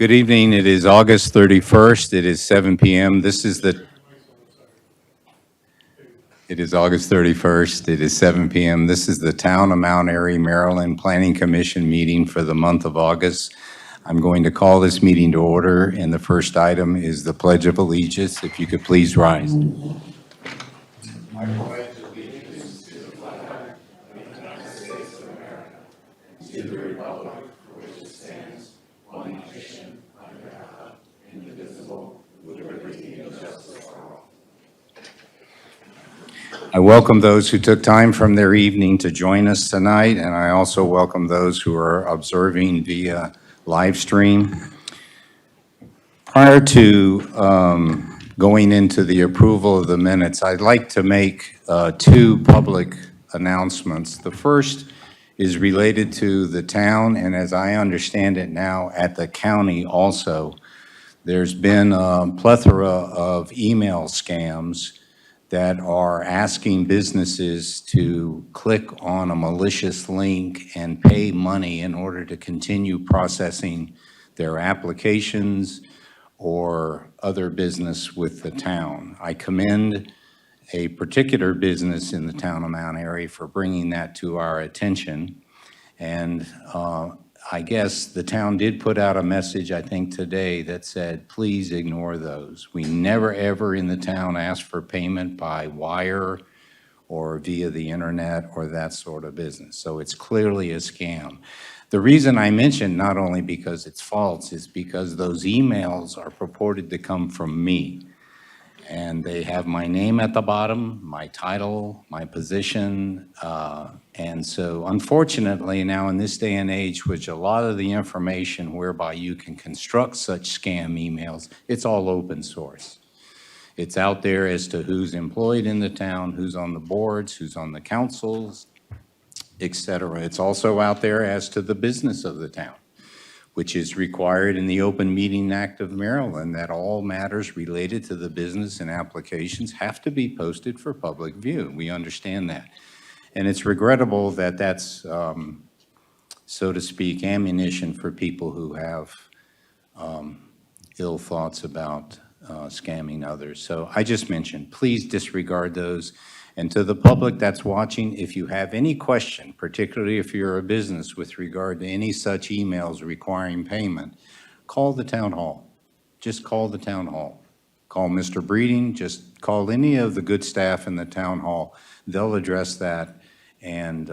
Good evening. It is August 31st. It is 7 p.m. It is August 31st. It is 7 p.m. This is the Town of Mount Airy, Maryland Planning Commission meeting for the month of August. I'm going to call this meeting to order, and the first item is the Pledge of Allegiance. If you could please rise. I welcome those who took time from their evening to join us tonight, and I also welcome those who are observing via live stream. Prior to going into the approval of the minutes, I'd like to make two public announcements. The first is related to the town, and as I understand it now, at the county also. There's been a plethora of email scams that are asking businesses to click on a malicious link and pay money in order to continue processing their applications or other business with the town. I commend a particular business in the town of Mount Airy for bringing that to our attention. And I guess the town did put out a message, I think today, that said, please ignore those. We never, ever in the town ask for payment by wire or via the internet or that sort of business. So it's clearly a scam. The reason I mention not only because it's false is because those emails are purported to come from me. And they have my name at the bottom, my title, my position. And so unfortunately now in this day and age, which a lot of the information whereby you can construct such scam emails, it's all open source. It's out there as to who's employed in the town, who's on the boards, who's on the councils, et cetera. It's also out there as to the business of the town, which is required in the Open Meeting Act of Maryland, that all matters related to the business and applications have to be posted for public view. We understand that. And it's regrettable that that's, so to speak, ammunition for people who have ill thoughts about scamming others. So I just mentioned, please disregard those. And to the public that's watching, if you have any question, particularly if you're a business with regard to any such emails requiring payment, call the town hall. Just call the town hall. Call Mr. Breeding, just call any of the good staff in the town hall. They'll address that and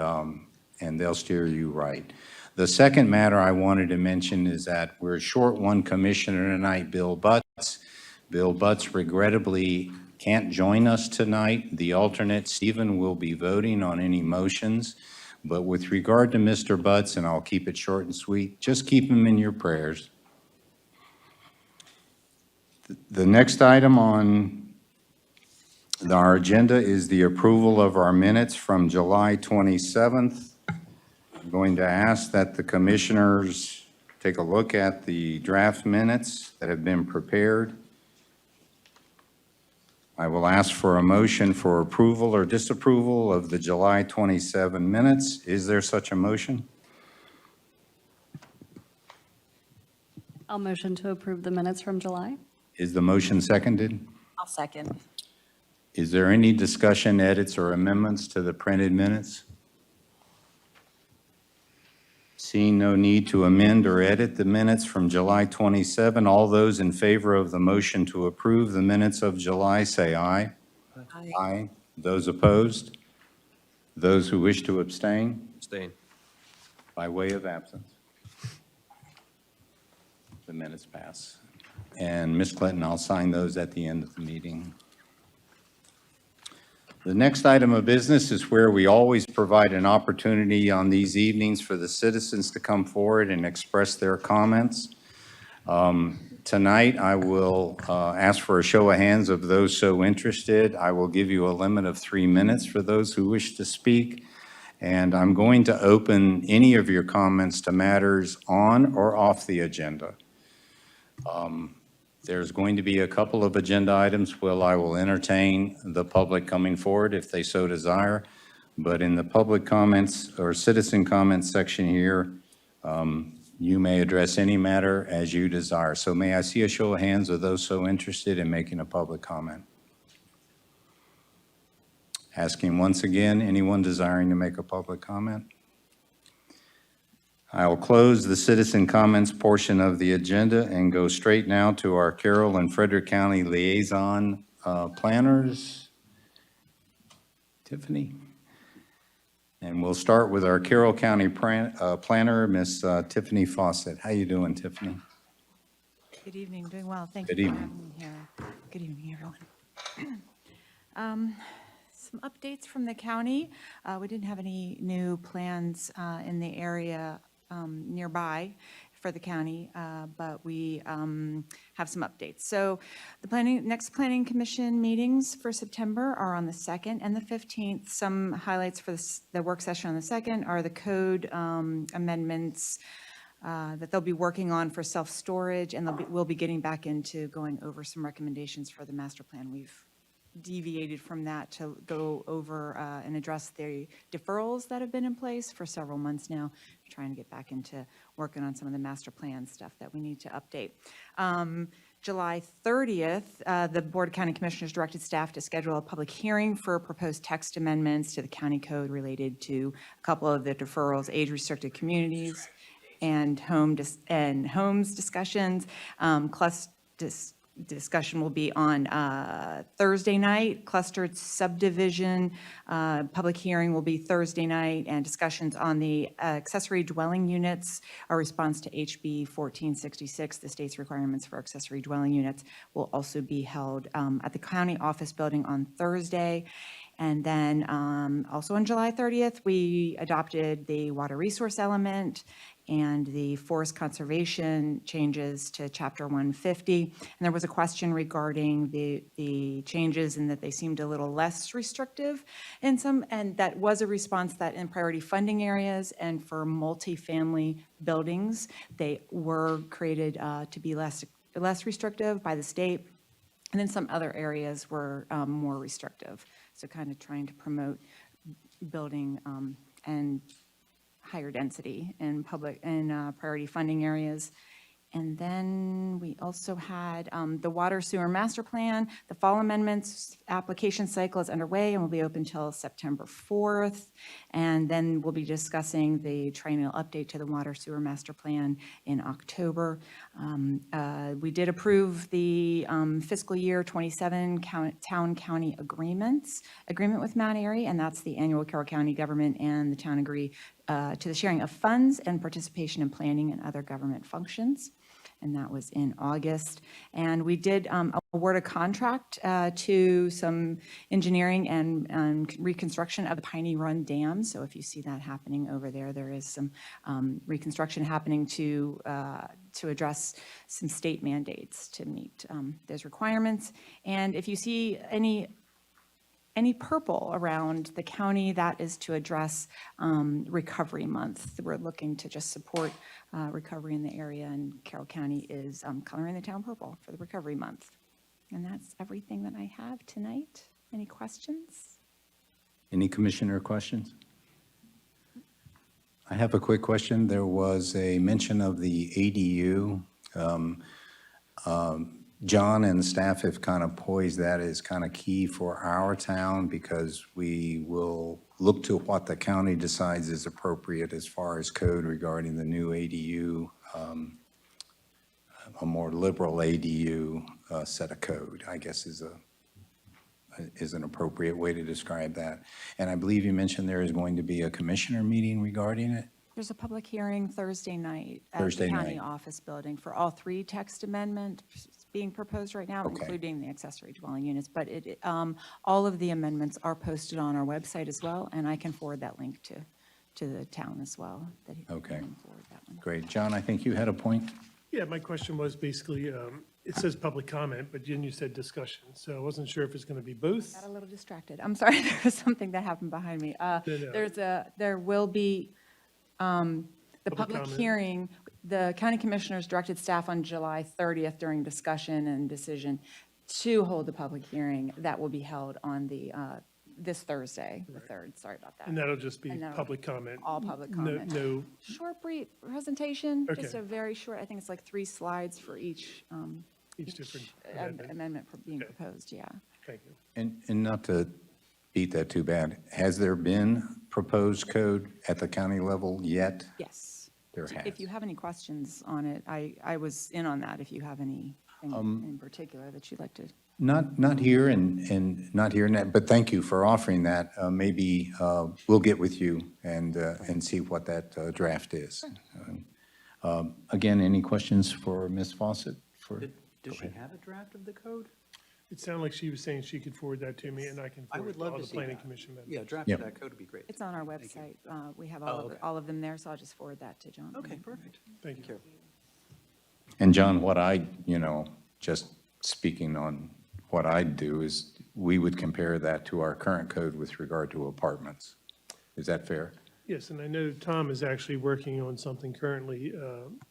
they'll steer you right. The second matter I wanted to mention is that we're short one commissioner tonight, Bill Butts. Bill Butts regrettably can't join us tonight. The alternate, Stephen, will be voting on any motions. But with regard to Mr. Butts, and I'll keep it short and sweet, just keep him in your prayers. The next item on our agenda is the approval of our minutes from July 27th. I'm going to ask that the commissioners take a look at the draft minutes that have been prepared. I will ask for a motion for approval or disapproval of the July 27 minutes. Is there such a motion? I'll motion to approve the minutes from July. Is the motion seconded? I'll second. Is there any discussion, edits, or amendments to the printed minutes? Seeing no need to amend or edit the minutes from July 27, all those in favor of the motion to approve the minutes of July, say aye. Aye. Aye. Those opposed? Those who wish to abstain? Abstain. By way of absence. The minutes pass. And Ms. Clinton, I'll sign those at the end of the meeting. The next item of business is where we always provide an opportunity on these evenings for the citizens to come forward and express their comments. Tonight, I will ask for a show of hands of those so interested. I will give you a limit of 3 minutes for those who wish to speak. And I'm going to open any of your comments to matters on or off the agenda. There's going to be a couple of agenda items where I will entertain the public coming forward if they so desire. But in the public comments or citizen comments section here, You may address any matter as you desire. So may I see a show of hands of those so interested in making a public comment? Asking once again, anyone desiring to make a public comment? I will close the citizen comments portion of the agenda and go straight now to our Carroll and Frederick County liaison planners. Tiffany? And we'll start with our Carroll County planner, Miss Tiffany Fawcett. How you doing, Tiffany? Good evening, doing well. Thank Good you for evening. having me here. Good evening, everyone. Some updates from the county. We didn't have any new plans in the area nearby for the county, but we have some updates. So the next planning commission meetings for September are on the 2nd and the 15th. Some highlights for the work session on the 2nd are the code amendments that they'll be working on for self-storage, and we'll be getting back into going over some recommendations for the master plan. We've deviated from that to go over and address the deferrals that have been in place for several months now, trying to get back into working on some of the master plan stuff that we need to update. July 30th, the Board of County Commissioners directed staff to schedule a public hearing for proposed text amendments to the county code related to a couple of the deferrals, age-restricted communities, and homes discussions. Discussion will be on Thursday night. Clustered subdivision public hearing will be Thursday night, and discussions on the accessory dwelling units, our response to HB 1466, the state's requirements for accessory dwelling units, will also be held at the county office building on Thursday. And then also on July 30th, we adopted the water resource element and the forest conservation changes to Chapter 150. And there was a question regarding the changes and that they seemed a little less restrictive in some, and that was a response that in priority funding areas and for multifamily buildings, they were created to be less restrictive by the state. And then some other areas were more restrictive. So kind of trying to promote building and higher density in public and priority funding areas. And then we also had the water sewer master plan. The fall amendments application cycle is underway and will be open until September 4th. And then we'll be discussing the triennial update to the water sewer master plan in October. We did approve the fiscal year 27 town-county agreement with Mount Airy, and that's the annual Carroll County government and the town agree to the sharing of funds and participation in planning and other government functions. And that was in August. And we did award a contract to some engineering and reconstruction of the Piney Run Dam. So if you see that happening over there, there is some reconstruction happening to address some state mandates to meet those requirements. And if you see any purple around the county, that is to address Recovery Month. We're looking to just support recovery in the area, and Carroll County is coloring the town purple for the Recovery Month. And that's everything that I have tonight. Any questions? Any commissioner questions? I have a quick question. There was a mention of the ADU. John and staff have kind of poised that as kind of key for our town because we will look to what the county decides is appropriate as far as code regarding the new ADU, a more liberal ADU set of code, I guess is an appropriate way to describe that. And I believe you mentioned there is going to be a commissioner meeting regarding it? There's a public hearing Thursday night at the county office building for all three text amendments being proposed right now, including the accessory dwelling units. But all of the amendments are posted on our website as well, and I can forward that link to the town as well. Okay, great. John, I think you had a point? Yeah, my question was basically, it says public comment, but then you said discussion. So I wasn't sure if it's going to be both. Got a little distracted. I'm sorry, there was something that happened behind me. There will be the public hearing. The county commissioners directed staff on July 30th during discussion and decision to hold the public hearing that will be held on the this Thursday, the 3rd. Sorry about that. And that'll just be And that'll public comment? all public No- comment. No, Short brief presentation, just Okay. a very short, I think it's like 3 slides for each each different amendment? amendment being Okay. proposed, yeah. Thank you. And not to beat that too bad, has there been proposed code at the county level yet? Yes. There If has. you have any questions on it, I was in on that, if you have anything in particular that you'd like to. Not here and not here, but thank you for offering that. Maybe we'll get with you and see what that draft is. Again, any questions for Ms. Fawcett? Does she have a draft of the code? It sounded like she was saying she could forward that to me, and I can I forward would it to all love the to see planning that. commission members. Yeah, a draft Yep. of that code would be great. It's on our Thank you. website. We have Oh, okay. all of them there, so I'll just forward that to John. Okay, perfect. Thank you. Carol. And John, what I, just speaking on what I'd do is we would compare that to our current code with regard to apartments. Is that fair? Yes, and I know Tom is actually working on something currently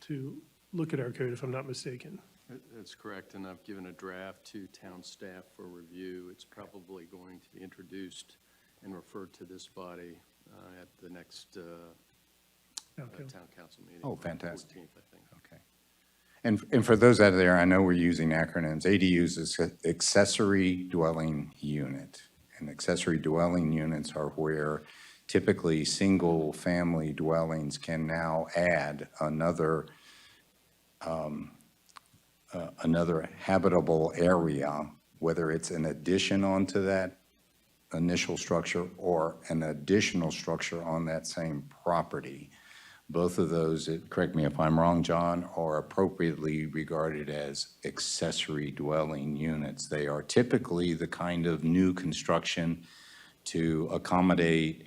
to look at our code, if I'm not mistaken. That's correct, and I've given a draft to town staff for review. It's probably going to be introduced and referred to this body at the next Okay. town council meeting. Oh, fantastic. 14th, I think. Okay. And for those out there, I know we're using acronyms. ADUs is accessory dwelling unit. And accessory dwelling units are where typically single-family dwellings can now add another habitable area, whether it's an addition onto that initial structure or an additional structure on that same property. Both of those, correct me if I'm wrong, John, are appropriately regarded as accessory dwelling units. They are typically the kind of new construction to accommodate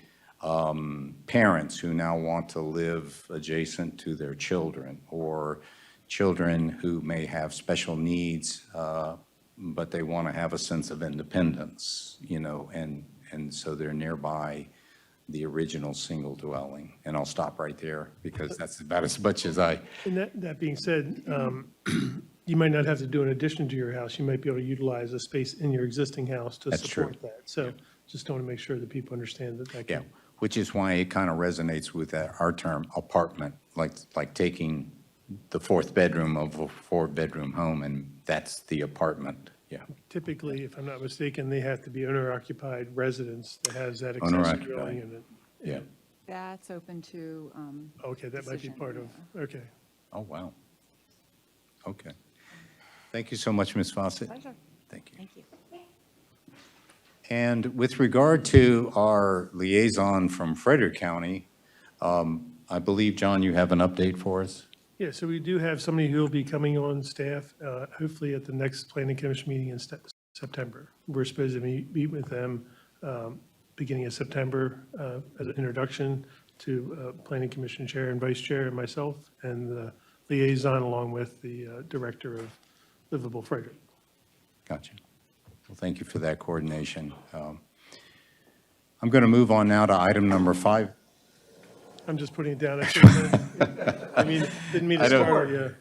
parents who now want to live adjacent to their children, or children who may have special needs, but they want to have a sense of independence, and so they're nearby the original single dwelling. And I'll stop right there because that's about as much as I, And that being said, you might not have to do an addition to your house. You might be able to utilize a space in your existing house to That's true. support that. So just want to make sure that people understand that yeah, can. which is why it kind of resonates with our term apartment, like taking the fourth bedroom of a four-bedroom home, and that's the apartment, yeah. Typically, if I'm not mistaken, they have to be owner-occupied residence that has that accessory Owner-occupied. dwelling unit. Yeah. That's open to, Okay, that might be Decision, part of, okay. Oh, wow. Okay. Thank you so much, Ms. Fawcett. pleasure. Thank you. Thank you. And with regard to our liaison from Frederick County, I believe, John, you have an update for us? Yeah, so we do have somebody who will be coming on staff, hopefully at the next planning commission meeting in September. We're supposed to meet with them beginning of September as an introduction to planning commission chair and vice chair and myself, and the liaison along with the director of Livable Frederick. Gotcha. Well, thank you for that coordination. I'm going to move on now to item number 5. I'm just putting it down. I mean, didn't mean to I don't- start you.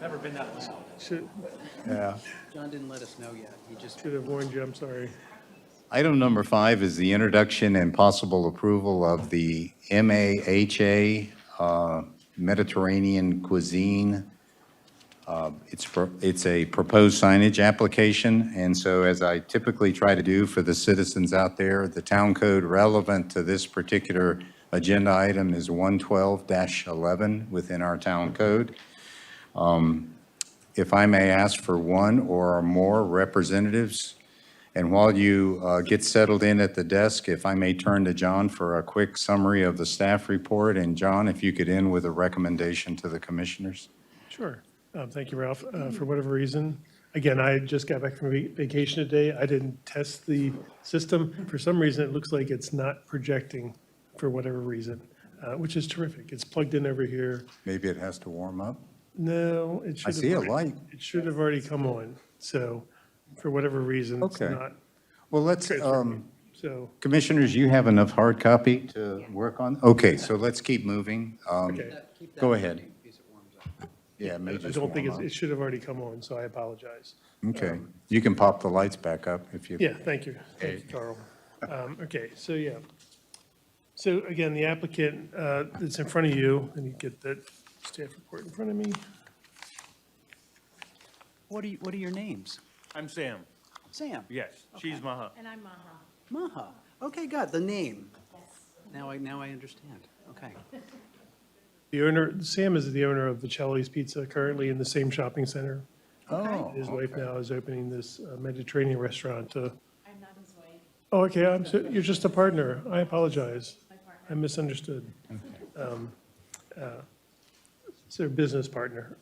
Never been that long. Should Yeah. John didn't let us know yet. He just, have warned you, I'm sorry. Item number 5 is the introduction and possible approval of the MAHA Mediterranean Cuisine. It's a proposed signage application, and so as I typically try to do for the citizens out there, the town code relevant to this particular agenda item is 112-11 within our town code. If I may ask for one or more representatives, and while you get settled in at the desk, if I may turn to John for a quick summary of the staff report, and John, if you could end with a recommendation to the commissioners. Sure. Thank you, Ralph. For whatever reason, again, I just got back from vacation today. I didn't test the system. For some reason, it looks like it's not projecting for whatever reason, which is terrific. It's plugged in over here. Maybe it has to warm up? No, it should I have. see a already- light. It should have already come on. So for whatever reason, it's Okay. not. Well, let's, So, commissioners, you have enough hard copy to work on? Okay, so let's keep moving. okay. keep that Go in ahead. in case it warms up. Yeah, it may I just don't think warm up. it should have already come on, so I apologize. Okay, you can pop the lights back up if you. Yeah, thank you. Thank you, Carl. Okay, so yeah. So again, the applicant that's in front of you, let me get that staff report in front of me. What are your names? I'm Sam. Sam? Yes, she's Maha. And I'm Maha. Maha. Okay, got the name. Now I understand. Okay. The owner, Sam is the owner of the Celli's Pizza, currently in the same shopping center. Oh, His wife now is opening this Mediterranean restaurant. I'm not his wife. Oh, okay, you're just a partner. I apologize. I misunderstood. So business partner.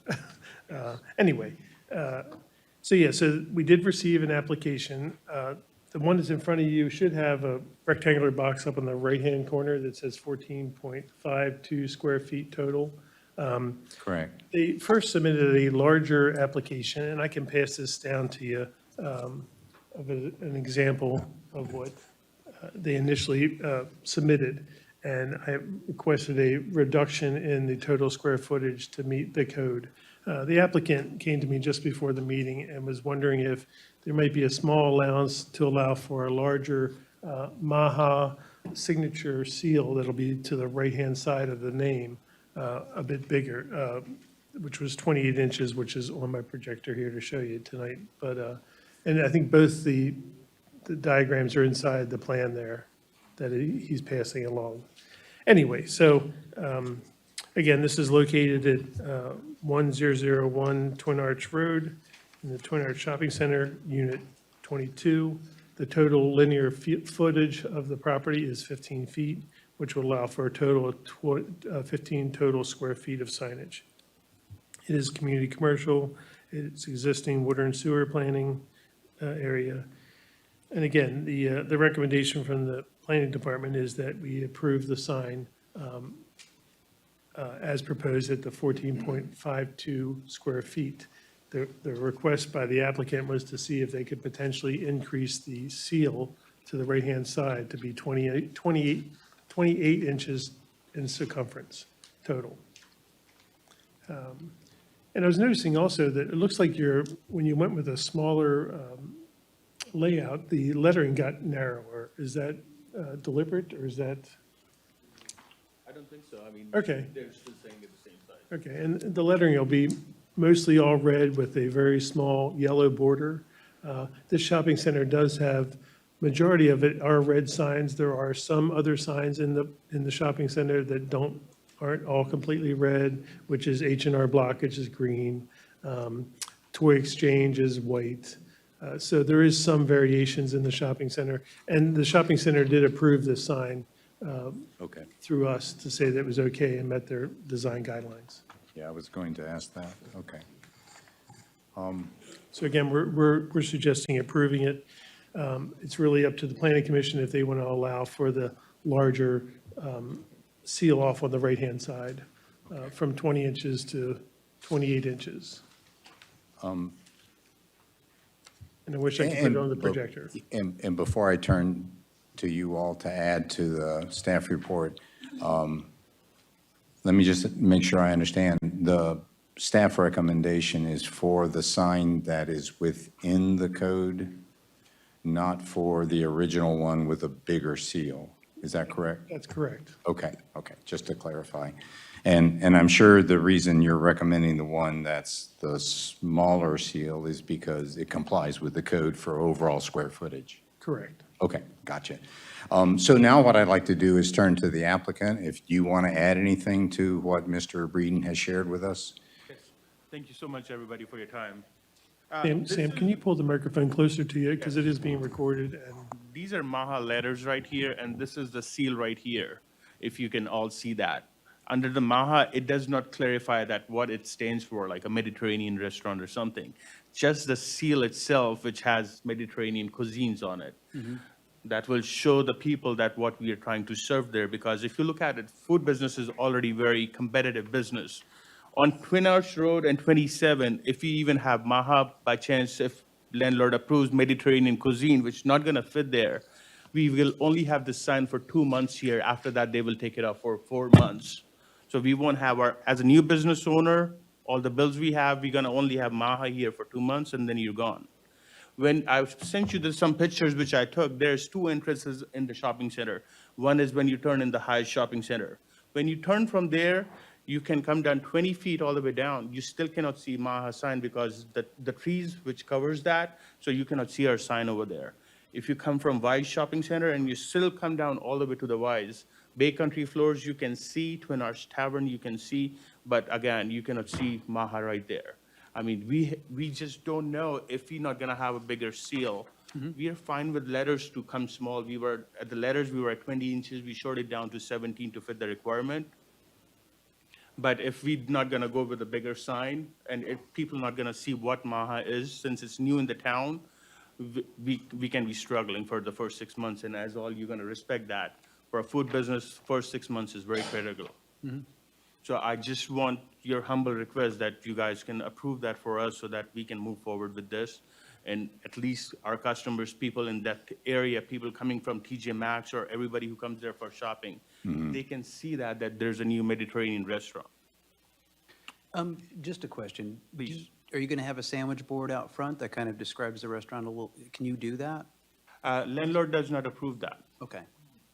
Anyway, so yeah, so we did receive an application. The one that's in front of you should have a rectangular box up on the right-hand corner that says 14.52 square feet total. correct. They first submitted a larger application, and I can pass this down to you of an example of what they initially submitted. And I requested a reduction in the total square footage to meet the code. The applicant came to me just before the meeting and was wondering if there might be a small allowance to allow for a larger Maha signature seal that'll be to the right-hand side of the name, a bit bigger, which was 28 inches, which is on my projector here to show you tonight. But, and I think both the diagrams are inside the plan there that he's passing along. Anyway, so again, this is located at 1001 Twin Arch Road in the Twin Arch Shopping Center, Unit 22. The total linear footage of the property is 15 feet, which will allow for a total of 15 total square feet of signage. It is community commercial. It's existing water and sewer planning area. And again, the recommendation from the planning department is that we approve the sign as proposed at the 14.52 square feet. The request by the applicant was to see if they could potentially increase the seal to the right-hand side to be 28 inches in circumference total. And I was noticing also that it looks like when you went with a smaller layout, the lettering got narrower. Is that deliberate, or is that? I don't think so. I mean, Okay. they're still saying it the same size. Okay, and the lettering will be mostly all red with a very small yellow border. This shopping center does have, majority of it are red signs. There are some other signs in the shopping center that aren't all completely red, which is H&R Block, which is green. Toy Exchange is white. So there is some variations in the shopping center. And the shopping center did approve this sign Okay, through us to say that it was okay and met their design guidelines. yeah, I was going to ask that, okay. So again, we're suggesting approving it. It's really up to the planning commission if they want to allow for the larger seal off on the right-hand side from 20 inches to 28 inches. And I wish I could put it on the projector. And before I turn to you all to add to the staff report, let me just make sure I understand. The staff recommendation is for the sign that is within the code, not for the original one with a bigger seal. Is that correct? That's correct. Okay, just to clarify. And I'm sure the reason you're recommending the one that's the smaller seal is because it complies with the code for overall square footage. Correct. Okay, gotcha. So now what I'd like to do is turn to the applicant. If you want to add anything to what Mr. Breeden has shared with us? Yes. Thank you so much, everybody, for your time. Sam, can you pull the microphone closer to you because it is being recorded? And These are Maha letters right here, and this is the seal right here, if you can all see that. Under the Maha, it does not clarify that what it stands for, like a Mediterranean restaurant or something. Just the seal itself, which has Mediterranean cuisines on it. That will show the people that what we are trying to serve there, because if you look at it, food business is already very competitive business. On Twin Arch Road and 27, if you even have Maha, by chance, if landlord approves Mediterranean cuisine, which is not gonna fit there, we will only have this sign for 2 months here. After that, they will take it off for 4 months. So we won't have as a new business owner, All the bills we have, we're gonna only have Maha here for 2 months, and then you're gone. When I sent you some pictures which I took, there's 2 entrances in the shopping center. One is when you turn in the High Shopping Center. When you turn from there, you can come down 20 feet all the way down. You still cannot see Maha sign because the trees which covers that, so you cannot see our sign over there. If you come from Wise Shopping Center and you still come down all the way to the Wise, Bay Country Floors, you can see, Twin Arch Tavern, you can see, but again, you cannot see Maha right there. I mean, we just don't know if we're not gonna have a bigger seal. We are fine with letters to come small. We were, at the letters, we were at 20 inches. We shorted it down to 17 to fit the requirement. But if we're not gonna go with a bigger sign, and if people not gonna see what Maha is, since it's new in the town, we can be struggling for the first 6 months, and as all, you're gonna respect that. For a food business, first 6 months is very critical. So I just want your humble request that you guys can approve that for us so that we can move forward with this. And at least our customers, people in that area, people coming from TJ Maxx or everybody who comes there for shopping, they can see that there's a new Mediterranean restaurant. Just a question. Are you going to have a sandwich board out front that kind of describes the restaurant a little? Can you do that? Landlord does not approve that. Okay,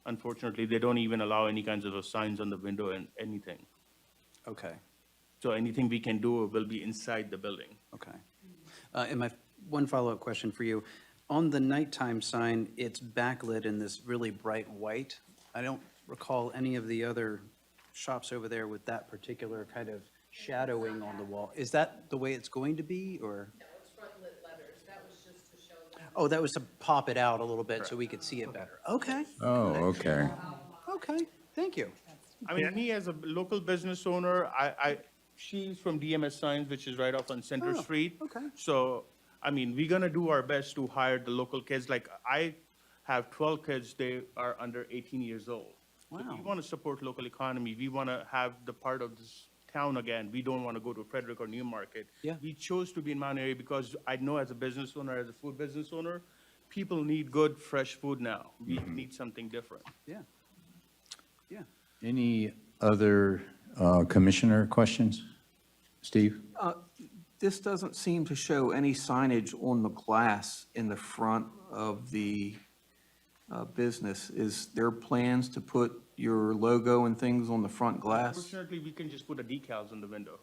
Unfortunately, they don't even allow any kinds of signs on the window and anything. okay, So anything we can do will be inside the building. okay. And my one follow-up question for you. On the nighttime sign, it's backlit in this really bright white. I don't recall any of the other shops over there with that particular kind of shadowing on the wall. Is that the way it's going to be, or? No, it's front lit letters. That was just to show them. Oh, that was to pop it out a little bit so we could see it better. Okay, Oh, okay. okay, thank you. I mean, me as a local business owner, she's from DMS Signs, which is right off on Center Oh, Street. okay. So, I mean, we're gonna do our best to hire the local kids. Like, I have 12 kids, they are under 18 years old. So Wow. we wanna support local economy. We wanna have the part of this town again. We don't wanna go to Frederick or Newmarket. Yeah. We chose to be in Mount Airy because I know as a business owner, as a food business owner, people need good, fresh food now. We need something different. Yeah. Yeah. Any other commissioner questions? Steve? This doesn't seem to show any signage on the glass in the front of the business. Is there plans to put your logo and things on the front glass? Fortunately, we can just put the decals on the window.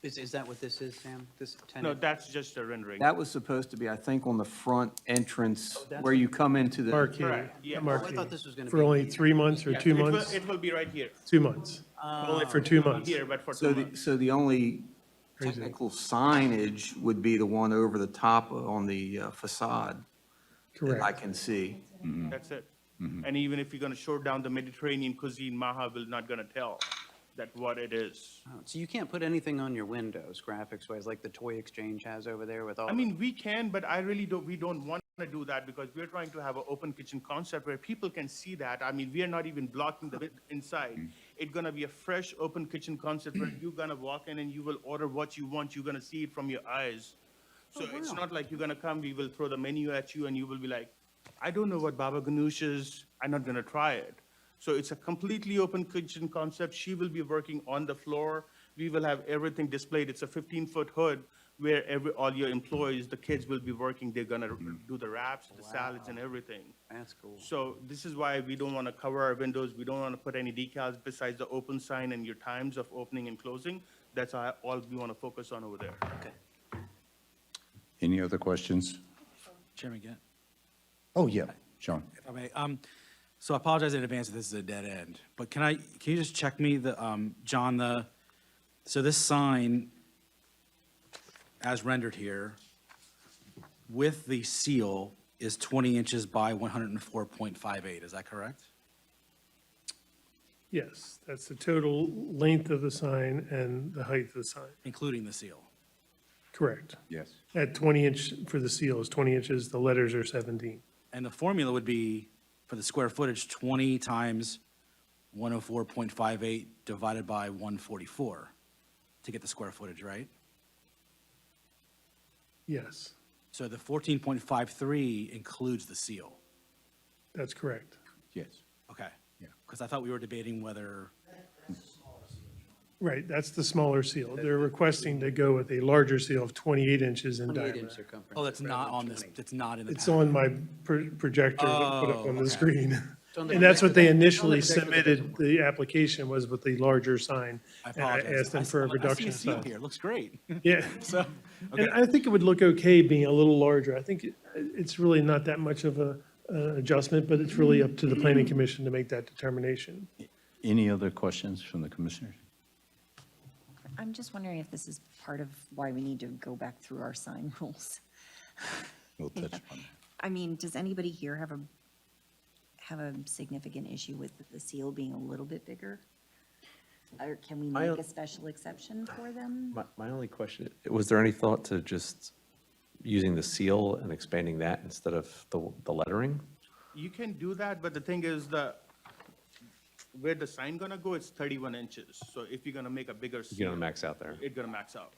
Is that what this is, Sam? This No, tenant? that's just a rendering. That was supposed to be, I think, on the front entrance that's- where you come into the. Marquee, Correct, yeah. a Oh, I marquee. thought this was gonna For be- only 3 months or Yes, 2 it will- months? It will be right here. 2 months. Only for 2 months. Here, but for So 2 months. so the only Crazy. technical signage would be the one over the top on the facade that I Correct. can see. That's it. And even if you're gonna short down the Mediterranean cuisine, Maha will not gonna tell that what it is. Oh, so you can't put anything on your windows, graphics-wise, like the Toy Exchange has over there with all. I mean, we can, but I really don't, we don't want to do that because we're trying to have an open kitchen concept where people can see that. I mean, we are not even blocking the inside. It's gonna be a fresh, open kitchen concept where you're gonna walk in and you will order what you want. You're gonna see it from your eyes. So it's not like you're gonna come, we will throw the menu at you and you will be like, I don't know what baba ganoush is. I'm not gonna try it. So it's a completely open kitchen concept. She will be working on the floor. We will have everything displayed. It's a 15-foot hood where all your employees, the kids will be working. They're gonna do the wraps, the salads and everything. That's cool. So this is why we don't wanna cover our windows. We don't wanna put any decals besides the open sign and your times of opening and closing. That's all we wanna focus on over there. Okay. Any other questions? Chairman Gant, Oh, yeah, John. if I may. So I apologize in advance if this is a dead end, but can you just check me John, so this sign as rendered here with the seal is 20 inches by 104.58, is that correct? Yes, that's the total length of the sign and the height of the sign. Including the seal? Correct. Yes. At 20 inch, for the seal is 20 inches, the letters are 17. And the formula would be, for the square footage, 20 times 104.58 divided by 144 to get the square footage, right? Yes, So the 14.53 includes the seal? that's correct. Yes. Okay. Yeah. Because I thought we were debating whether, Right, that's the smaller seal. They're requesting to go with a larger seal of 28 inches in 28-inch diameter. circumference. Oh, that's rather not than on this, 20. it's not in the It's packet. on my projector that put up on the okay. screen. on the And that's what they projector. initially On the projector, that doesn't submitted, the application was with the larger sign. I And I apologize. asked them for a I'm like, reduction I see a seal size. here, it looks great. Yeah, So, okay. and I think it would look okay being a little larger. I think it's really not that much of a adjustment, but it's really up to the planning commission to make that determination. Any other questions from the commissioners? I'm just wondering if this is part of why we need to go back through our sign rules. We'll touch on that. I mean, does anybody here have a significant issue with the seal being a little bit bigger? Or can we make a special exception for them? My only question, was there any thought to just using the seal and expanding that instead of the lettering? You can do that, but the thing is where the sign gonna go, it's 31 inches. So if you're gonna make a bigger You're gonna seal, max out there. it's gonna max out.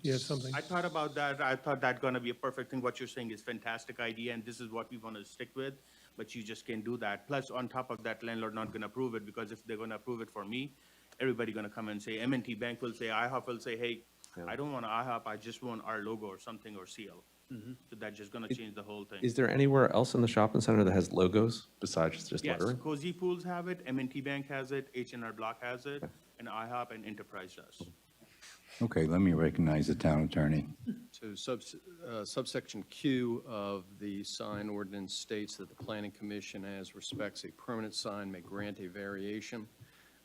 You have something? I thought about that. I thought that gonna be a perfect thing. What you're saying is fantastic idea, and this is what we wanna stick with, but you just can't do that. Plus, on top of that, landlord not gonna approve it, because if they're gonna approve it for me, everybody gonna come and say, M&T Bank will say, IHOP will say, hey, I don't want IHOP, I just want our logo or something, or seal. So that's just gonna change the whole thing. Is there anywhere else in the shopping center that has logos besides just Yes, lettering? Cozy Pools have it, M&T Bank has it, H&R Block has it, and IHOP and Enterprise does. Okay, let me recognize the town attorney. So subsection Q of the sign ordinance states that the planning commission, as respects a permanent sign, may grant a variation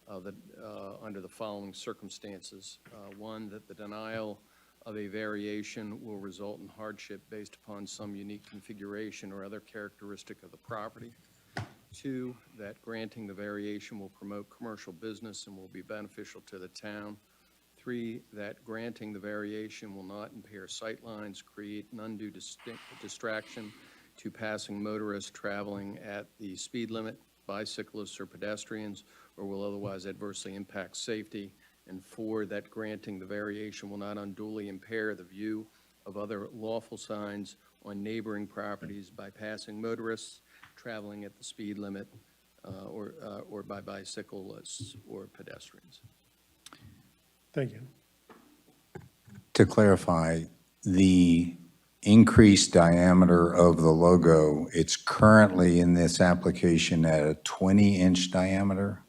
under the following circumstances. One, that the denial of a variation will result in hardship based upon some unique configuration or other characteristic of the property. Two, that granting the variation will promote commercial business and will be beneficial to the town. Three, that granting the variation will not impair sightlines, create an undue distraction to passing motorists traveling at the speed limit, bicyclists or pedestrians, or will otherwise adversely impact safety. And four, that granting the variation will not unduly impair the view of other lawful signs on neighboring properties by passing motorists traveling at the speed limit or by bicyclists or pedestrians. Thank you. To clarify, the increased diameter of the logo, it's currently in this application at a 20-inch diameter,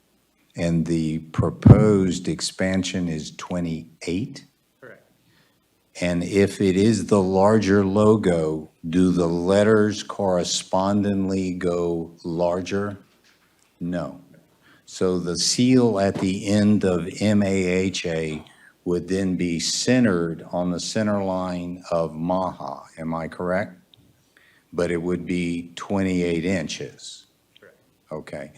and the proposed expansion is 28? Correct. And if it is the larger logo, do the letters correspondingly go larger? No. So the seal at the end of MAHA would then be centered on the center line of MAHA, am I correct? But it would be 28 inches. Correct. Okay.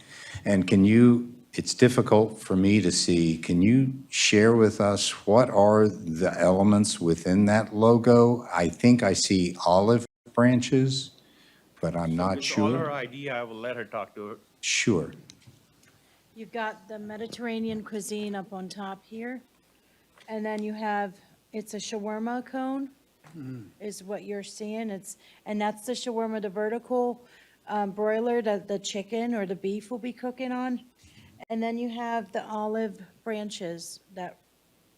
And can you, it's difficult for me to see, can you share with us what are the elements within that logo? I think I see olive branches, but I'm not It's all her sure. idea. I will let her talk to her. Sure. You've got the Mediterranean cuisine up on top here. And then you have, it's a shawarma cone, is what you're seeing. And that's the shawarma, the vertical broiler that the chicken or the beef will be cooking on. And then you have the olive branches,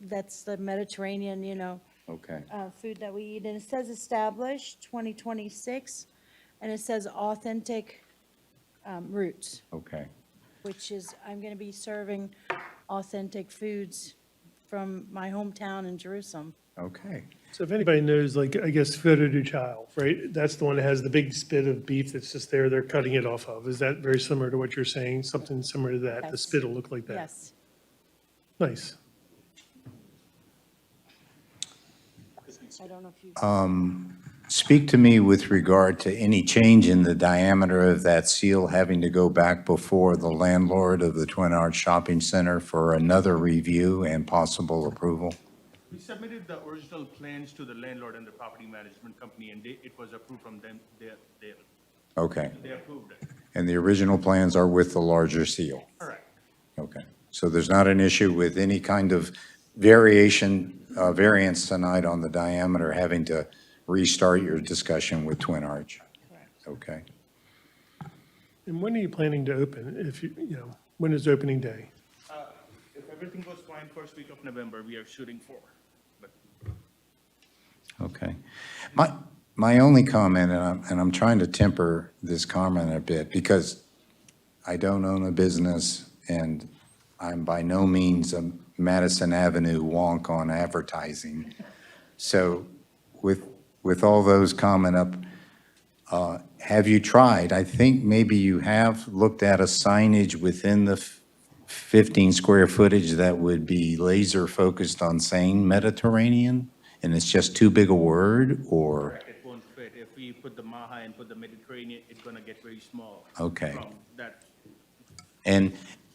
that's the Mediterranean, Okay. food that we eat. And it says established 2026, and it says authentic roots, Okay. which is, I'm going to be serving authentic foods from my hometown in Jerusalem. Okay. So if anybody knows, like, I guess Foto du Child, right? That's the one that has the big spit of beef that's just there, they're cutting it off of. Is that very similar to what you're saying? Something similar to that? The Yes. spit will look like that? Yes. Nice. I don't know if you. Speak to me with regard to any change in the diameter of that seal having to go back before the landlord of the Twin Arts Shopping Center for another review and possible approval? We submitted the original plans to the landlord and the property management company, and it was approved from them. Okay. They approved it. And the original plans are with the larger seal? Correct. Okay. So there's not an issue with any kind of variance tonight on the diameter having to restart your discussion with Twin Arch? Correct. Okay. And when are you planning to open? If when is opening day? everything goes fine, first week of November, we are shooting for. But Okay. My only comment, and I'm trying to temper this comment a bit, because I don't own a business, and I'm by no means a Madison Avenue wonk on advertising. So with all those comment up, have you tried? I think maybe you have looked at a signage within the 15 square footage that would be laser focused on saying Mediterranean, and it's just too big a word, or? it won't fit. If we put the Maha and put the Mediterranean, it's gonna get very small. Okay. From that,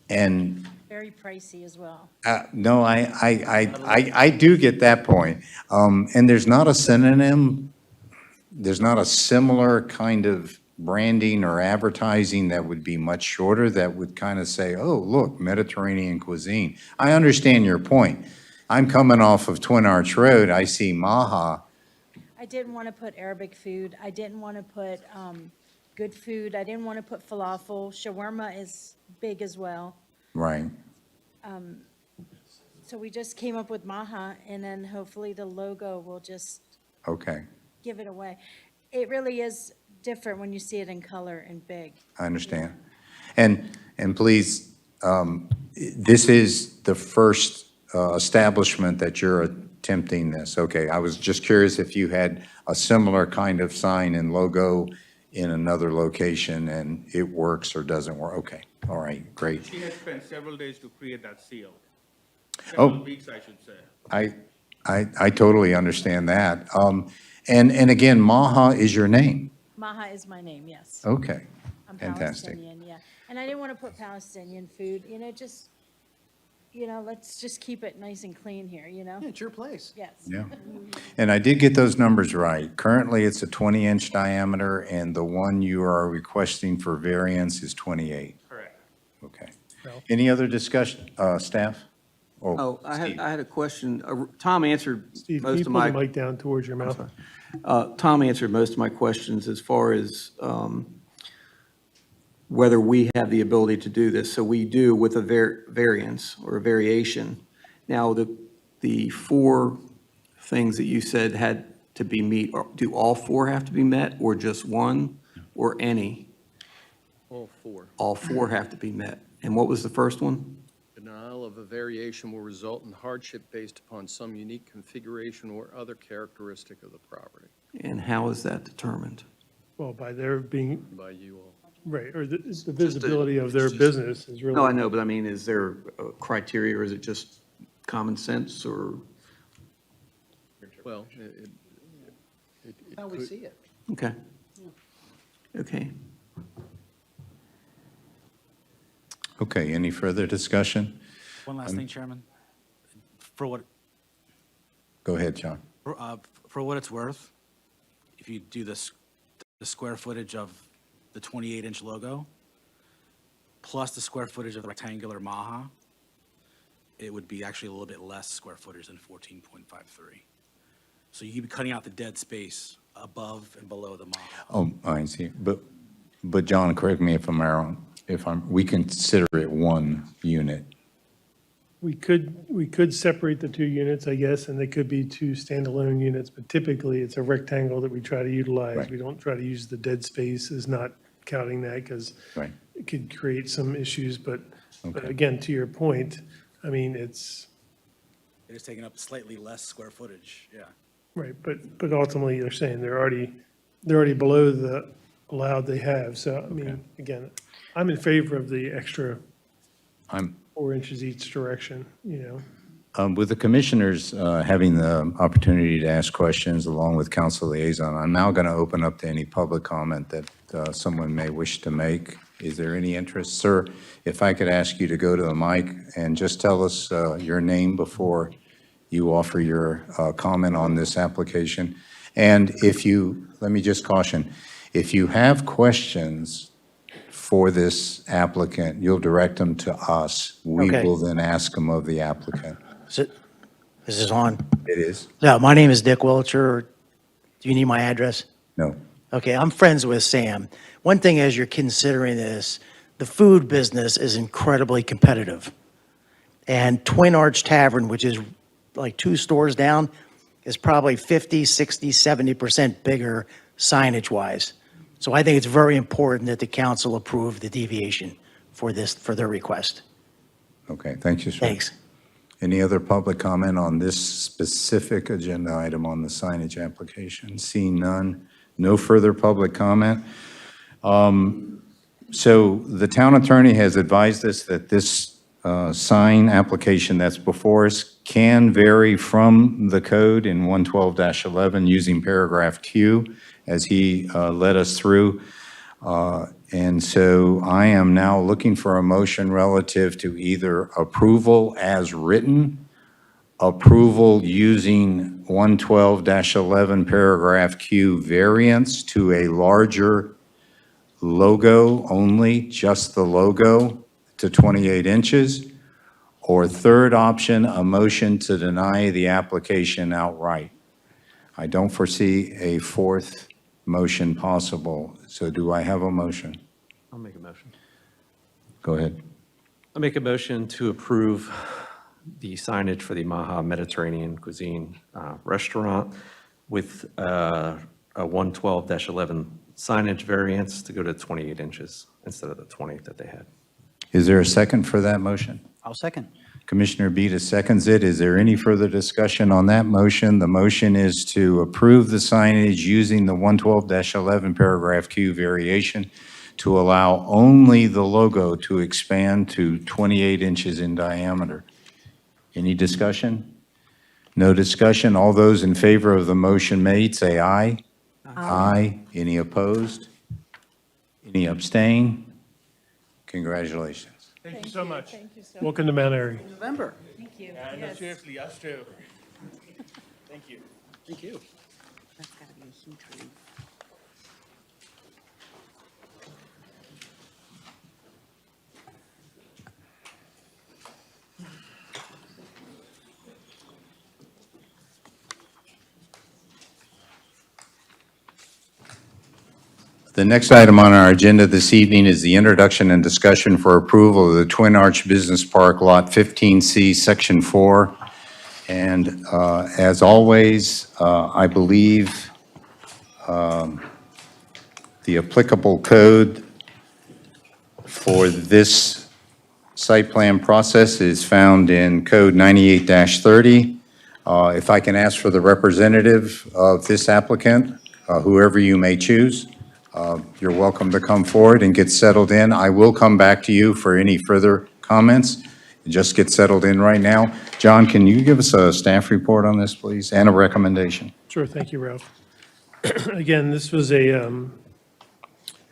And Very pricey as well. no, I do get that point. And there's not a synonym, there's not a similar kind of branding or advertising that would be much shorter that would kind of say, oh, look, Mediterranean cuisine. I understand your point. I'm coming off of Twin Arch Road, I see Maha. I didn't want to put Arabic food. I didn't want to put good food. I didn't want to put falafel. Shawarma is big as well. Right, So we just came up with Maha, and then hopefully the logo will just okay, give it away. It really is different when you see it in color and big. I understand. And please, this is the first establishment that you're attempting this. Okay, I was just curious if you had a similar kind of sign and logo in another location and it works or doesn't work. Okay, all right, great. she has spent several days to create that seal. Oh. Several weeks, I should say. I totally understand that. And again, Maha is your name. Maha is my name, yes. Okay, I'm fantastic. Palestinian, yeah. And I didn't want to put Palestinian food, just, let's just keep it nice and clean here, Yeah, it's your place. Yes. Yeah. And I did get those numbers right. Currently, it's a 20-inch diameter, and the one you are requesting for variance is 28. Correct. Okay. Ralph? Any other discussion, staff? Oh, Steve. I had a question. Tom answered Steve, can most you of pull the my, mic down towards your mouth? Tom answered most of my questions as far as whether we have the ability to do this. So we do with a variance or a variation. Now, the four things that you said had to be meet, do all four have to be met, or just one, or any? All four. All four have to be met. And what was the first one? Denial of a variation will result in hardship based upon some unique configuration or other characteristic of the property And how is that determined? Well, by their being, by you all. right, or it's the visibility of their business is really. No, I know, but I mean, is there a criteria, or is it just common sense, or? Well, it How we could- see it. Okay. Okay. Okay, any further discussion? One last thing, Chairman. For what, Go ahead, John. for what it's worth, if you do the square footage of the 28-inch logo, plus the square footage of the rectangular Maha, it would be actually a little bit less square footage than 14.53. So you'd be cutting out the dead space above and below the Maha. Oh, I see. But John, correct me if I'm wrong, we consider it one unit. We could separate the two units, I guess, and they could be two standalone units, but typically it's a rectangle that we try to utilize. Right. We don't try to use the dead space as not counting that because Right. it could create some issues, but Okay. again, to your point, I mean, it's, It is taking up slightly less square footage, yeah. right, but ultimately they're saying they're already below the allowed they have. So, I mean, again, I'm in favor of the extra I'm, 4 inches each direction, with the commissioners having the opportunity to ask questions along with council liaison, I'm now going to open up to any public comment that someone may wish to make. Is there any interest? Sir, if I could ask you to go to the mic and just tell us your name before you offer your comment on this application. And let me just caution, if you have questions for this applicant, you'll direct them to us. We Okay. will then ask them of the applicant. This is on. It is? Yeah, my name is Dick Welcher. Do you need my address? No. Okay, I'm friends with Sam. One thing as you're considering this, the food business is incredibly competitive. And Twin Arch Tavern, which is like 2 stores down, is probably 50, 60, 70% bigger signage-wise. So I think it's very important that the council approve the deviation for this, for their request. Okay, thank you, sir. Thanks. Any other public comment on this specific agenda item on the signage application? Seeing none, no further public comment. So the town attorney has advised us that this sign application that's before us can vary from the code in 112-11 using paragraph Q as he led us through. And so I am now looking for a motion relative to either approval as written, approval using 112-11 paragraph Q variance to a larger logo only, just the logo to 28 inches, or third option, a motion to deny the application outright. I don't foresee a fourth motion possible, so do I have a motion? I'll make a motion. Go ahead. I'll make a motion to approve the signage for the Maha Mediterranean Cuisine restaurant with a 112-11 signage variance to go to 28 inches instead of the 20 that they had. Is there a second for that motion? I'll second. Commissioner Beta seconds it. Is there any further discussion on that motion? The motion is to approve the signage using the 112-11 paragraph Q variation to allow only the logo to expand to 28 inches in diameter. Any discussion? No discussion. All those in favor of the motion made, say aye. Aye. Any opposed? Any abstain? Congratulations. Thank you so much. Welcome to Mount Airy. November. Thank you. And seriously, us too. Thank you. Thank you. That's gotta be a huge relief. The next item on our agenda this evening is the introduction and discussion for approval of the Twin Arch Business Park Lot 15C, Section 4. And as always, I believe the applicable code for this site plan process is found in Code 98-30. If I can ask for the representative of this applicant, whoever you may choose, you're welcome to come forward and get settled in. I will come back to you for any further comments. Just get settled in right now. John, can you give us a staff report on this, please, and a recommendation? Sure, thank you, Ralph. Again, this was a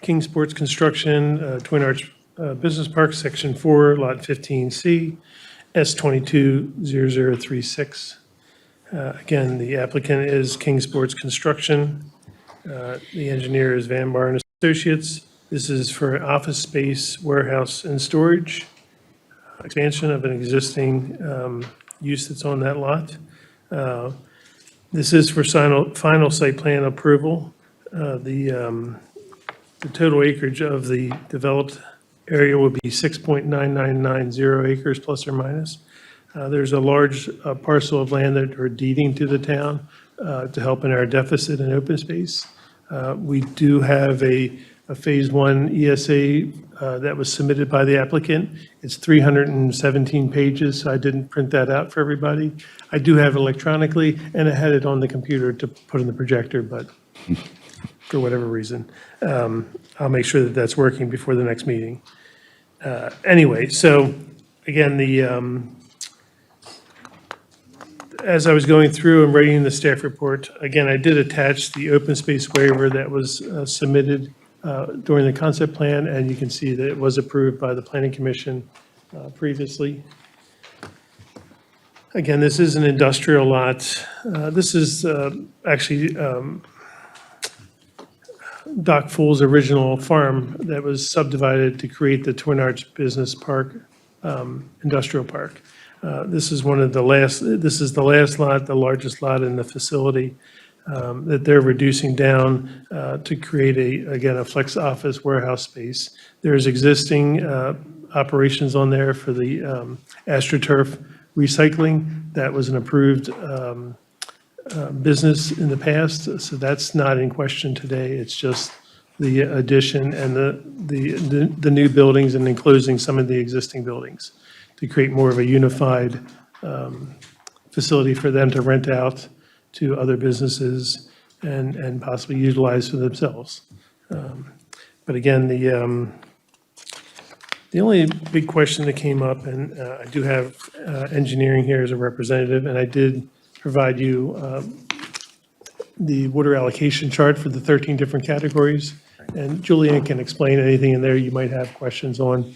King Sports Construction, Twin Arch Business Park, Section 4, Lot 15C, S220036. Again, the applicant is King Sports Construction. The engineer is Van Barn Associates. This is for office space, warehouse, and storage, expansion of an existing use that's on that lot. This is for final site plan approval. The total acreage of the developed area will be 6.9990 acres plus or minus. There's a large parcel of land that we're deeding to the town to help in our deficit in open space. We do have a Phase 1 ESA that was submitted by the applicant. It's 317 pages, so I didn't print that out for everybody. I do have it electronically, and I had it on the computer to put in the projector, but for whatever reason, I'll make sure that that's working before the next meeting. Anyway, so again, as I was going through and writing the staff report, again, I did attach the open space waiver that was submitted during the concept plan, and you can see that it was approved by the Planning Commission previously. Again, this is an industrial lot. This is actually Doc Fool's original farm that was subdivided to create the Twin Arch Business Park, Industrial Park. This is the last lot, the largest lot in the facility that they're reducing down to create again, a flex office warehouse space. There's existing operations on there for the AstroTurf recycling. That was an approved business in the past, so that's not in question today. It's just the addition and the new buildings and enclosing some of the existing buildings to create more of a unified facility for them to rent out to other businesses and possibly utilize for themselves. But again, the only big question that came up, and I do have engineering here as a representative, and I did provide you the water allocation chart for the 13 different categories. And Julian can explain anything in there you might have questions on.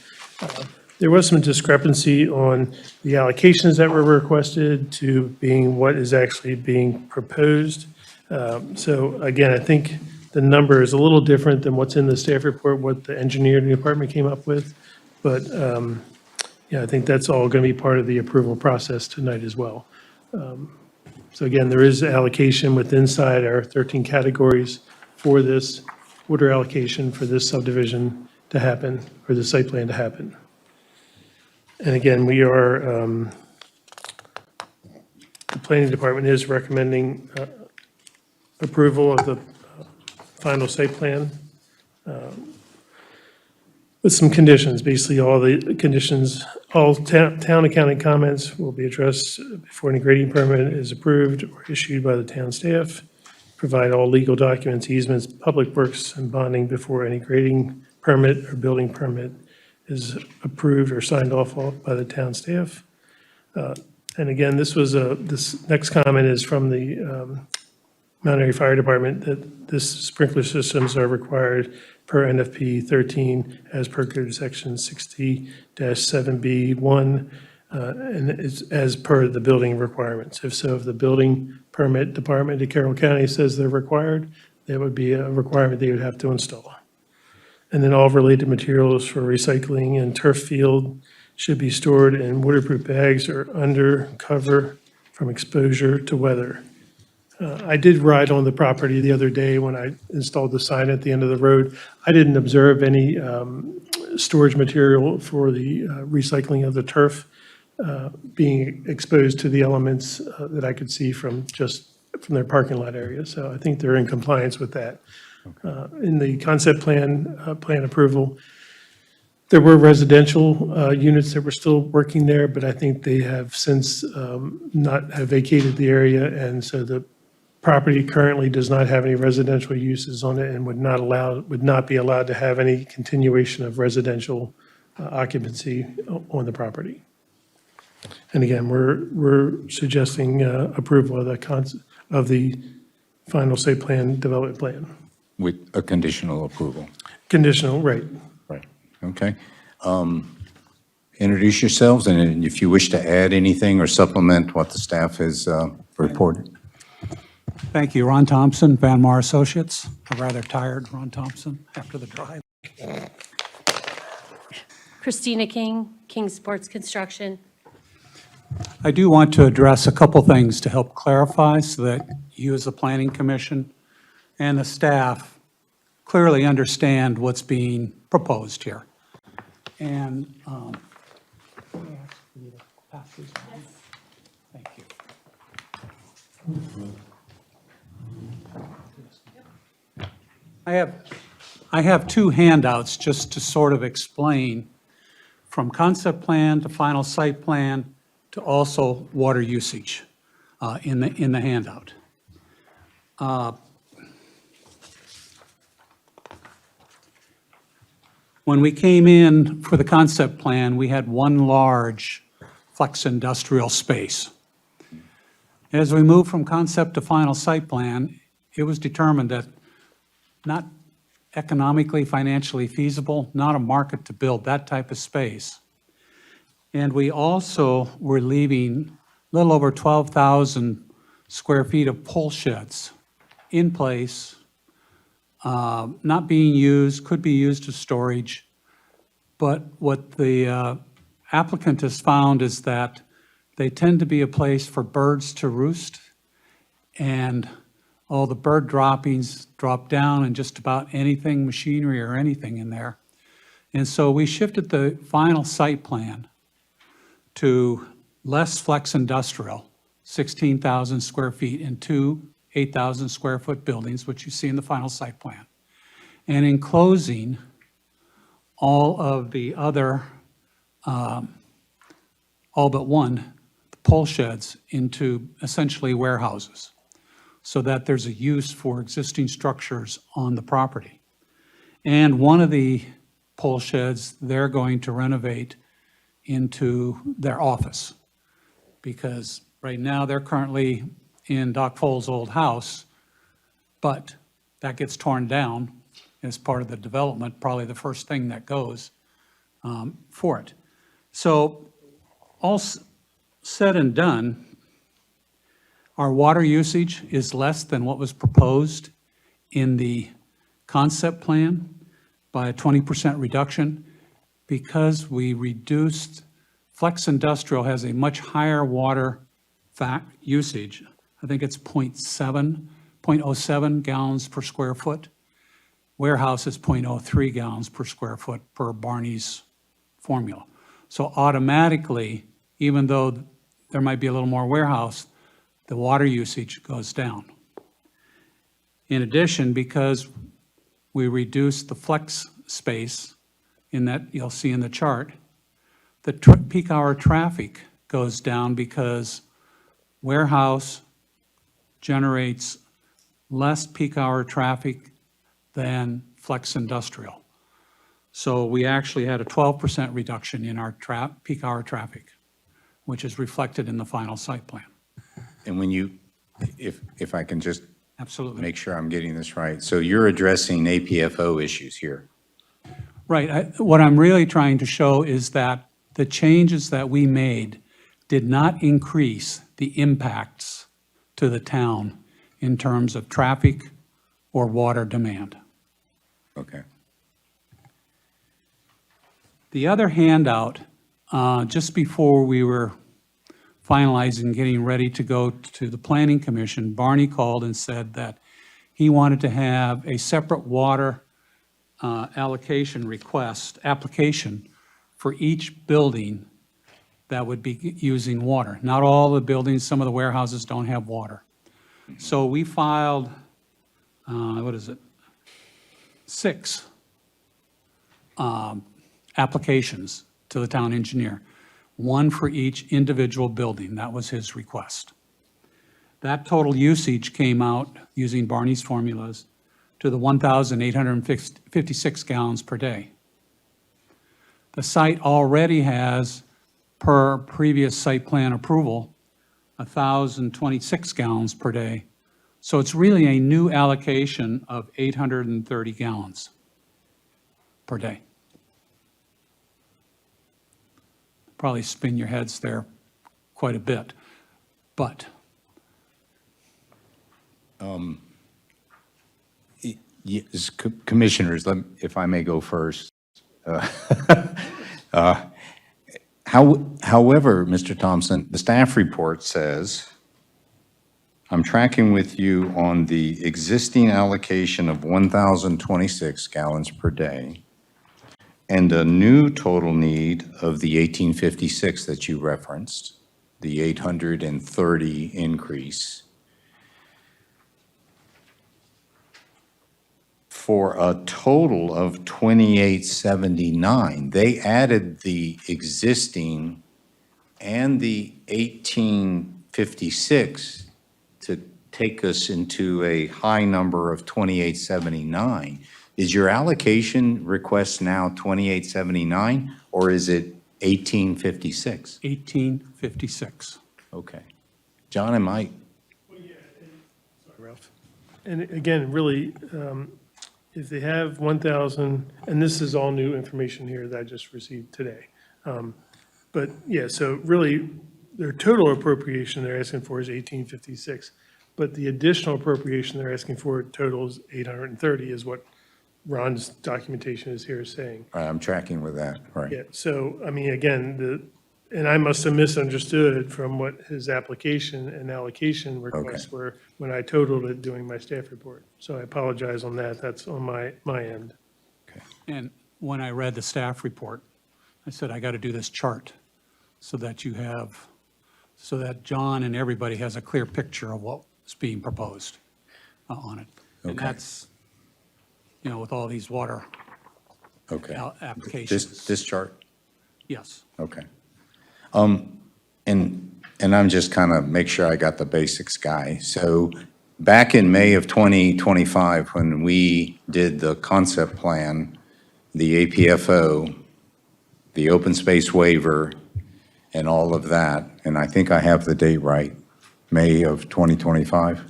There was some discrepancy on the allocations that were requested to being what is actually being proposed. So again, I think the number is a little different than what's in the staff report, what the engineering department came up with. But yeah, I think that's all going to be part of the approval process tonight as well. So again, there is allocation within inside our 13 categories for this water allocation for this subdivision to happen, or the site plan to happen. And again, we are, the planning department is recommending approval of the final site plan with some conditions. Basically, all the conditions, all town and county comments will be addressed before any grading permit is approved or issued by the town staff. Provide all legal documents, easements, public works, and bonding before any grading permit or building permit is approved or signed off by the town staff. And again, this next comment is from the Mount Airy Fire Department, that this sprinkler systems are required per NFP 13 as per code section 60-7B1, and it's as per the building requirements. If so, if the building permit department in Carroll County says they're required, that would be a requirement they would have to install. And then all related materials for recycling and turf field should be stored in waterproof bags or under cover from exposure to weather. I did ride on the property the other day when I installed the sign at the end of the road. I didn't observe any storage material for the recycling of the turf being exposed to the elements that I could see from their parking lot area. So I think they're in compliance with that. In the concept plan approval, there were residential units that were still working there, but I think they have since not have vacated the area, and so the property currently does not have any residential uses on it and would not be allowed to have any continuation of residential occupancy on the property. And again, we're suggesting approval of of the final site plan development plan. With a conditional approval. Conditional, right. Right. Okay. Introduce yourselves, and if you wish to add anything or supplement what the staff has reported. Thank you. Ron Thompson, Van Mar Associates. I'm rather tired, Ron Thompson, after the drive. Christina King, King Sports Construction. I do want to address a couple things to help clarify so that you as the Planning Commission and the staff clearly understand what's being proposed here. And thank you. I have two handouts just to sort of explain from concept plan to final site plan to also water usage in the handout. When we came in for the concept plan, we had one large flex industrial space. As we moved from concept to final site plan, it was determined that not economically, financially feasible, not a market to build that type of space. And we also were leaving a little over 12,000 square feet of pole sheds in place, not being used, could be used as storage. But what the applicant has found is that they tend to be a place for birds to roost, and all the bird droppings drop down and just about anything, machinery or anything in there. And so we shifted the final site plan to less flex industrial, 16,000 square feet and two 8,000 square foot buildings, which you see in the final site plan. And enclosing all of the other, all but one, pole sheds into essentially warehouses, so that there's a use for existing structures on the property. And one of the pole sheds, they're going to renovate into their office, because right now they're currently in Doc Foll's old house, but that gets torn down as part of the development, probably the first thing that goes for it. So all said and done, our water usage is less than what was proposed in the concept plan by a 20% reduction, because we reduced, flex industrial has a much higher water usage. I think it's 0.07 gallons per square foot. Warehouse is 0.03 gallons per square foot per Barney's formula. So automatically, even though there might be a little more warehouse, the water usage goes down. In addition, because we reduced the flex space in that you'll see in the chart, the peak hour traffic goes down because warehouse generates less peak hour traffic than flex industrial. So we actually had a 12% reduction in our peak hour traffic, which is reflected in the final site plan. And when you, if I can just Absolutely. make sure I'm getting this right, so you're addressing APFO issues here. Right. What I'm really trying to show is that the changes that we made did not increase the impacts to the town in terms of traffic or water demand. Okay. The other handout, just before we were finalizing, getting ready to go to the Planning Commission, Barney called and said that he wanted to have a separate water allocation application for each building that would be using water. Not all the buildings, some of the warehouses don't have water. So we filed, 6 applications to the town engineer, one for each individual building. That was his request. That total usage came out, using Barney's formulas, to the 1,856 gallons per day. The site already has, per previous site plan approval, 1,026 gallons per day. So it's really a new allocation of 830 gallons per day. Probably spin your heads there quite a bit, but. Yes, Commissioners, if I may go first. However, Mr. Thompson, the staff report says, I'm tracking with you on the existing allocation of 1,026 gallons per day and a new total need of the 1856 that you referenced, the 830 increase, for a total of 2879. They added the existing and the 1856 to take us into a high number of 2879. Is your allocation request now 2879 or is it 1856? 1856. Okay. John, am I? And again, really, if they have 1,000, and this is all new information here that I just received today. But yeah, so really, their total appropriation they're asking for is 1856. But the additional appropriation they're asking for totals 830 is what Ron's documentation is here saying. All right, I'm tracking with that, right. Yeah, so, I mean, again, and I must have misunderstood from what his application and allocation requests were when I totaled it doing my staff report. So I apologize on that. That's on my end. And when I read the staff report. I said, I got to do this chart so that you have, so that John and everybody has a clear picture of what's being proposed on it. And Okay. that's, you know, with all these water Okay. applications. This chart? Yes. Okay. And I'm just kind of make sure I got the basics, guy. So back in May of 2025, when we did the concept plan, the APFO, the open space waiver, and all of that, and I think I have the date right, May of 2025, I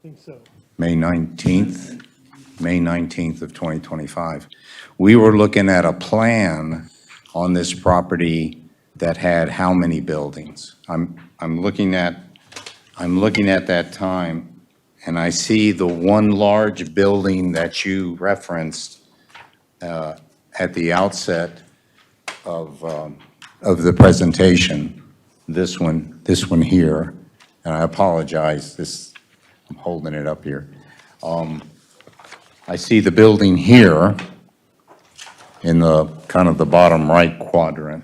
think so. May 19th, May 19th of 2025. We were looking at a plan on this property that had how many buildings? I'm looking at that time, and I see the one large building that you referenced at the outset of the presentation, this one here, and I apologize, I'm holding it up here. I see the building here in the kind of the bottom right quadrant.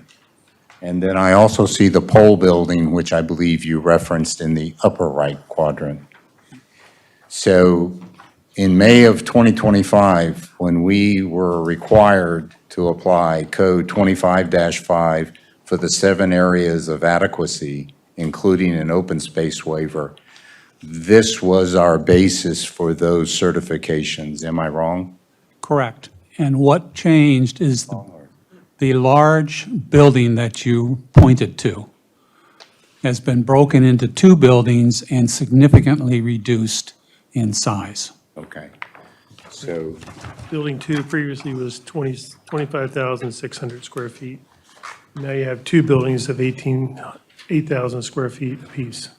And then I also see the pole building, which I believe you referenced in the upper right quadrant. So in May of 2025, when we were required to apply Code 25-5 for the 7 areas of adequacy, including an open space waiver, this was our basis for those certifications. Am I wrong? Correct. And what changed is the large building that you pointed to has been broken into 2 buildings and significantly reduced in size. Okay. So, Building 2 previously was 25,600 square feet. Now you have 2 buildings of 8,000 square feet apiece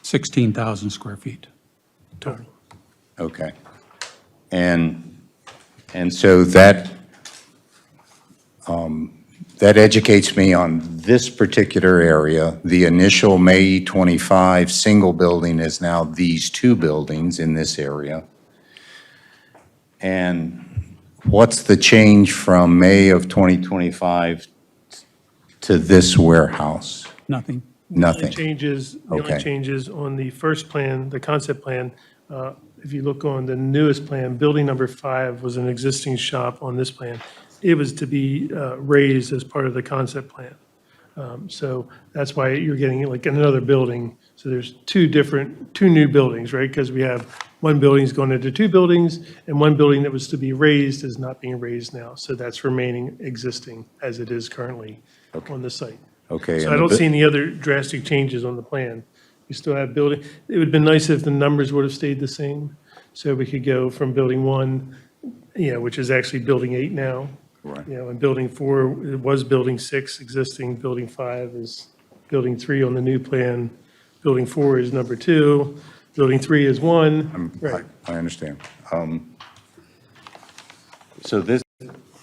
16,000 square feet. total. okay. And so that educates me on this particular area. The initial May 25 single building is now these 2 buildings in this area. And what's the change from May of 2025 to this warehouse? Nothing. Nothing. The only Okay. changes on the first plan, the concept plan, if you look on the newest plan, building number 5 was an existing shop on this plan. It was to be raised as part of the concept plan. So that's why you're getting like another building. So there's 2 new buildings, right? Because we have one building's going into 2 buildings, and one building that was to be raised is not being raised now. So that's remaining existing as it is currently on the site. Okay. So and I the don't bu- see any other drastic changes on the plan. We still have building, it would have been nice if the numbers would have stayed the same. So we could go from building 1, which is actually building 8 now. Right. And building 4, it was building 6 existing, building 5 is building 3 on the new plan. Building 4 is number 2, building 3 is 1. Right. I understand. So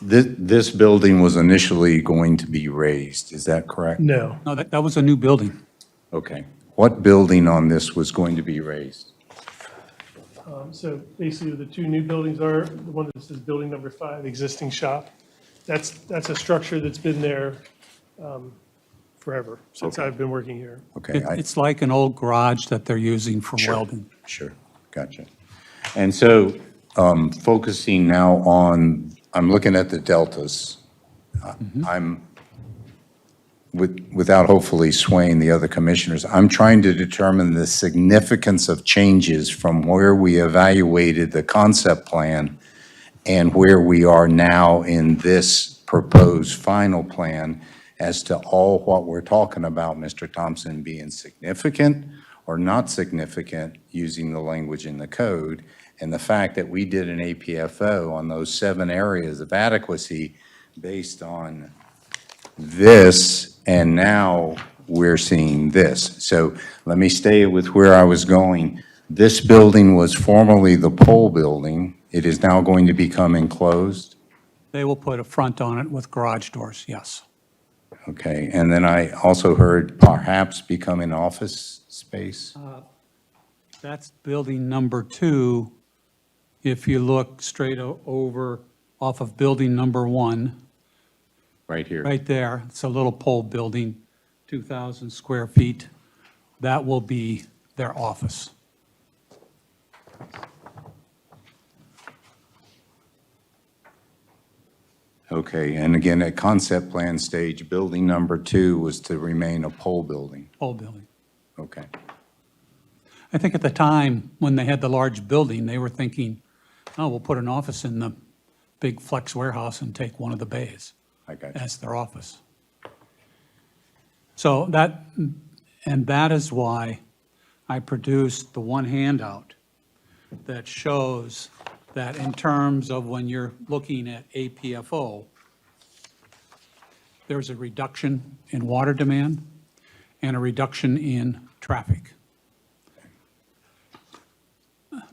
this building was initially going to be raised, is that correct? No, No, that was a new building. Okay. What building on this was going to be raised? so basically the 2 new buildings are, the one that says building number 5, existing shop. That's a structure that's been there forever, since I've been working here. Okay. It's like an old garage that they're using for Sure. welding. Sure, gotcha. And so, focusing now on, I'm looking at the deltas. Without hopefully swaying the other commissioners, I'm trying to determine the significance of changes from where we evaluated the concept plan and where we are now in this proposed final plan as to all what we're talking about, Mr. Thompson, being significant or not significant, using the language in the code, and the fact that we did an APFO on those 7 areas of adequacy based on this, and now we're seeing this. So let me stay with where I was going. This building was formerly the pole building. It is now going to become enclosed? They will put a front on it with garage doors, yes. Okay, and then I also heard perhaps become an office space? That's building number 2. If you look straight over off of building number 1, Right here. right there. It's a little pole building, 2,000 square feet. That will be their office. Okay, and again, at concept plan stage, building number 2 was to remain a pole building. Pole building. Okay, I think at the time, when they had the large building, they were thinking, oh, we'll put an office in the big flex warehouse and take one of the bays I got you. as their office. So that, and that is why I produced the one handout that shows that in terms of when you're looking at APFO, there's a reduction in water demand and a reduction in traffic.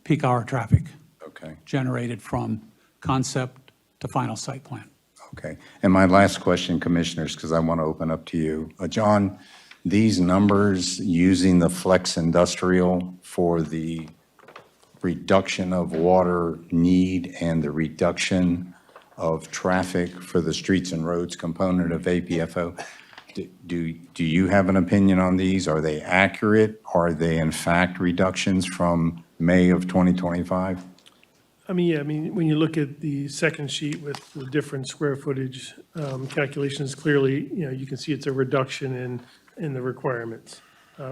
Peak hour traffic Okay, generated from concept to final site plan. okay. And my last question, Commissioners, because I want to open up to you. John, these numbers using the flex industrial for the reduction of water need and the reduction of traffic for the streets and roads component of APFO, do you have an opinion on these? Are they accurate? Are they in fact reductions from May of 2025? I mean, yeah, I mean, when you look at the second sheet with the different square footage calculations, clearly, you know, you can see it's a reduction in the requirements,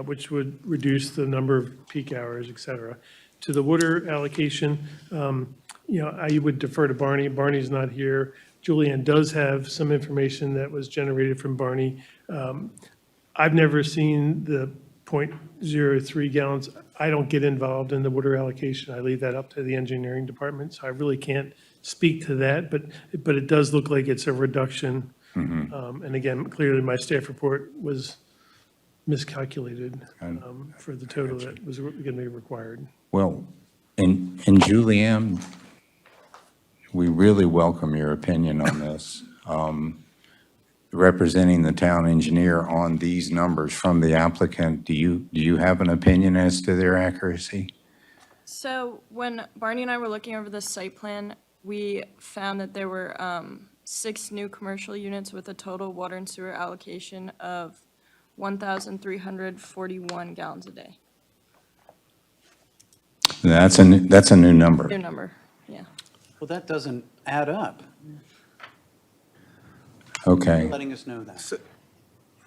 which would reduce the number of peak hours, et cetera. To the water allocation, you know, I would defer to Barney. Barney's not here. Julianne does have some information that was generated from Barney. I've never seen the 0.03 gallons. I don't get involved in the water allocation. I leave that up to the engineering department, so I really can't speak to that, but it does look like it's a reduction. And again, clearly, my staff report was miscalculated for the total that was going to be required. Well, and Julianne, we really welcome your opinion on this. Representing the town engineer on these numbers from the applicant, do you have an opinion as to their accuracy? So when Barney and I were looking over the site plan, we found that there were 6 new commercial units with a total water and sewer allocation of 1,341 gallons a day. That's a new number. New number, yeah. Well, that doesn't add up. Okay. Letting us know that.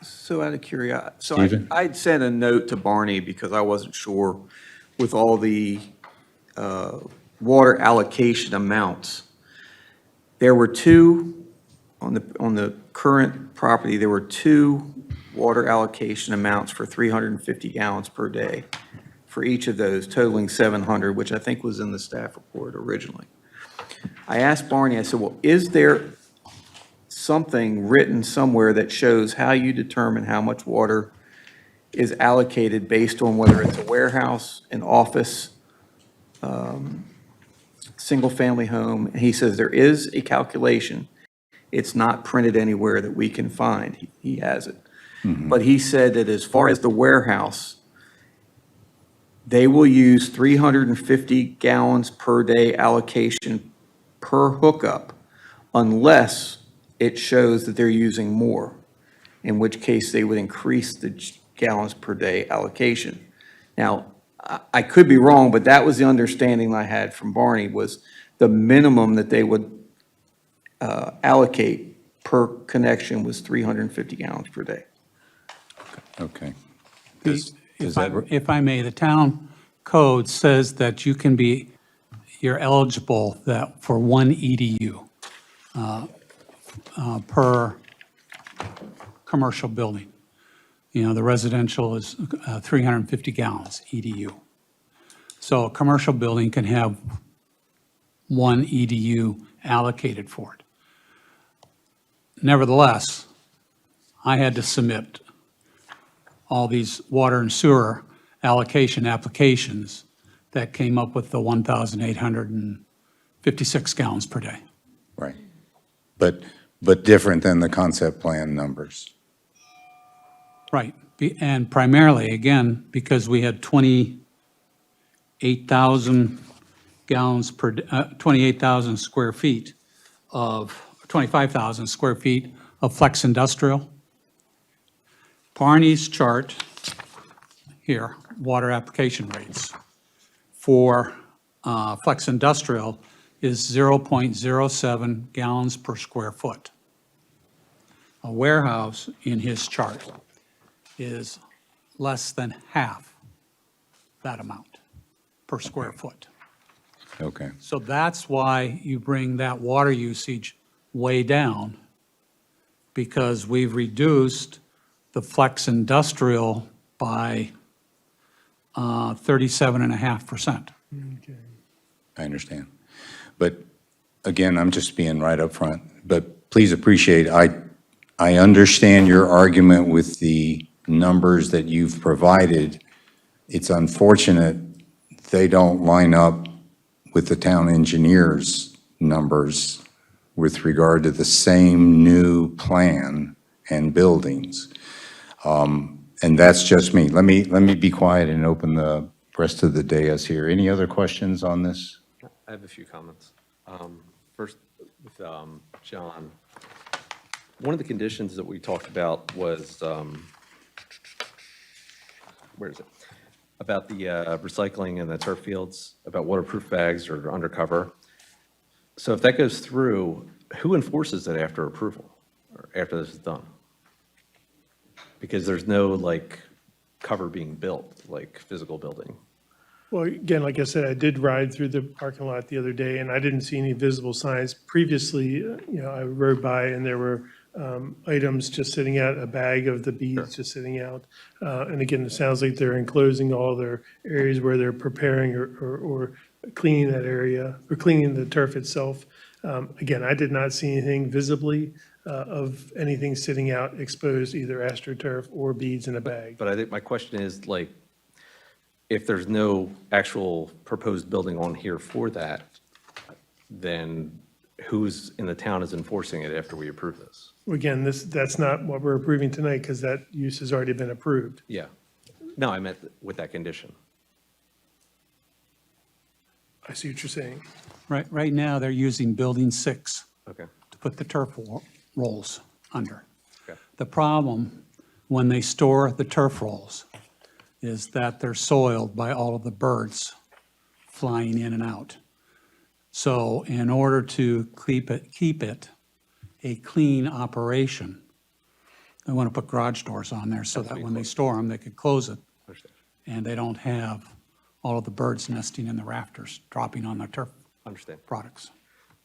So out of curiosity, so Stephen? I'd sent a note to Barney because I wasn't sure with all the water allocation amounts. There were 2, on the current property, there were 2 water allocation amounts for 350 gallons per day for each of those, totaling 700, which I think was in the staff report originally. I asked Barney, I said, well, is there something written somewhere that shows how you determine how much water is allocated based on whether it's a warehouse, an office, single-family home? And he says there is a calculation. It's not printed anywhere that we can find. He has it. But he said that as far as the warehouse, they will use 350 gallons per day allocation per hookup unless it shows that they're using more, in which case they would increase the gallons per day allocation. Now, I could be wrong, but that was the understanding I had from Barney, was the minimum that they would allocate per connection was 350 gallons per day. Okay. If I may, the town code says that you're eligible for 1 EDU per commercial building. You know, the residential is 350 gallons EDU. So a commercial building can have 1 EDU allocated for it. Nevertheless, I had to submit all these water and sewer allocation applications that came up with the 1,856 gallons per day. Right. But different than the concept plan numbers. Right, and primarily, again, because we had 28,000 gallons per, 28,000 square feet of, 25,000 square feet of flex industrial. Barney's chart here, water application rates for flex industrial is 0.07 gallons per square foot. A warehouse in his chart is less than half that amount per square foot. Okay. So that's why you bring that water usage way down, because we've reduced the flex industrial by 37.5%. I understand. But again, I'm just being right up front. But please appreciate, I understand your argument with the numbers that you've provided. It's unfortunate they don't line up with the town engineer's numbers with regard to the same new plan and buildings. And that's just me. Let me be quiet and open the rest of the dais here. Any other questions on this? I have a few comments. First, with John, one of the conditions that we talked about was, where is it? About the recycling and the turf fields, about waterproof bags or undercover. So if that goes through, who enforces it after approval, or after this is done? Because there's no, like, cover being built, like physical building. Well, again, like I said, I did ride through the parking lot the other day, and I didn't see any visible signs. Previously, I rode by, and there were items just sitting out, a bag of the beads just sitting out. And again, it sounds like they're enclosing all their areas where they're preparing or cleaning that area, or cleaning the turf itself. Again, I did not see anything visibly of anything sitting out exposed, either astroturf or beads in a bag. But I think my question is, like, if there's no actual proposed building on here for that, then who's in the town is enforcing it after we approve this? Again, that's not what we're approving tonight, because that use has already been approved. Yeah. No, I meant with that condition. I see what you're saying. Right now, they're using Building 6 Okay. to put the turf rolls under. Okay. The problem, when they store the turf rolls, is that they're soiled by all of the birds flying in and out. So in order to keep it a clean operation, they want to put garage doors on there so that when they store them, they could close it. Understand. And they don't have all of the birds nesting in the rafters, dropping on their turf Understand. products.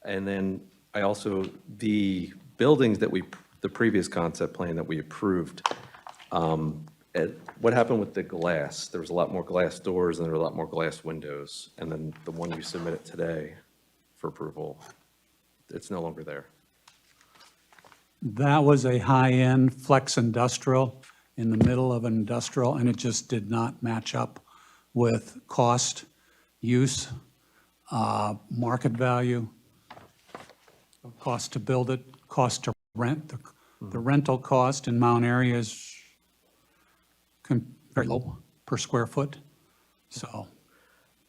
And then I also, the buildings that the previous concept plan that we approved, what happened with the glass? There was a lot more glass doors and there were a lot more glass windows. And then the one you submitted today for approval, it's no longer there. That was a high-end flex industrial in the middle of an industrial, and it just did not match up with cost, use, market value, cost to build it, cost to rent. The rental cost in Mount Airy is very low per square foot. So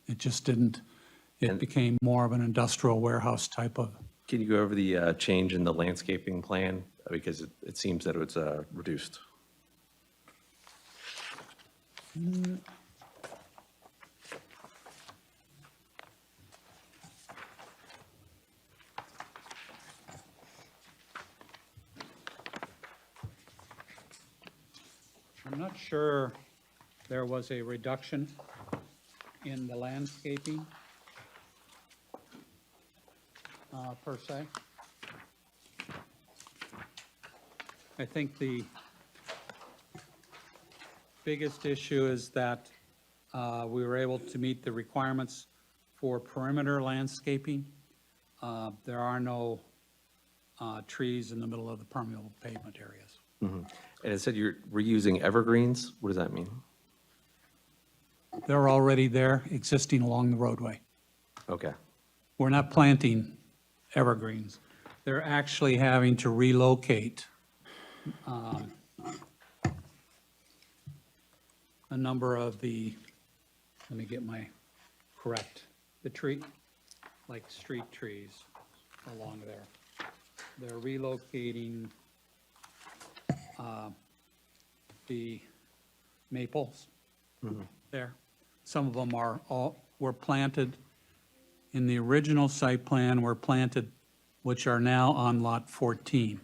it just didn't, it became more of an industrial warehouse type of. Can you go over the change in the landscaping plan? Because it seems that it's reduced. I'm not sure there was a reduction in the landscaping per se. I think the biggest issue is that we were able to meet the requirements for perimeter landscaping. There are no trees in the middle of the permeable pavement areas. Mm-hmm. And it said we're using evergreens. What does that mean? They're already there, existing along the roadway. Okay. We're not planting evergreens. They're actually having to relocate a number of the, let me get my correct, the tree, like street trees along there. they're relocating the maples there. Some of them were planted in the original site plan, were planted, which are now on Lot 14.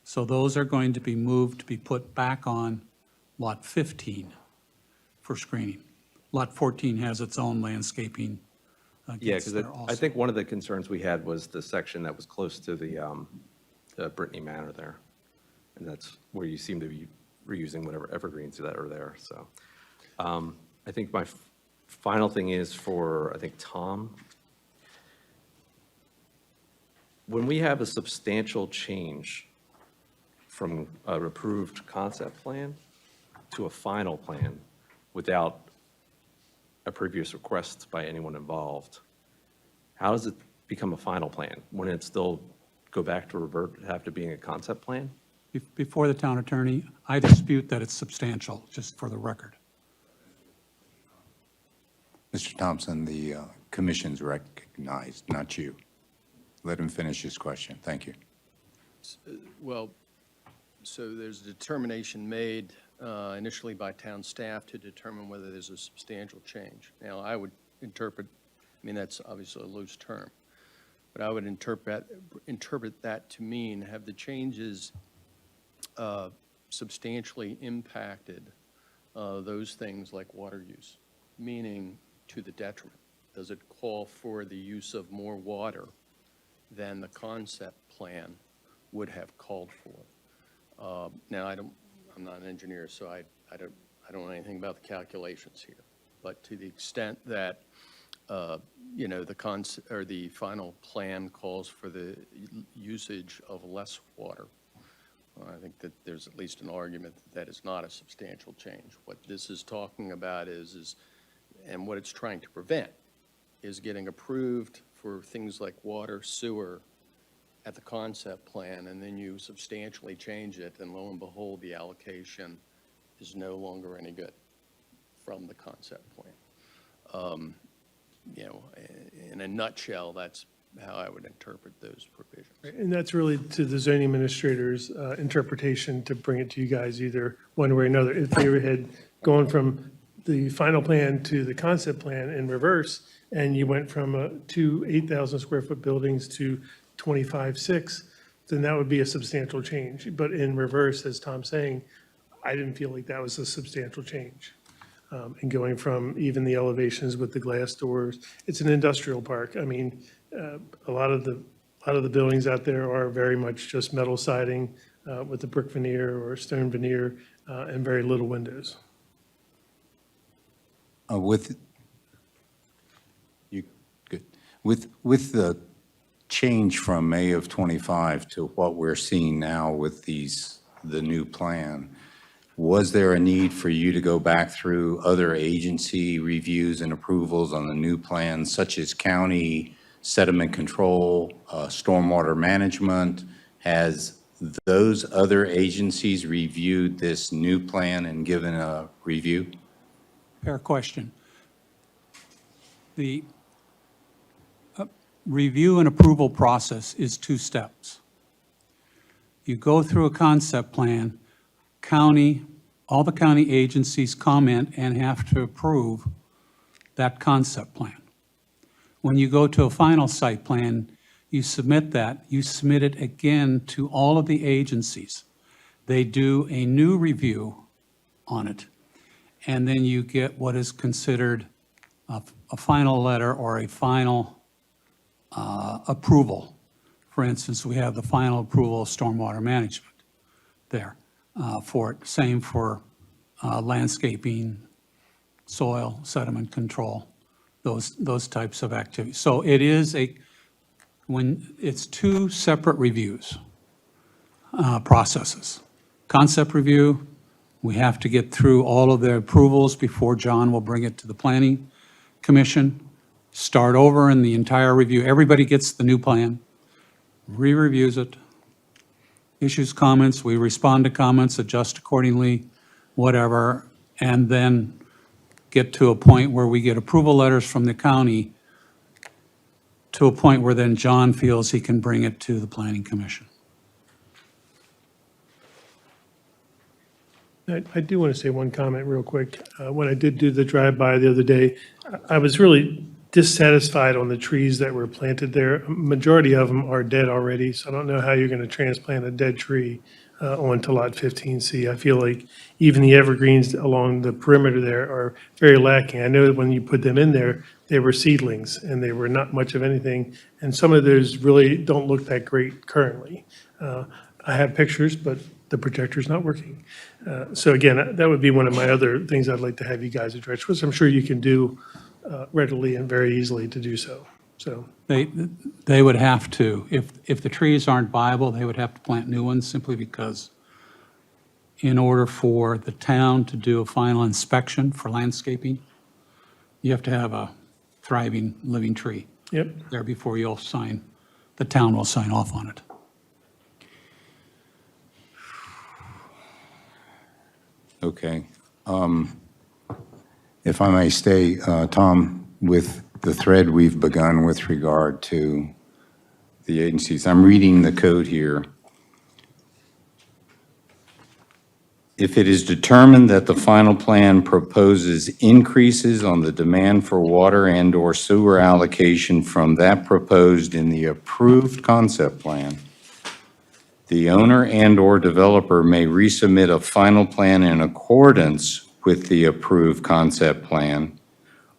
So those are going to be moved to be put back on Lot 15 for screening. Lot 14 has its own landscaping. Yeah, gets because there I also. think one of the concerns we had was the section that was close to the Brittany Manor there. And that's where you seem to be reusing whatever evergreens that are there, so. I think my final thing is for, I think, Tom. When we have a substantial change from an approved concept plan to a final plan without a previous request by anyone involved, how does it become a final plan? Wouldn't it still go back to revert, have to being a concept plan? Before the town attorney, I dispute that it's substantial, just for the record. Mr. Thompson, the commission's recognized, not you. Let him finish his question. Thank you. Well, so there's a determination made initially by town staff to determine whether there's a substantial change. Now, I would interpret, I mean, that's obviously a loose term, but I would interpret that to mean, have the changes substantially impacted those things like water use, meaning to the detriment? Does it call for the use of more water than the concept plan would have called for? Now, I'm not an engineer, so I don't know anything about the calculations here. But to the extent that, you know, the final plan calls for the usage of less water, I think that there's at least an argument that that is not a substantial change. What this is talking about is, and what it's trying to prevent, is getting approved for things like water, sewer at the concept plan, and then you substantially change it, and lo and behold, the allocation is no longer any good from the concept plan. You know, in a nutshell, that's how I would interpret those provisions. And that's really to the zoning administrator's interpretation to bring it to you guys either one way or another. If they had gone from the final plan to the concept plan in reverse, and you went from 2 8,000 square foot buildings to 25.6, then that would be a substantial change. But in reverse, as Tom's saying, I didn't feel like that was a substantial change. And going from even the elevations with the glass doors, it's an industrial park. I mean, a lot of the buildings out there are very much just metal siding with a brick veneer or stone veneer and very little windows. With the change from May of '25 to what we're seeing now with the new plan, was there a need for you to go back through other agency reviews and approvals on the new plan, such as county sediment control, stormwater management? Has those other agencies reviewed this new plan and given a review? Fair question. The review and approval process is 2 steps. You go through a concept plan, all the county agencies comment and have to approve that concept plan. When you go to a final site plan, you submit that. You submit it again to all of the agencies. They do a new review on it, and then you get what is considered a final letter or a final approval. For instance, we have the final approval of stormwater management there for it. Same for landscaping, soil, sediment control, those types of activities. So it is it's 2 separate reviews, processes. Concept review, we have to get through all of the approvals before John will bring it to the planning commission, start over in the entire review. Everybody gets the new plan, re-reviews it, issues comments, we respond to comments, adjust accordingly, whatever, and then get to a point where we get approval letters from the county to a point where then John feels he can bring it to the planning commission. I do want to say one comment real quick. When I did do the drive-by the other day, I was really dissatisfied on the trees that were planted there. Majority of them are dead already, so I don't know how you're going to transplant a dead tree onto Lot 15C. I feel like even the evergreens along the perimeter there are very lacking. I know that when you put them in there, they were seedlings, and they were not much of anything, and some of those really don't look that great currently. I have pictures, but the projector's not working. So again, that would be one of my other things I'd like to have you guys address, which I'm sure you can do readily and very easily to do so. So, They would have to, if the trees aren't viable, they would have to plant new ones simply because in order for the town to do a final inspection for landscaping, you have to have a thriving, living tree yep. there before the town will sign off on it. Okay. If I may stay, Tom, with the thread we've begun with regard to the agencies. I'm reading the code here. If it is determined that the final plan proposes increases on the demand for water and/or sewer allocation from that proposed in the approved concept plan, the owner and/or developer may resubmit a final plan in accordance with the approved concept plan,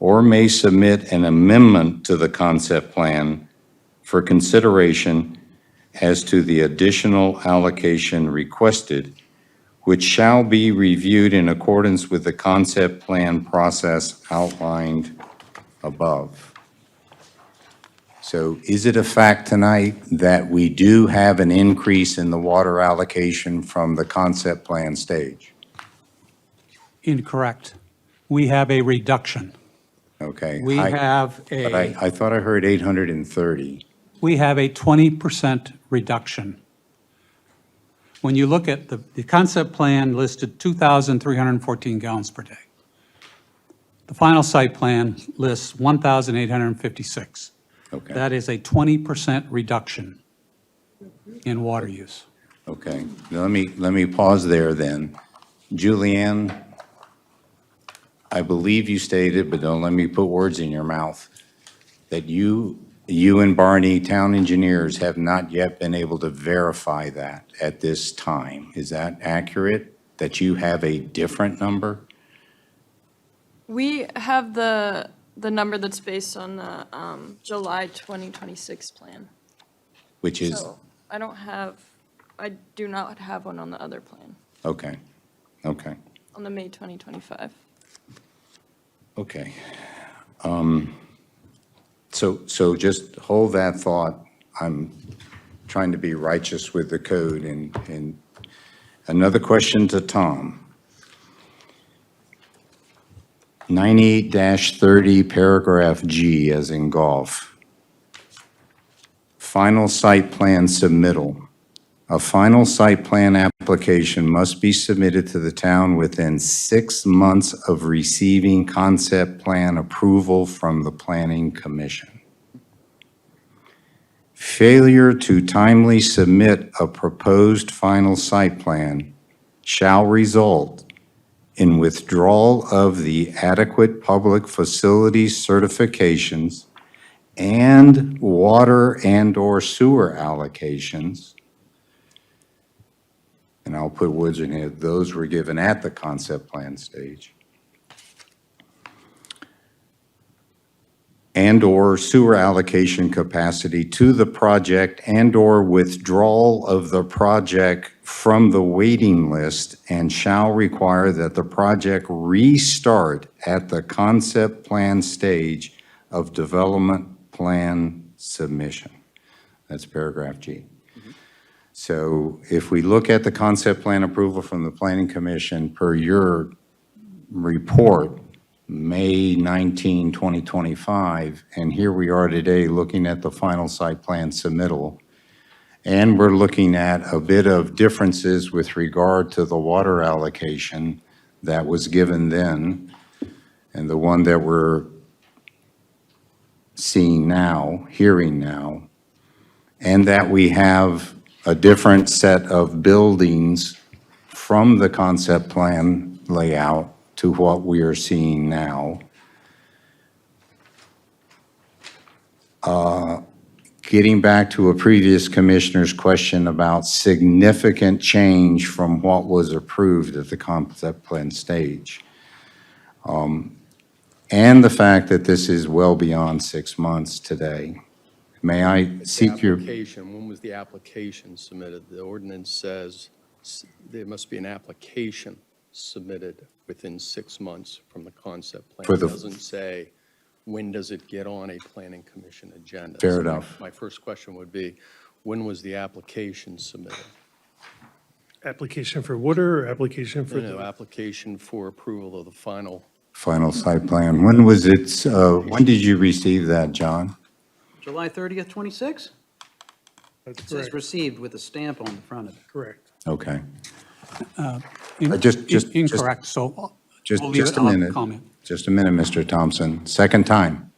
or may submit an amendment to the concept plan for consideration as to the additional allocation requested, which shall be reviewed in accordance with the concept plan process outlined above. So is it a fact tonight that we do have an increase in the water allocation from the concept plan stage? Incorrect. We have a reduction. Okay. We have But I thought I heard 830. we have a 20% reduction. When you look at the concept plan listed 2,314 gallons per day. The final site plan lists 1,856. Okay. That is a 20% reduction in water use. Okay. Now, let me pause there then. Julianne, I believe you stated, but don't let me put words in your mouth, that you and Barney, town engineers, have not yet been able to verify that at this time. Is that accurate, that you have a different number? We have the number that's based on the July 2026 plan. Which is, So I do not have one on the other plan, okay, okay, on the May 2025. okay. So just hold that thought. I'm trying to be righteous with the code. And another question to Tom. 98-30, paragraph G, as in golf. Final site plan submittal. A final site plan application must be submitted to the town within 6 months of receiving concept plan approval from the Planning Commission. Failure to timely submit a proposed final site plan shall result in withdrawal of the adequate public facilities certifications and water and/or sewer allocations. And I'll put words in here, those were given at the concept plan stage. And/or sewer allocation capacity to the project and/or withdrawal of the project from the waiting list, and shall require that the project restart at the concept plan stage of development plan submission. That's paragraph G. So if we look at the concept plan approval from the Planning Commission per your report, May 19, 2025, and here we are today looking at the final site plan submittal, and we're looking at a bit of differences with regard to the water allocation that was given then, and the one that we're seeing now, hearing now, and that we have a different set of buildings from the concept plan layout to what we are seeing now. Getting back to a previous commissioner's question about significant change from what was approved at the concept plan stage. And the fact that this is well beyond 6 months today. May I seek your, When was the application submitted? The ordinance says there must be an application submitted within 6 months from the concept plan. For the- It doesn't say, when does it get on a planning commission agenda? Fair So enough. My first question would be, when was the application submitted? Application for water or application for No, the? application for approval of the final. final site plan? When was it, when did you receive that, John? July 30th, 26? That's It says correct, received with a stamp on the front of it. correct. Okay. In- just- Incorrect, so Just, we'll leave just it, a I'll minute. comment. Just a minute, Mr. Thompson. Second time.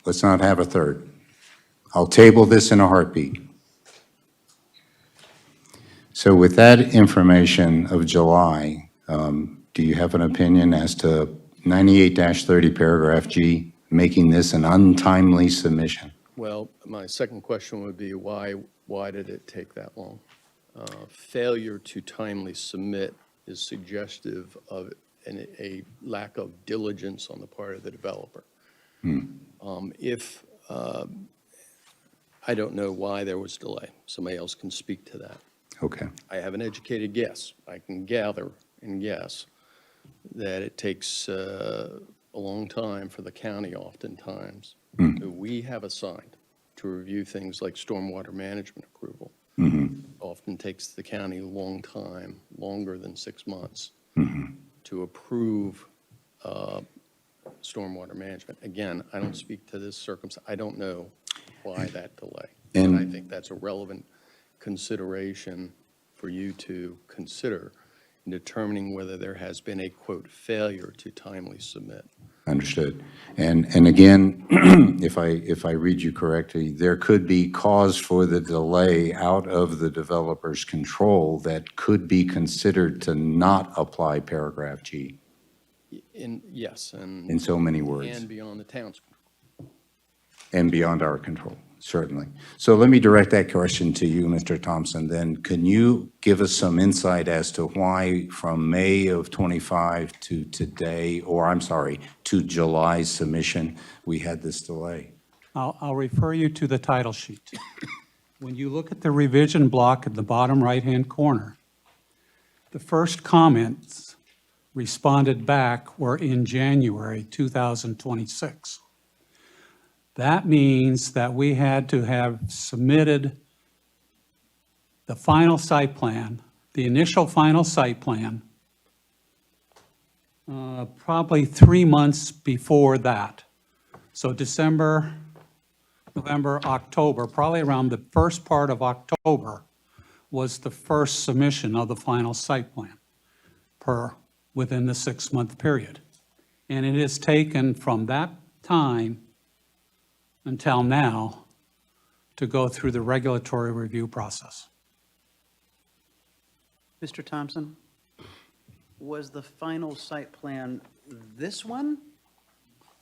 Let's not have a third. I'll table this in a heartbeat. So with that information of July, do you have an opinion as to 98-30 paragraph G, making this an untimely submission? Well, my second question would be, why did it take that long? Failure to timely submit is suggestive of a lack of diligence on the part of the developer. I don't know why there was delay. Somebody else can speak to that. Okay. I have an educated guess. I can gather and guess that it takes a long time for the county oftentimes, who we have assigned to review things like stormwater management approval. Often takes the county a long time, longer than 6 months, to approve stormwater management. Again, I don't speak to this circumstance. I don't know why that delay. And I think that's a relevant consideration for you to consider in determining whether there has been a, quote, failure to timely submit. Understood. And again, if I read you correctly, there could be cause for the delay out of the developer's control that could be considered to not apply paragraph G Yes, and. in so many words. And beyond the town's. And beyond our control, certainly. So let me direct that question to you, Mr. Thompson, then. Can you give us some insight as to why from May of '25 to today, or I'm sorry, to July's submission, we had this delay? I'll refer you to the title sheet. When you look at the revision block at the bottom right-hand corner, the first comments responded back were in January 2026. That means that we had to have submitted the final site plan, the initial final site plan, probably 3 months before that. So December, November, October, probably around the first part of October was the first submission of the final site plan within the 6-month period. And it has taken from that time until now to go through the regulatory review process. Mr. Thompson, was the final site plan this one?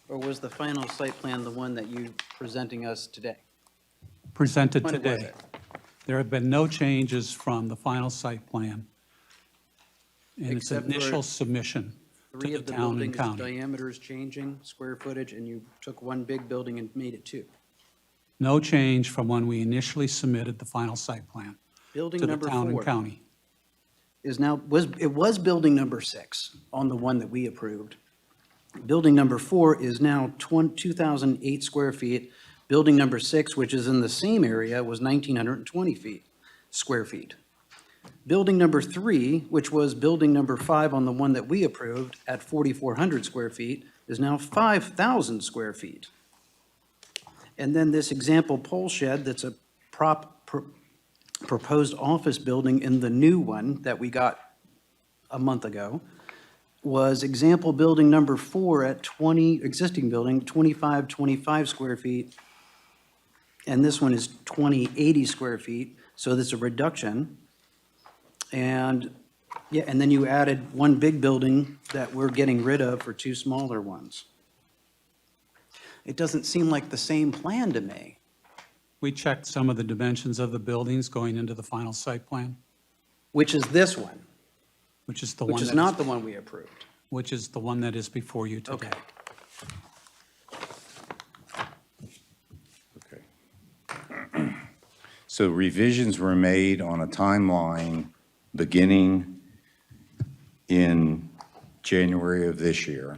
Or was the final site plan the one that you presenting us today? Presented When was today. it? There have been no changes from the final site plan in its Except for initial submission to Three the of the town and buildings' county. diameters changing, square footage, and you took one big building and made it two. No change from when we initially submitted the final site plan Building to the number town and 4 county. is now, it was building number 6 on the one that we approved. Building number 4 is now 2,008 square feet. Building number 6, which is in the same area, was 1,920 square feet. Building number 3, which was building number 5 on the one that we approved at 4,400 square feet, is now 5,000 square feet. And then this example pole shed that's a proposed office building in the new one that we got a month ago was example building number 4 at 20, existing building, 2525 square feet. And this one is 2080 square feet, so there's a reduction. And, yeah, and then you added one big building that we're getting rid of for 2 smaller ones. It doesn't seem like the same plan to me. We checked some of the dimensions of the buildings going into the final site plan, Which is this one, which is the one which is that not the one we approved. which is the one that is before you today. Okay. Okay. So revisions were made on a timeline beginning in January of this year.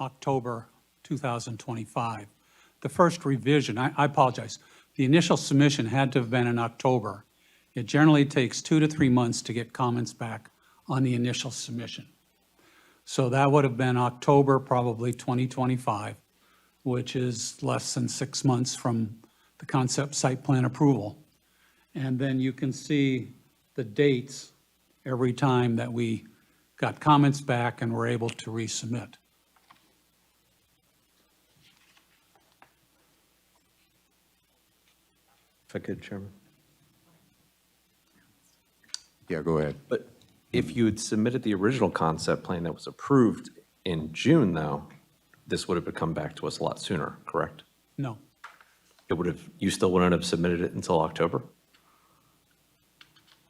October 2025. The first revision, I apologize, the initial submission had to have been in October. It generally takes 2 to 3 months to get comments back on the initial submission. So that would have been October, probably 2025, which is less than 6 months from the concept site plan approval. And then you can see the dates every time that we got comments back and were able to resubmit. If I could, Chairman. Yeah, go ahead. But if you had submitted the original concept plan that was approved in June, though, this would have come back to us a lot sooner, correct? No. It would have, you still wouldn't have submitted it until October?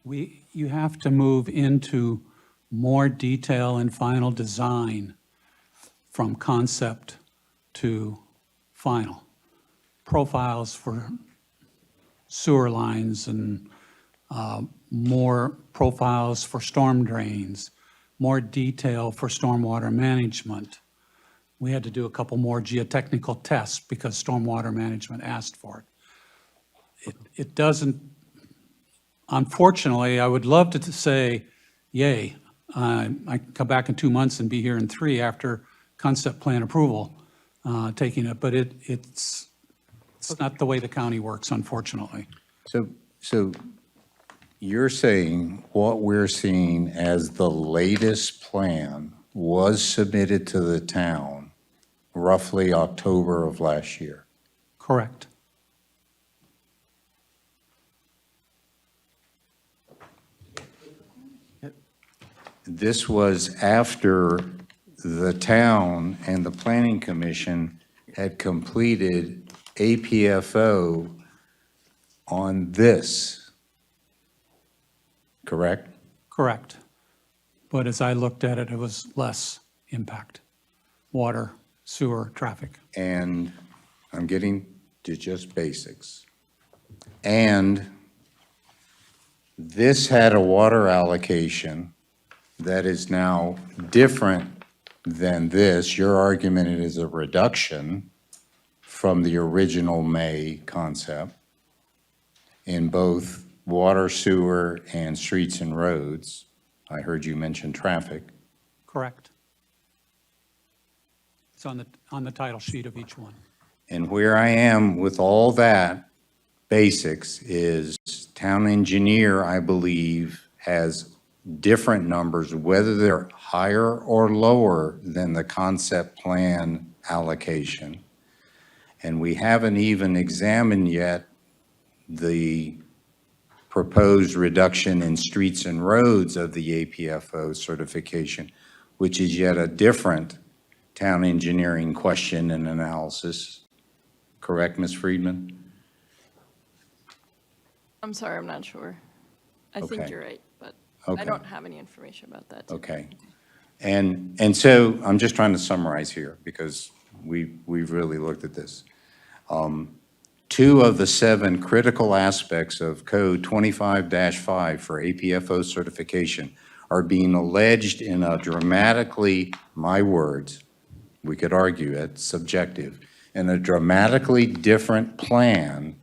You have to move into more detail and final design from concept to final. Profiles for sewer lines and more profiles for storm drains, more detail for stormwater management. We had to do a couple more geotechnical tests because stormwater management asked for it. It doesn't, unfortunately, I would love to say, yay, I can come back in 2 months and be here in 3 after concept plan approval, taking it, but it's not the way the county works, unfortunately. So you're saying what we're seeing as the latest plan was submitted to the town roughly October of last year? Correct. This was after the town and the planning commission had completed APFO on this, correct? Correct. But as I looked at it, it was less impact. Water, sewer, traffic. And I'm getting to just basics. And this had a water allocation that is now different than this. Your argument is a reduction from the original May concept in both water, sewer, and streets and roads. I heard you mention traffic. Correct. It's on the title sheet of each one. And where I am with all that basics is town engineer, I believe, has different numbers, whether they're higher or lower than the concept plan allocation. And we haven't even examined yet the proposed reduction in streets and roads of the APFO certification, which is yet a different town engineering question and analysis. Correct, Ms. Friedman? I'm sorry, I'm not sure. I think Okay. you're right, but Okay. I don't have any information about that. Okay. And so I'm just trying to summarize here because we've really looked at this. 2 of the 7 critical aspects of Code 25-5 for APFO certification are being alleged in a dramatically, my words, we could argue it's subjective, in a dramatically different plan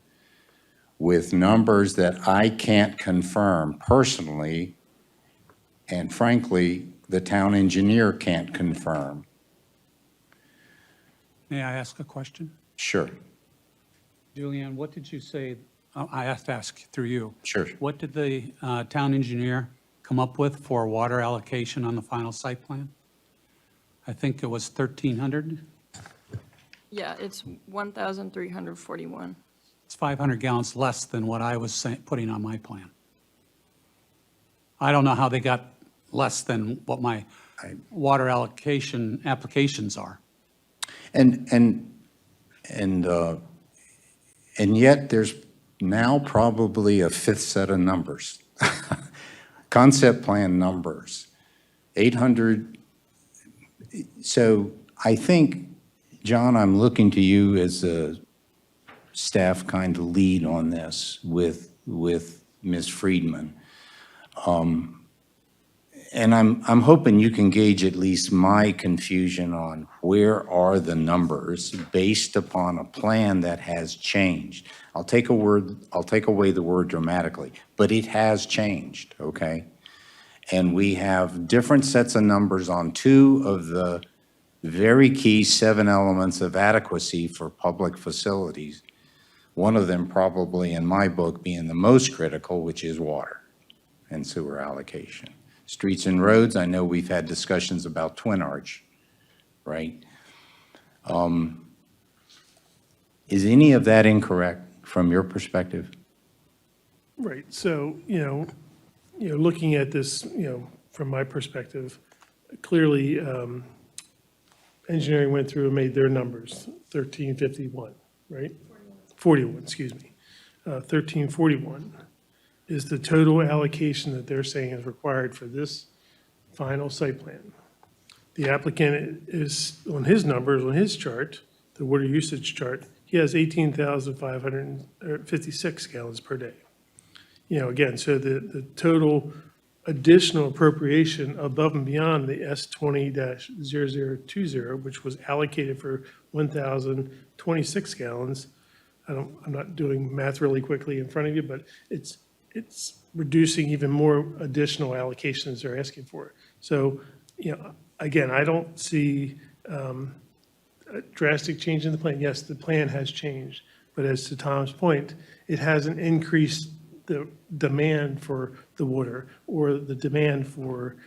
with numbers that I can't confirm personally, and frankly, the town engineer can't confirm. May I ask a question? Sure. Julianne, what did you say? I have to ask through you. Sure. What did the town engineer come up with for water allocation on the final site plan? I think it was 1,300. Yeah, it's 1,341. It's 500 gallons less than what I was putting on my plan. I don't know how they got less than what my water allocation applications are. And yet there's now probably a fifth set of numbers. Concept plan numbers, 800. So I think, John, I'm looking to you as a staff kind of lead on this with Ms. Friedman. And I'm hoping you can gauge at least my confusion on where are the numbers based upon a plan that has changed. I'll take away the word dramatically, but it has changed, okay? And we have different sets of numbers on two of the very key 7 elements of adequacy for public facilities. One of them probably, in my book, being the most critical, which is water and sewer allocation. Streets and roads, I know we've had discussions about Twin Arch, right? Is any of that incorrect from your perspective? Right, so, looking at this, from my perspective, clearly, engineering went through and made their numbers, 1351, right? 41, excuse me. 1341 is the total allocation that they're saying is required for this final site plan. The applicant is, on his numbers, on his chart, the water usage chart, he has 18,556 gallons per day. Again, so the total additional appropriation above and beyond the S20-0020, which was allocated for 1,026 gallons. I'm not doing math really quickly in front of you, but it's reducing even more additional allocations they're asking for. So, again, I don't see a drastic change in the plan. Yes, the plan has changed, but as to Tom's point, it hasn't increased the demand for the water or the demand for,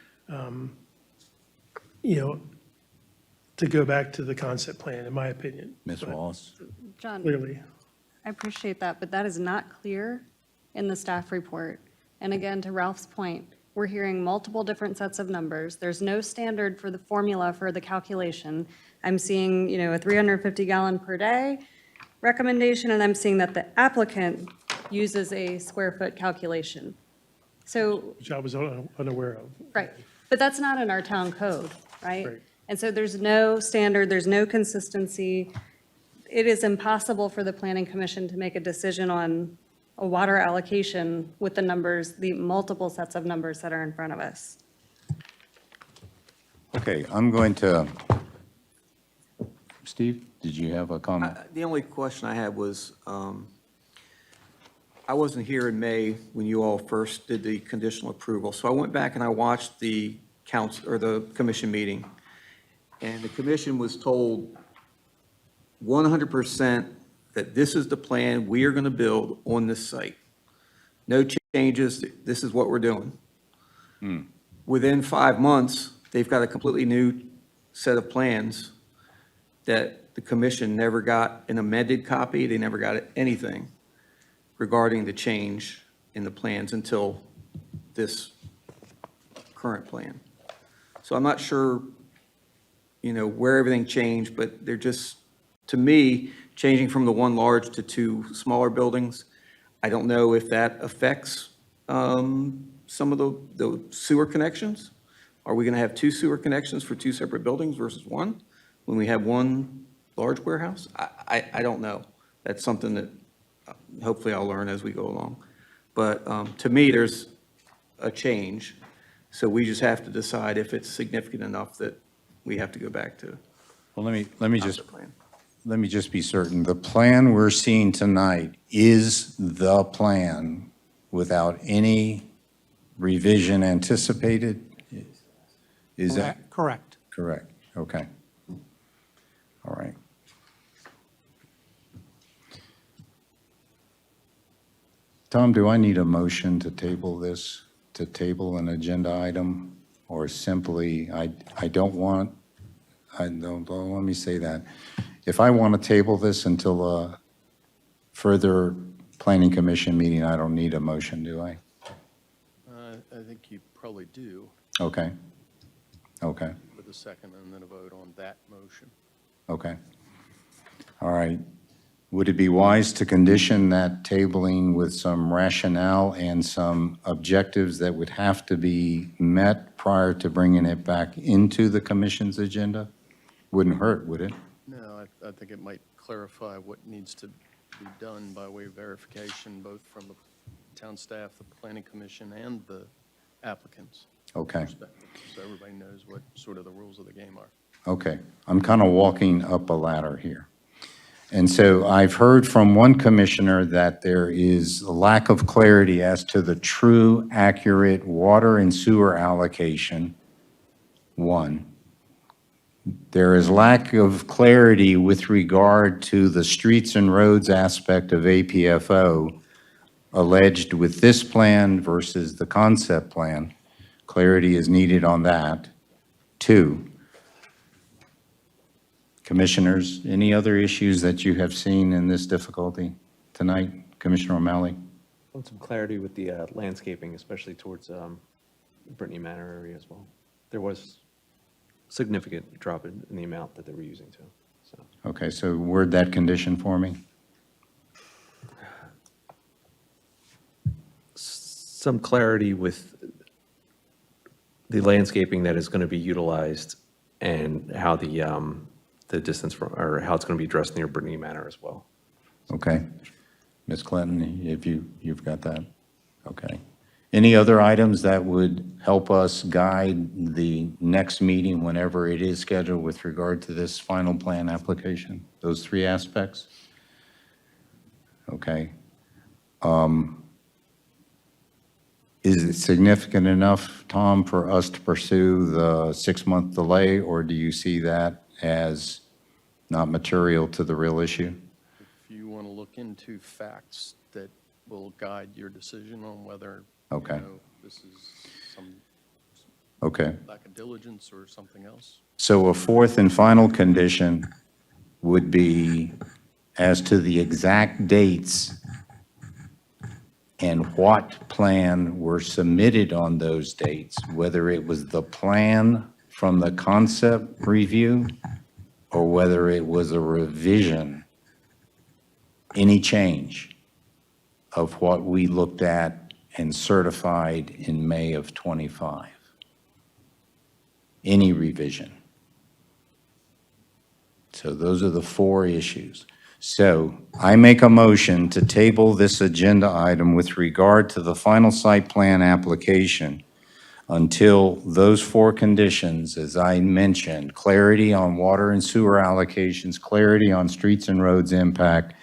to go back to the concept plan, in my opinion. Ms. Wallace? John, Clearly. I appreciate that, but that is not clear in the staff report. And again, to Ralph's point, we're hearing multiple different sets of numbers. There's no standard for the formula for the calculation. I'm seeing, a 350 gallon per day recommendation, and I'm seeing that the applicant uses a square foot calculation. So, Which I was unaware of. right, but that's not in our town code, right? Right. And so there's no standard, there's no consistency. It is impossible for the planning commission to make a decision on a water allocation with the numbers, the multiple sets of numbers that are in front of us. Okay, I'm going to, Steve, did you have a comment? The only question I had was, I wasn't here in May when you all first did the conditional approval, so I went back and I watched the council, or the commission meeting, and the commission was told 100% that this is the plan we are going to build on this site. No changes, this is what we're doing. Within 5 months, they've got a completely new set of plans that the commission never got an amended copy, they never got anything regarding the change in the plans until this current plan. So I'm not sure, where everything changed, but they're just, to me, changing from the one large to 2 smaller buildings. I don't know if that affects some of the sewer connections. Are we going to have 2 sewer connections for 2 separate buildings versus 1 when we have 1 large warehouse? I don't know. That's something that hopefully I'll learn as we go along. But to me, there's a change. So we just have to decide if it's significant enough that we have to go back to. Well, let me just plan. let me just be certain. The plan we're seeing tonight is the plan without any revision anticipated? Is that Correct. correct? Okay. All right. Tom, do I need a motion to table this? to table an agenda item, or simply, I don't want, let me say that. If I want to table this until a further planning commission meeting, I don't need a motion, do I? I think you probably do, Okay. Okay. with a second and then a vote on that motion. Okay. All right. Would it be wise to condition that tabling with some rationale and some objectives that would have to be met prior to bringing it back into the commission's agenda? Wouldn't hurt, would it? No, I think it might clarify what needs to be done by way of verification, both from the town staff, the planning commission, and the applicants. Okay. Perspective, so everybody knows what sort of the rules of the game are. Okay. I'm kind of walking up a ladder here. And so I've heard from one commissioner that there is a lack of clarity as to the true, accurate water and sewer allocation, one. There is lack of clarity with regard to the streets and roads aspect of APFO alleged with this plan versus the concept plan. Clarity is needed on that. Two, commissioners, any other issues that you have seen in this difficulty tonight? Commissioner O'Malley? I want some clarity with the landscaping, especially towards Brittany Manor area as well. There was significant drop in the amount that they were using too. So Okay, so word that condition for me. some clarity with the landscaping that is going to be utilized and how the distance from, or how it's going to be addressed near Brittany Manor as well. Okay. Ms. Clinton, if you've got that. Okay. Any other items that would help us guide the next meeting whenever it is scheduled with regard to this final plan application? Those three aspects? Okay. Is it significant enough, Tom, for us to pursue the 6-month delay, or do you see that as not material to the real issue? If you want to look into facts that will guide your decision on whether, Okay. this is some Okay. lack of diligence or something else. So a fourth and final condition would be as to the exact dates and what plan were submitted on those dates, whether it was the plan from the concept review or whether it was a revision, any change of what we looked at and certified in May of '25. Any revision. So those are the four issues. So I make a motion to table this agenda item with regard to the final site plan application until those four conditions, as I mentioned, clarity on water and sewer allocations, clarity on streets and roads impact,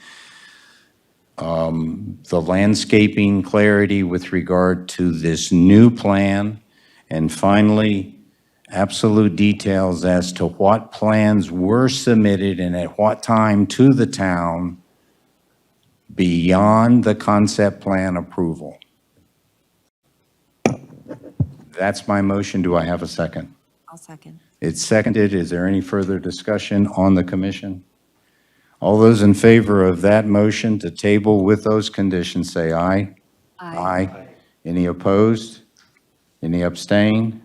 the landscaping clarity with regard to this new plan, and finally, absolute details as to what plans were submitted and at what time to the town beyond the concept plan approval. That's my motion. Do I have a second? I'll second. It's seconded. Is there any further discussion on the commission? All those in favor of that motion to table with those conditions, say aye. Aye. Any opposed? Any abstain?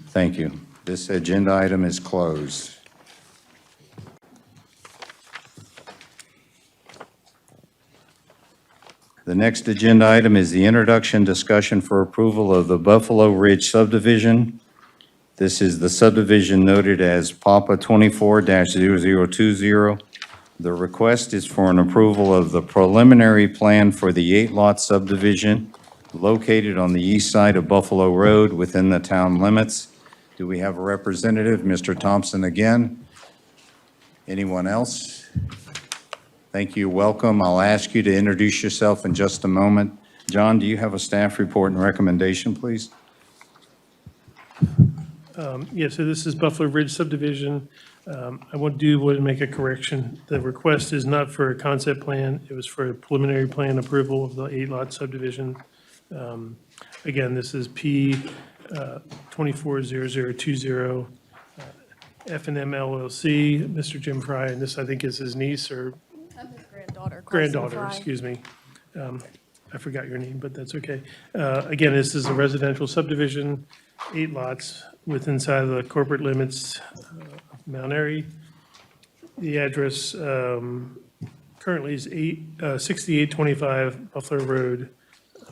Thank you. This agenda item is closed. The next agenda item is the introduction discussion for approval of the Buffalo Ridge subdivision. This is the subdivision noted as Papa 24-0020. The request is for an approval of the preliminary plan for the 8-lot subdivision located on the east side of Buffalo Road within the town limits. Do we have a representative? Mr. Thompson again. Anyone else? Thank you. Welcome. I'll ask you to introduce yourself in just a moment. John, do you have a staff report and recommendation, please? Yeah, so this is Buffalo Ridge subdivision. I want to make a correction. The request is not for a concept plan. It was for a preliminary plan approval of the 8-lot subdivision. Again, this is P 240020, F&M LLC, Mr. Jim Fry, and this, I think, is his niece or I'm his granddaughter, Carson granddaughter, Fry. excuse me. I forgot your name, but that's okay. Again, this is a residential subdivision, 8 lots within inside of the corporate limits of Mount Airy. The address currently is 6825 Buffalo Road,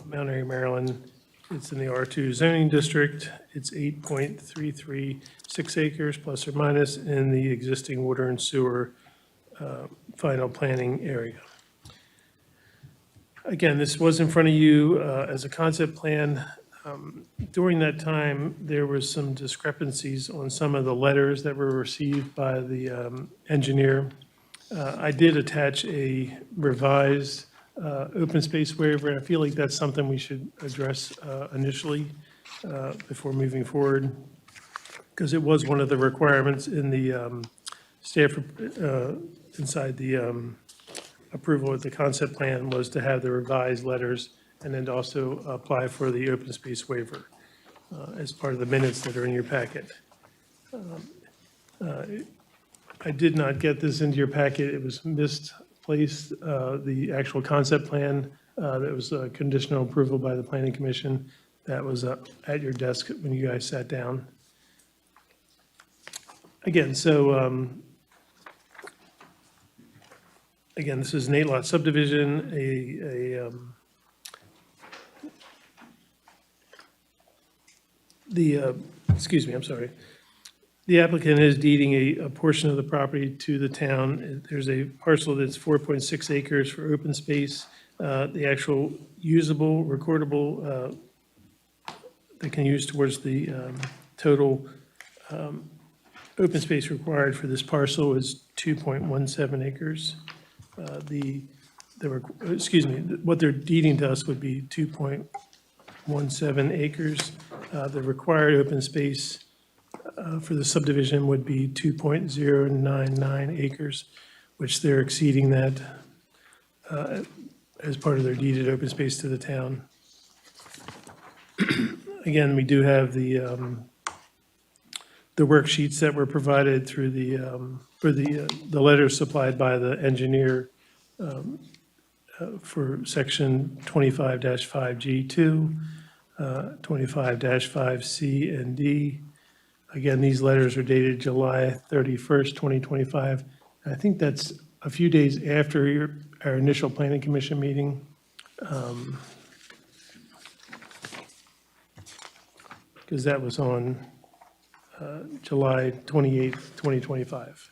Mount Airy, Maryland. It's in the R2 zoning district. It's 8.336 acres plus or minus in the existing water and sewer final planning area. Again, this was in front of you as a concept plan. During that time, there was some discrepancies on some of the letters that were received by the engineer. I did attach a revised open space waiver, and I feel like that's something we should address initially before moving forward, because it was one of the requirements in the staff, inside the approval of the concept plan, was to have the revised letters and then to also apply for the open space waiver as part of the minutes that are in your packet. I did not get this into your packet. It was misplaced, the actual concept plan that was a conditional approval by the planning commission. That was at your desk when you guys sat down. Again, so again, this is an 8-lot subdivision, excuse me, I'm sorry. The applicant is deeding a portion of the property to the town. There's a parcel that's 4.6 acres for open space. The actual usable, recordable, they can use towards the total open space required for this parcel is 2.17 acres. Excuse me, what they're deeding to us would be 2.17 acres. The required open space for the subdivision would be 2.099 acres, which they're exceeding that as part of their deeded open space to the town. Again, we do have the worksheets that were provided through for the letters supplied by the engineer for section 25-5G2, 25-5C and D. Again, these letters are dated July 31st, 2025. I think that's a few days after our initial planning commission meeting. Because that was on July 28th, 2025.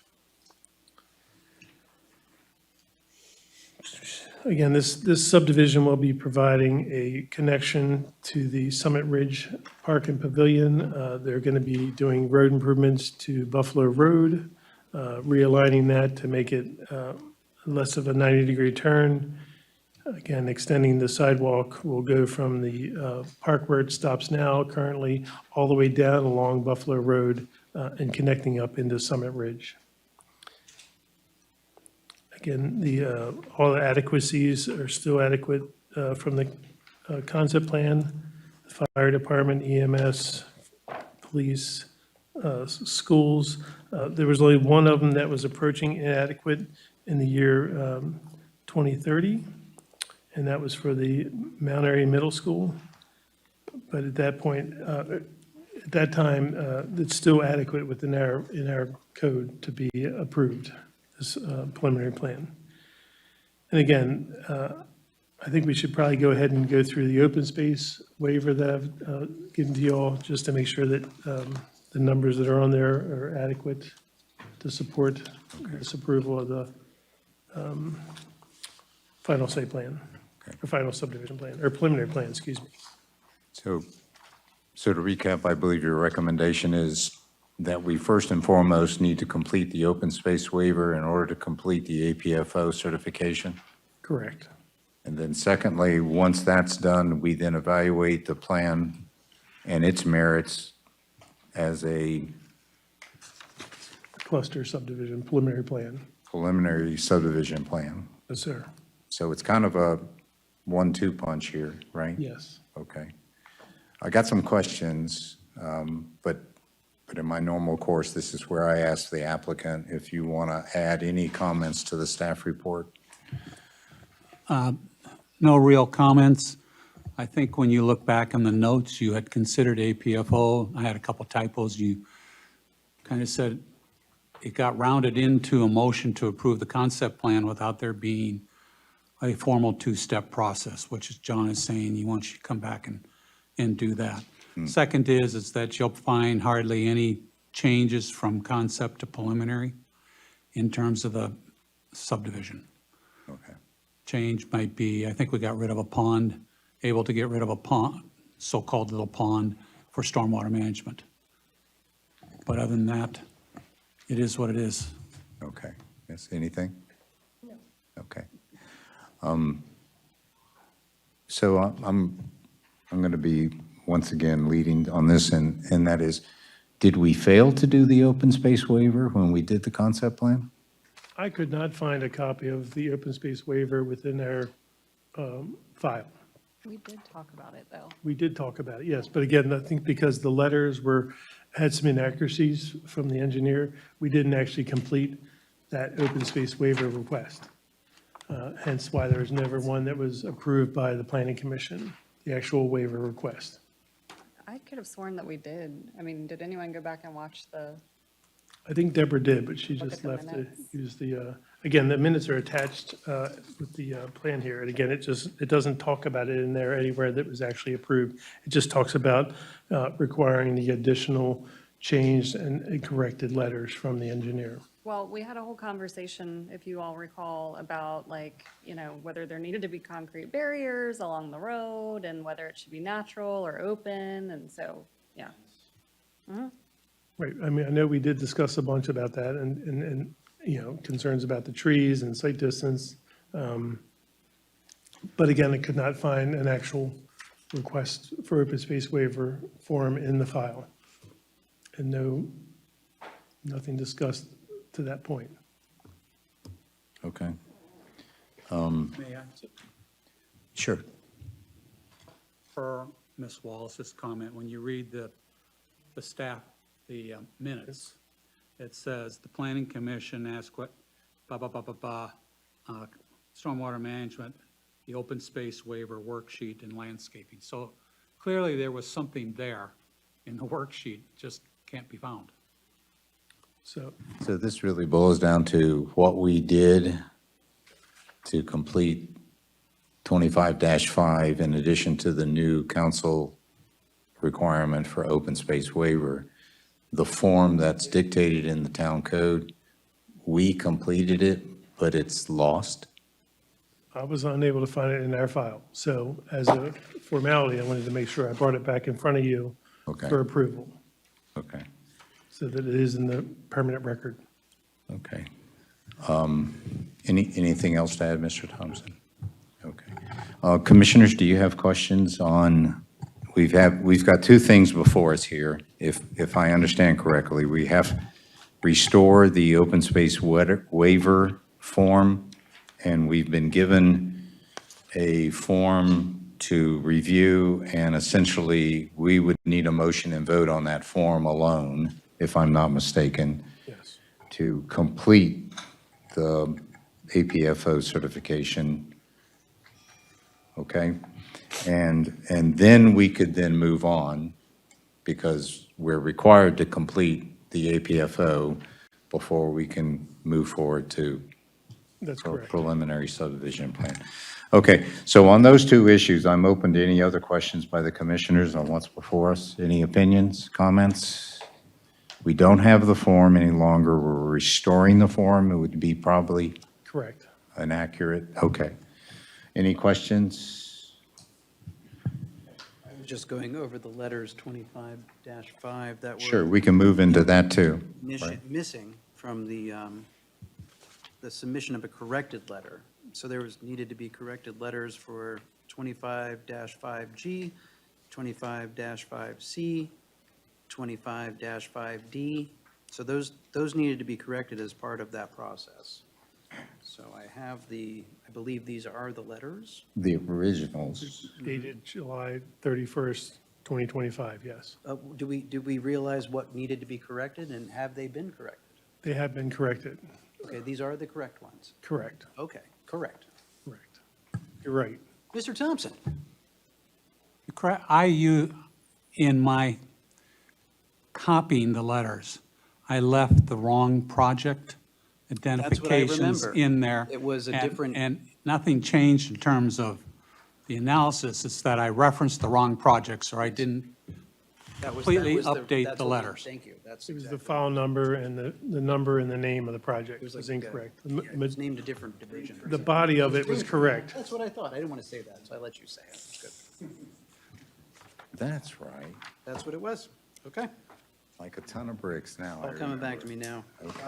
Again, this subdivision will be providing a connection to the Summit Ridge Park and Pavilion. They're going to be doing road improvements to Buffalo Road, realigning that to make it less of a 90-degree turn. Again, extending the sidewalk will go from the park where it stops now currently all the way down along Buffalo Road and connecting up into Summit Ridge. Again, all the adequacies are still adequate from the concept plan. The fire department, EMS, police, schools. There was only one of them that was approaching inadequate in the year 2030, and that was for the Mount Airy Middle School. But at that point, at that time, it's still adequate within in our code to be approved, this preliminary plan. And again, I think we should probably go ahead and go through the open space waiver that I've given to you all, just to make sure that the numbers that are on there are adequate to support this approval of the final site plan, or final subdivision plan, or preliminary plan, excuse me. So to recap, I believe your recommendation is that we first and foremost need to complete the open space waiver in order to complete the APFO certification. Correct. And then secondly, once that's done, we then evaluate the plan and its merits as a Cluster subdivision, preliminary plan. preliminary subdivision plan. Yes, sir. So it's kind of a 1-2 punch here, right? Yes. Okay. I got some questions, but in my normal course, this is where I ask the applicant if you want to add any comments to the staff report. No real comments. I think when you look back on the notes, you had considered APFO. I had a couple typos. You kind of said it got rounded into a motion to approve the concept plan without there being a formal two-step process, which is John is saying he wants you to come back and do that. Second is that you'll find hardly any changes from concept to preliminary in terms of the subdivision. Okay. Change might be, I think we got rid of a pond, able to get rid of a pond, so-called little pond for stormwater management. But other than that, it is what it is. Okay. Yes, anything? No. Okay. So I'm going to be, once again, leading on this, and that is, did we fail to do the open space waiver when we did the concept plan? I could not find a copy of the open space waiver within our file. We did talk about it, though. We did talk about it, yes, but again, I think because the letters had some inaccuracies from the engineer, we didn't actually complete that open space waiver request. Hence why there was never one that was approved by the planning commission, the actual waiver request. I could have sworn that we did. I mean, did anyone go back and watch the, I think Deborah did, but she Look just at the left to minutes. use the, again, the minutes are attached with the plan here. And again, it doesn't talk about it in there anywhere that was actually approved. It just talks about requiring the additional changed and corrected letters from the engineer. well, we had a whole conversation, if you all recall, about like, whether there needed to be concrete barriers along the road and whether it should be natural or open. And so, yeah. Right, I mean, I know we did discuss a bunch about that and concerns about the trees and site distance. But again, I could not find an actual request for open space waiver form in the file. And nothing discussed to that point. Okay. May I? Sure. Per Ms. Wallace's comment, when you read the staff, the minutes, it says, the planning commission asked what, stormwater management, the open space waiver worksheet and landscaping. So clearly there was something there in the worksheet, just can't be found. So, So this really boils down to what we did to complete 25-5 in addition to the new council requirement for open space waiver. The form that's dictated in the town code, we completed it, but it's lost. I was unable to find it in our file. So as a formality, I wanted to make sure I brought it back in front of you Okay. for approval, Okay, so that it is in the permanent record. okay. Anything else to add, Mr. Thompson? Okay. Commissioners, do you have questions on, we've got two things before us here. If I understand correctly, we have restore the open space waiver form, and we've been given a form to review, and essentially, we would need a motion and vote on that form alone, if I'm not mistaken, Yes. to complete the APFO certification. Okay? And then we could then move on, because we're required to complete the APFO before we can move forward to That's a correct. preliminary subdivision plan. Okay, so on those two issues, I'm open to any other questions by the commissioners on what's before us. Any opinions, comments? We don't have the form any longer. We're restoring the form. It would be probably Correct. inaccurate. Okay. Any questions? I was just going over the letters 25-5 that were. Sure, we can move into that too. Missing from the submission of a corrected letter. So there needed to be corrected letters for 25-5G, 25-5C, 25-5D. So those needed to be corrected as part of that process. So I have I believe these are the letters. The originals. Dated July 31st, 2025, yes. Do we realize what needed to be corrected, and have they been corrected? They have been corrected. Okay, these are the correct ones. Correct, Okay, correct. correct. You're right. Mr. Thompson? In my copying the letters, I left the wrong project identifications remember. in there. It was a and- different- And nothing changed in terms of the analysis. It's that I referenced the wrong projects, or I didn't completely update that's the what- letters. Thank you, that's It was the exactly. file number and the number and the name of the project It was was like, incorrect. yeah, it was named a different division. or The something. body of it was correct. That's what I thought. I didn't want to say that, so I let you say it. It's good. That's right. That's what it was. Okay. Like a ton of bricks now. All coming back to me now. Okay.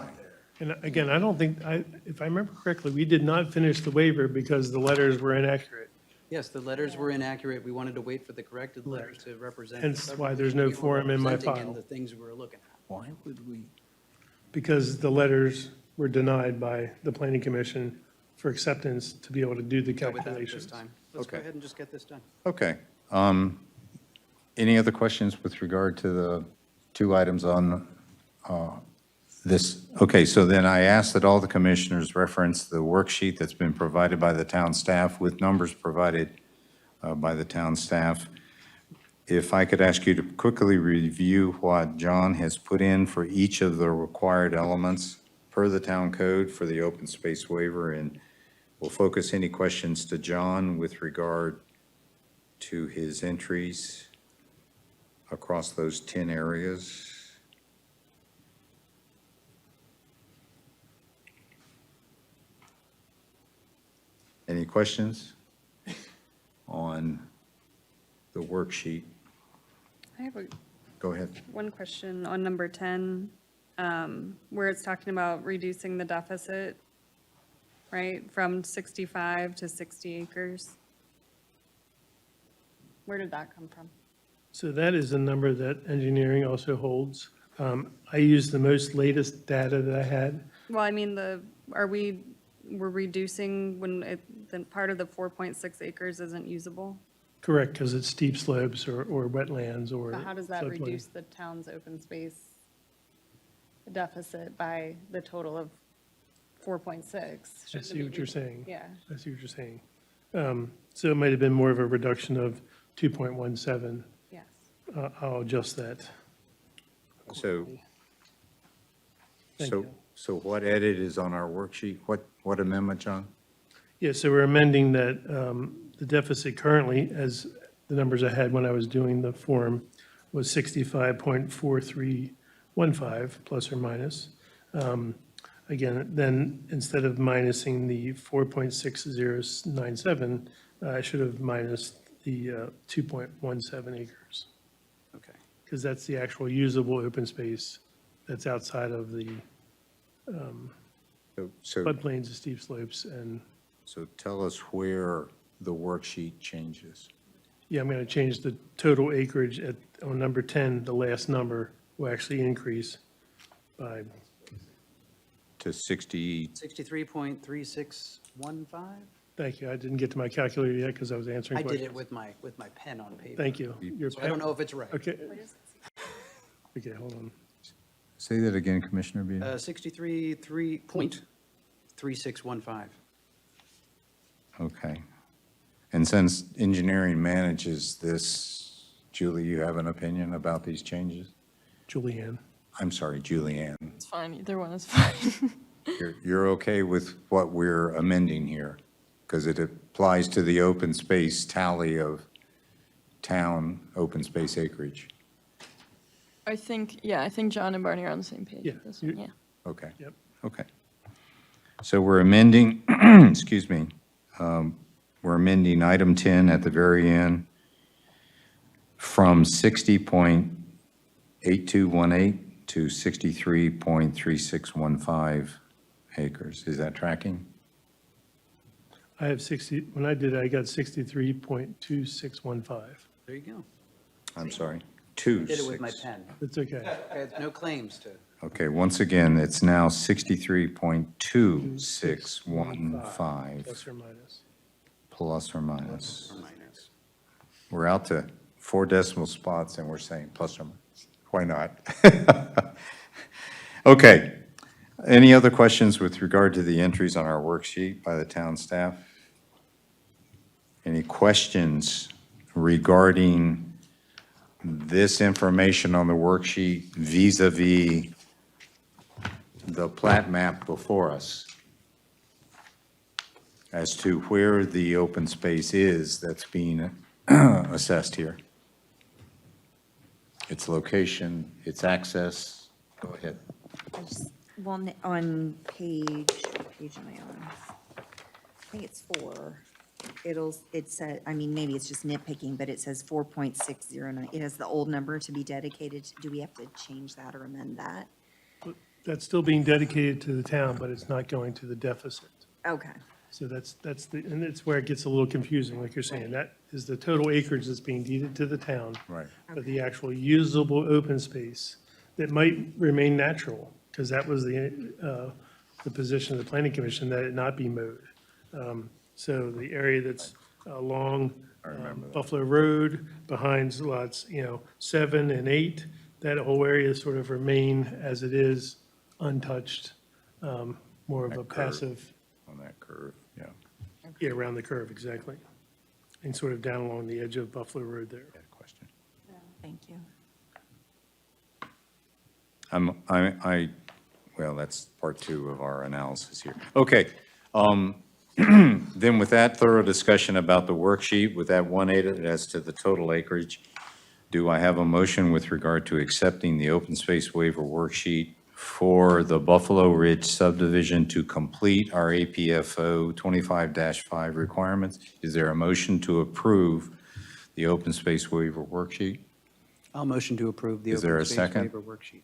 And again, I don't think, if I remember correctly, we did not finish the waiver because the letters were inaccurate. Yes, the letters were inaccurate. We wanted to wait for the corrected letters to represent. Hence the why there's no subdivision we were form in my representing and file. the things we were looking at. Why would we? Because the letters were denied by the planning commission for acceptance to be able to do the Go with that this calculations. time. Let's go Okay. ahead and just get this done. Okay. Any other questions with regard to the two items on this? Okay, so then I ask that all the commissioners reference the worksheet that's been provided by the town staff with numbers provided by the town staff. If I could ask you to quickly review what John has put in for each of the required elements per the town code for the open space waiver, and we'll focus any questions to John with regard to his entries across those 10 areas. Any questions on the worksheet? I have Go ahead. one question on number 10, where it's talking about reducing the deficit, right, from 65 to 60 acres. Where did that come from? So that is a number that engineering also holds. I used the most latest data that I had. Well, I mean, we're reducing when then part of the 4.6 acres isn't usable? Correct, because it's steep slopes or wetlands or. But how does that floodplain. reduce the town's open space deficit by the total of 4.6? I see what you're saying. Yeah. I see what you're saying. So it might have been more of a reduction of 2.17. Yes. I'll adjust that. So, Thank so, you. so what edit is on our worksheet? What amendment, John? Yeah, so we're amending that, the deficit currently, as the numbers I had when I was doing the form, was 65.4315, plus or minus. Again, then, instead of minusing the 4.6097, I should have minused the 2.17 acres, Okay. because that's the actual usable open space that's outside of the So, floodplains, the steep slopes, and, so tell us where the worksheet changes. yeah, I'm going to change the total acreage on number 10, the last number will actually increase by, To 60, 63.3615? thank you, I didn't get to my calculator yet because I was answering I did questions. it with my pen on paper. Thank you. Your So I don't know if it's right. Okay. Okay, hold on. say that again, Commissioner Bean. 63.3615. Okay. And since engineering manages this, Julie, you have an opinion about these changes? Julianne. I'm sorry, Julianne. It's fine, either one is fine. You're okay with what we're amending here? Because it applies to the open space tally of town open space acreage. I think John and Barney are on the same page Yeah, with this one, yeah. Okay. Yep. Okay. So we're amending, excuse me, we're amending item 10 at the very end from 60.8218 to 63.3615 acres. Is that tracking? I have 60, when I did it, I got 63.2615. There you go. I'm sorry, Did it with my 2.6. pen. It's okay. Okay, no claims to. Okay, once again, it's now 63.2615 Plus or minus. plus or minus. Minus. We're out to 4 decimal spots, and we're saying plus or minus. Why not? Okay. Any other questions with regard to the entries on our worksheet by the town staff? Any questions regarding this information on the worksheet vis-à-vis the plat map before us as to where the open space is that's being assessed here? Its location, its access? Go ahead. Well, on what page am I on? I think it's 4. It said, I mean, maybe it's just nitpicking, but it says 4.609. It has the old number to be dedicated. Do we have to change that or amend that? That's still being dedicated to the town, but it's not going to the deficit. Okay. So and it's where it gets a little confusing, like you're saying. That is the total acreage that's being deeded to the town. Right. But the actual usable open space that might remain natural, because that was the position of the planning commission, that it not be mowed. So the area that's along Buffalo Road, behind lots, 7 and 8, that whole area sort of remain as it is, untouched, more of a That curve. passive. On that curve, yeah. Yeah, around the curve, exactly. And sort of down along the edge of Buffalo Road there. Question. Thank you. Well, that's part 2 of our analysis here. Okay. Then with that thorough discussion about the worksheet, with that 1/8 as to the total acreage, do I have a motion with regard to accepting the open space waiver worksheet for the Buffalo Ridge subdivision to complete our APFO 25-5 requirements? Is there a motion to approve the open space waiver worksheet? I'll motion to approve the Is there open a space second? waiver worksheet.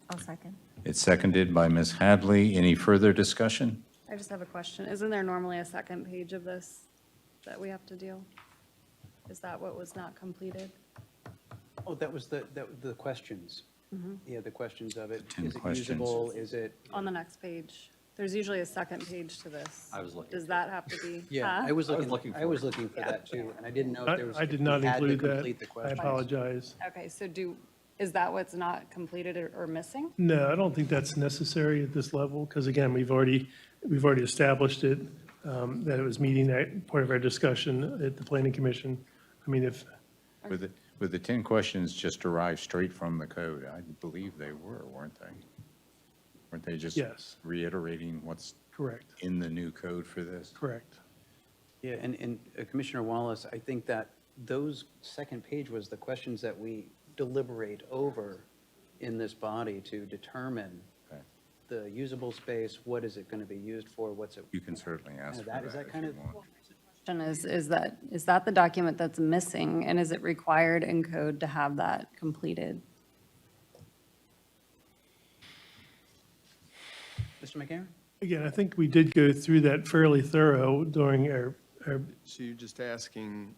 I'll second. It's seconded by Ms. Hadley. Any further discussion? I just have a question. Isn't there normally a second page of this that we have to do? Is that what was not completed? Oh, that was the questions. Yeah, the questions of it. 10 Is it questions. usable? Is it? On the next page. There's usually a second page to this. I was looking Does that have to be? Yeah, Huh? I was looking looking I for was it. looking for that too, and I didn't know if there was. I did if we not had to include that. complete the I questions. apologize. Okay, so is that what's not completed or missing? No, I don't think that's necessary at this level, because again, we've already established it, that it was meeting that part of our discussion at the planning commission. I mean, if, With the 10 questions just derived straight from the code, I believe they were, weren't they? Weren't they just Yes. reiterating what's correct, in the new code for this? correct. Yeah, and Commissioner Wallace, I think that those second page was the questions that we deliberate over in this body to determine Okay. the usable space, what is it going to be used for, what's it? You can certainly ask for That- that is that if kind you of- want. Is that the document that's missing, and is it required in code to have that completed? Mr. McCarron? Again, I think we did go through that fairly thorough during our So you're just asking,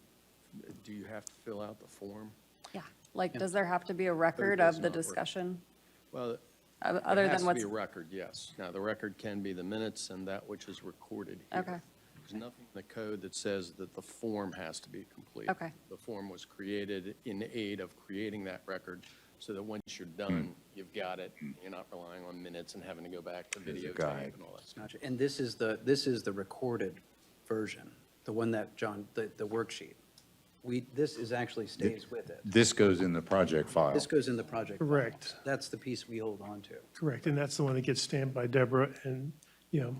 do you have to fill out the form? Yeah. Like, does there have to be a record does of the not work. discussion? Well, Other it than has to what's, be a record, yes. Now, the record can be the minutes and that which is recorded here. Okay. There's nothing in the code that says that the form has to be complete. Okay. The form was created in aid of creating that record, so that once you're done, you've got it. You're not relying on minutes and having to go back to videotape guide. and all that stuff. Gotcha. And this is the recorded version, the one that John, the worksheet. This is actually stays with it. This goes in the project file. This goes in the project. file. Correct. That's the piece we hold on to. correct, and that's the one that gets stamped by Deborah and, that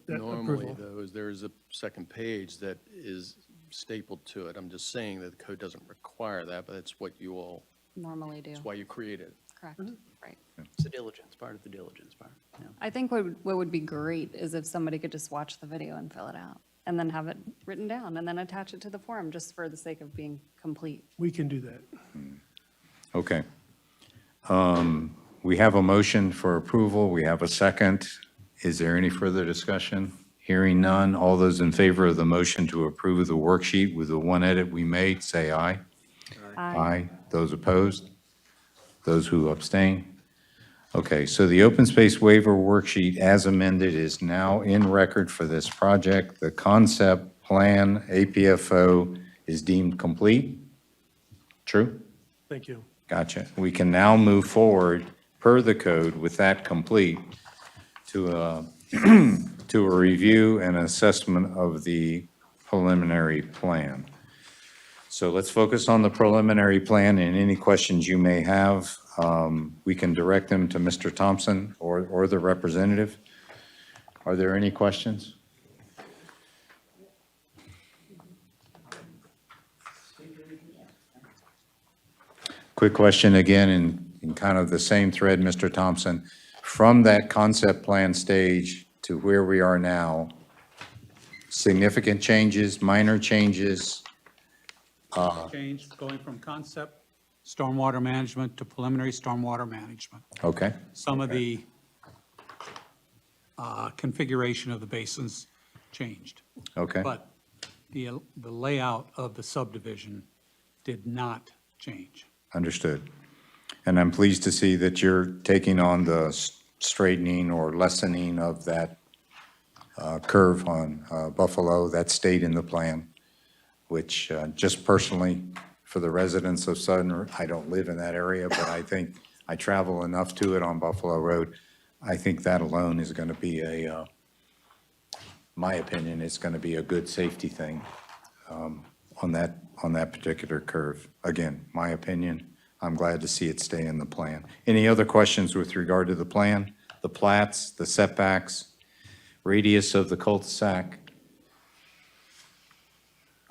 Normally, approval. though, there is a second page that is stapled to it. I'm just saying that the code doesn't require that, but it's what you all, normally do? it's why you created it. Correct, right. It's the diligence, part of the diligence part. Yeah. I think what would be great is if somebody could just watch the video and fill it out, and then have it written down, and then attach it to the form, just for the sake of being complete. We can do that. Okay. We have a motion for approval. We have a second. Is there any further discussion? Hearing none. All those in favor of the motion to approve the worksheet with the one edit we made, say aye. Aye. Those opposed? Those who abstain? Okay, so the open space waiver worksheet as amended is now in record for this project. The concept plan, APFO, is deemed complete. True? Thank you. Gotcha. We can now move forward per the code with that complete to a, to a review and assessment of the preliminary plan. So let's focus on the preliminary plan, and any questions you may have, we can direct them to Mr. Thompson or the representative. Are there any questions? Quick question again, in kind of the same thread, Mr. Thompson. From that concept plan stage to where we are now, significant changes, minor changes? Change, going from concept stormwater management to preliminary stormwater management. Okay, Some of the configuration of the basins changed. okay, But the layout of the subdivision did not change. understood. And I'm pleased to see that you're taking on the straightening or lessening of that curve on Buffalo. That stayed in the plan, which just personally, for the residents of Southern, I don't live in that area, but I think I travel enough to it on Buffalo Road. I think that alone is going to be my opinion, it's going to be a good safety thing on that particular curve. Again, my opinion, I'm glad to see it stay in the plan. Any other questions with regard to the plan, the plats, the setbacks, radius of the cul-de-sac?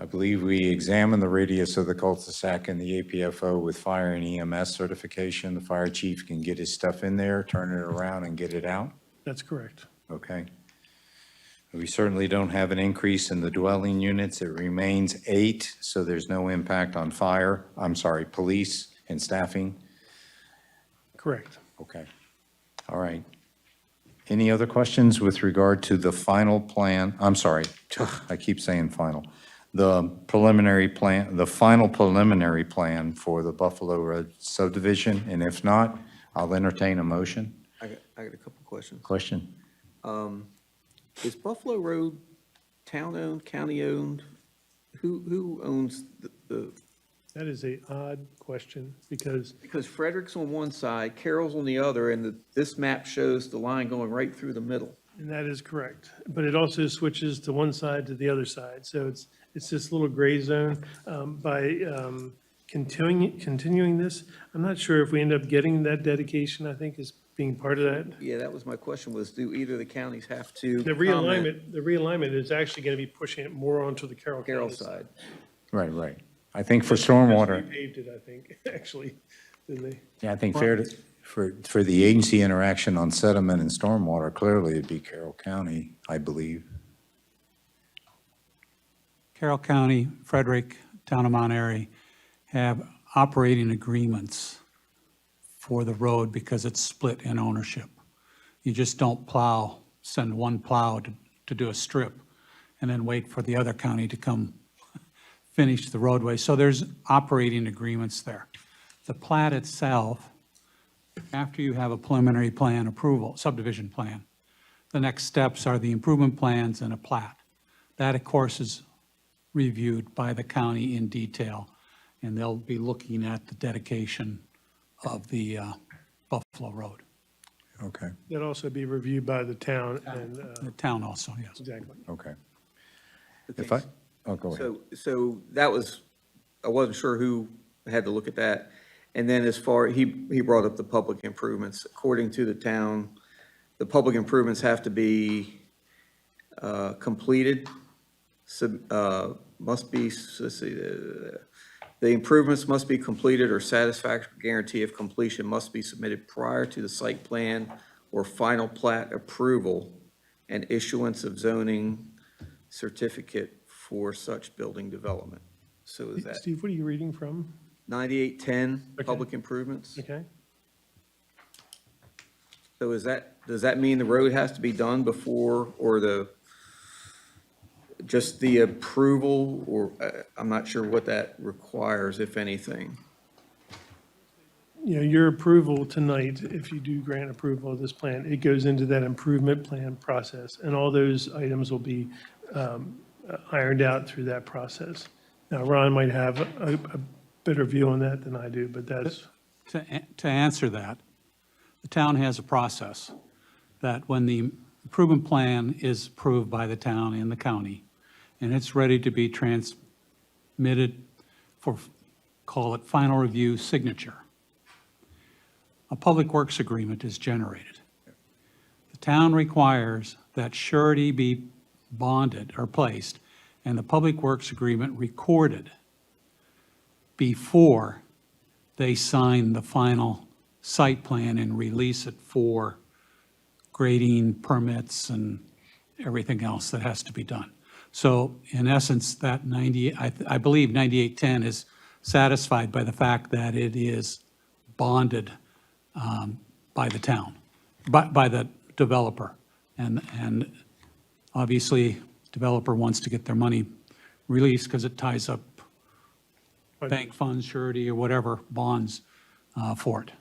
I believe we examined the radius of the cul-de-sac in the APFO with fire and EMS certification. The fire chief can get his stuff in there, turn it around, and get it out. That's correct. Okay. We certainly don't have an increase in the dwelling units. It remains 8, so there's no impact on police and staffing. Correct. Okay. All right. Any other questions with regard to the final plan? I'm sorry, I keep saying final. The preliminary plan, the final preliminary plan for the Buffalo Road subdivision, and if not, I'll entertain a motion. I got a couple questions. Question? Is Buffalo Road town-owned, county-owned? Who owns the, That is a odd question because because Frederick's on one side, Carroll's on the other, and this map shows the line going right through the middle. and that is correct. But it also switches to one side to the other side. So it's this little gray zone. By continuing this, I'm not sure if we end up getting that dedication, I think, is being part of that. Yeah, that was my question, was do either of the counties have to The comment realignment is actually going to be pushing it more onto the Carroll County Carroll side? Right, right. I think for stormwater, They paved it, I think, actually, didn't they? yeah, I think for the agency interaction on sediment and stormwater, clearly it'd be Carroll County, I believe. Carroll County, Frederick, Town of Mount Airy have operating agreements for the road because it's split in ownership. You just don't send one plow to do a strip and then wait for the other county to come finish the roadway. So there's operating agreements there. The plat itself, after you have a preliminary plan approval, subdivision plan, the next steps are the improvement plans and a plat. That, of course, is reviewed by the county in detail, and they'll be looking at the dedication of the Buffalo Road. Okay, That'd also be reviewed by the town and, The town also, yes. exactly. okay. Okay, If I, oh, go ahead. So that was, I wasn't sure who had to look at that. And then as far, he brought up the public improvements. According to the town, the public improvements have to be completed, must be, let's see, the improvements must be completed or satisfactory guarantee of completion must be submitted prior to the site plan or final plat approval and issuance of zoning certificate for such building development. So is that Steve, what are you reading from? 9810, Okay. public improvements? Okay. So does that mean the road has to be done before, or just the approval, or I'm not sure what that requires, if anything? You know, your approval tonight, if you do grant approval of this plan, it goes into that improvement plan process, and all those items will be ironed out through that process. Now, Ron might have a better view on that than I do, but that's, To answer that, the town has a process that when the improvement plan is approved by the town and the county, and it's ready to be transmitted for, call it final review signature, a public works agreement is generated. The town requires that surety be bonded or placed, and the public works agreement recorded before they sign the final site plan and release it for grading permits and everything else that has to be done. So in essence, that I believe 9810 is satisfied by the fact that it is bonded by the town, by the developer. And obviously, developer wants to get their money released because it ties up bank funds, surety, or whatever bonds for it.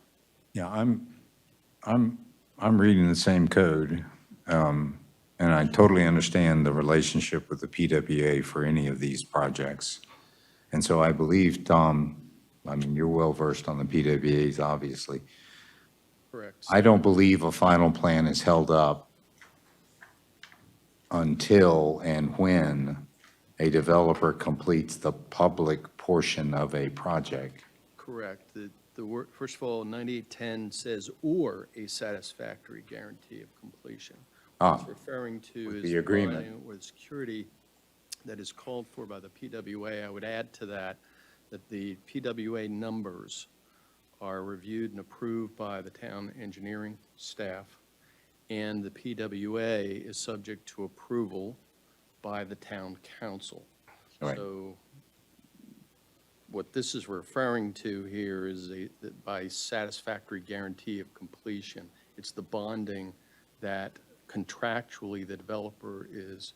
Yeah, I'm reading the same code, and I totally understand the relationship with the PWA for any of these projects. And so I believe, Tom, I mean, you're well-versed on the PWAs, obviously. Correct. I don't believe a final plan is held up until and when a developer completes the public portion of a project. Correct. The word, first of all, 9810 says, or a satisfactory guarantee of completion. What it's referring to is the agreement. bonding or the security that is called for by the PWA. I would add to that the PWA numbers are reviewed and approved by the town engineering staff, and the PWA is subject to approval by the town council. Right. So what this is referring to here is that by satisfactory guarantee of completion, it's the bonding that contractually the developer is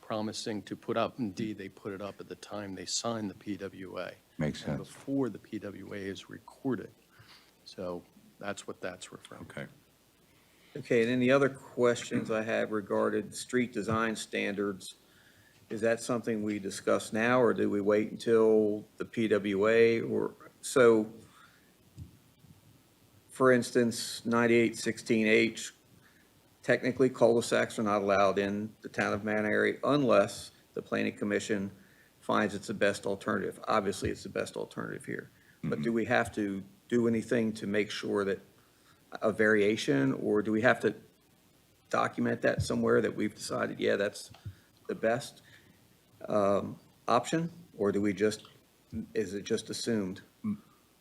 promising to put up. Indeed, they put it up at the time they signed the PWA. Makes And sense. before the PWA is recorded. So that's what that's referring to. Okay. Okay, and then the other questions I have regarded street design standards. Is that something we discuss now, or do we wait until the PWA? Or, so, for instance, 9816H, technically cul-de-sacs are not allowed in the town of Mount Airy unless the planning commission finds it's the best alternative. Obviously, it's the best alternative here. But do we have to do anything to make sure that a variation, or do we have to document that somewhere that we've decided, yeah, that's the best option? Or do we just, is it just assumed?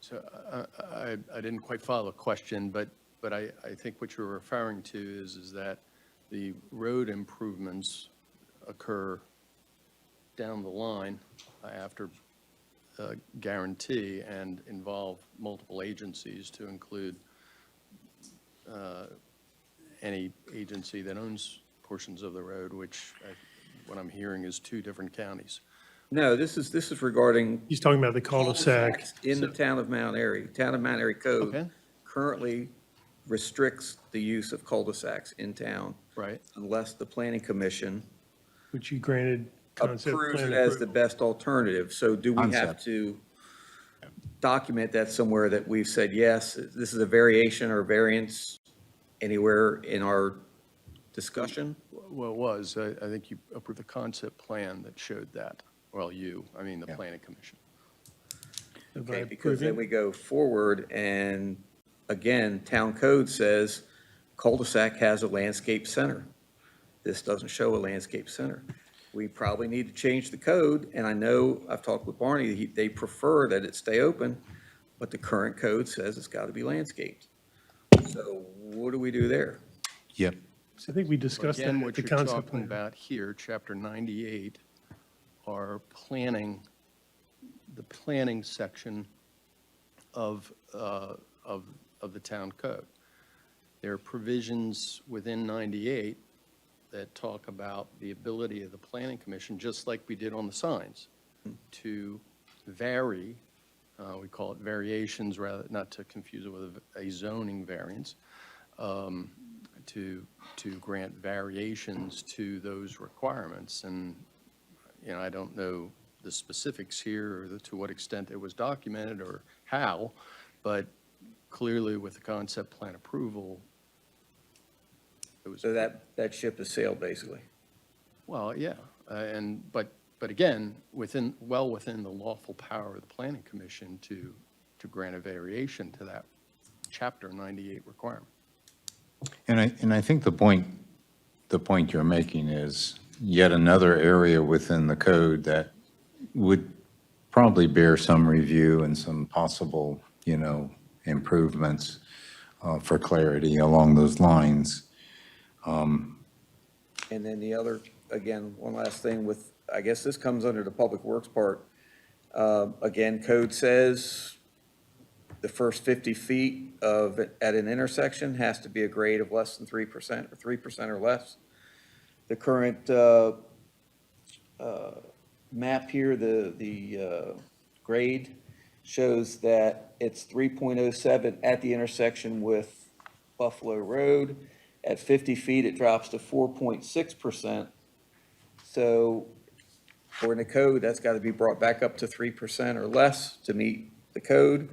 So I didn't quite follow the question, but I think what you're referring to is that the road improvements occur down the line after guarantee and involve multiple agencies to include any agency that owns portions of the road, which what I'm hearing is 2 different counties. No, this is regarding he's talking about the cul-de-sac. cul-de-sacs in the town of Mount Airy. Town of Mount Airy Code Okay. currently restricts the use of cul-de-sacs in town Right. unless the planning commission Which you granted concept approves plan it as the approval. best alternative. So do we have Concept. to document that somewhere that we've said, yes, this is a variation or variance anywhere in our discussion? Well, it was, I think you approved the concept plan that showed that. Well, the planning commission. By Okay, because then approving. we go forward and again, town code says cul-de-sac has a landscape center. This doesn't show a landscape center. We probably need to change the code, and I know, I've talked with Barney, they prefer that it stay open, but the current code says it's got to be landscaped. So what do we do there? Yep. I think we discussed that Again, at what the you're concept talking plan. about here, chapter 98, are planning, the planning section of the town code. There are provisions within 98 that talk about the ability of the planning commission, just like we did on the signs, to vary, we call it variations, rather, not to confuse it with a zoning variance, to grant variations to those requirements. And, I don't know the specifics here, or to what extent it was documented, or how, but clearly with the concept plan approval, it was. So that ship has sailed, basically. Well, yeah, but again, well within the lawful power of the planning commission to grant a variation to that chapter 98 requirement. And I think the point you're making is yet another area within the code that would probably bear some review and some possible, improvements for clarity along those lines. And then the other, again, one last thing with, I guess this comes under the public works part. Again, code says the first 50 feet at an intersection has to be a grade of less than 3% or 3% or less. The current map here, the grade shows that it's 3.07 at the intersection with Buffalo Road. At 50 feet, it drops to 4.6%. So according to code, that's got to be brought back up to 3% or less to meet the code.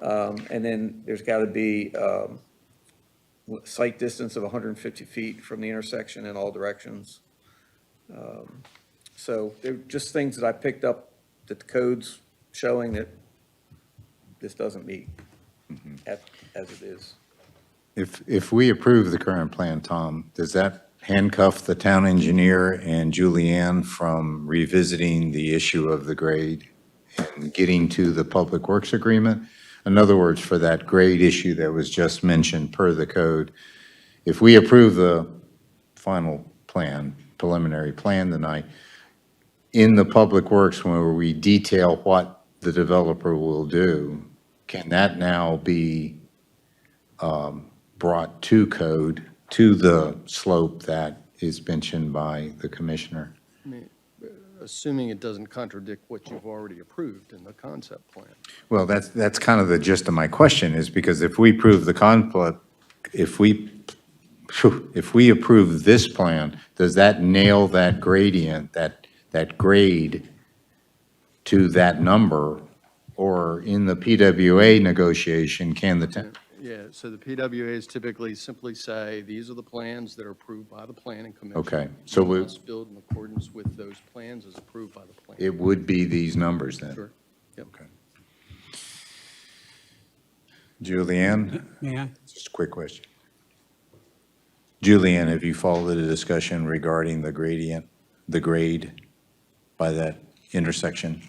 And then there's got to be sight distance of 150 feet from the intersection in all directions. So they're just things that I picked up that the code's showing that this doesn't meet as it is. If we approve the current plan, Tom, does that handcuff the town engineer and Julianne from revisiting the issue of the grade and getting to the public works agreement? In other words, for that grade issue that was just mentioned per the code, if we approve the final plan, preliminary plan tonight, in the public works where we detail what the developer will do, can that now be brought to code, to the slope that is mentioned by the commissioner? I mean, assuming it doesn't contradict what you've already approved in the concept plan. Well, that's kind of the gist of my question, is because if we approve the concept, if we approve this plan, does that nail that gradient, that grade to that number? Or in the PWA negotiation, can the Yeah, so the PWAs typically simply say, these are the plans that are approved by the planning commission. Okay, so You we- must build in accordance with those plans as approved by the plan. it would be these numbers then? Sure. Yep. Okay. Julianne? May I? Just a quick question. Julianne, have you followed the discussion regarding the gradient, the grade by that intersection?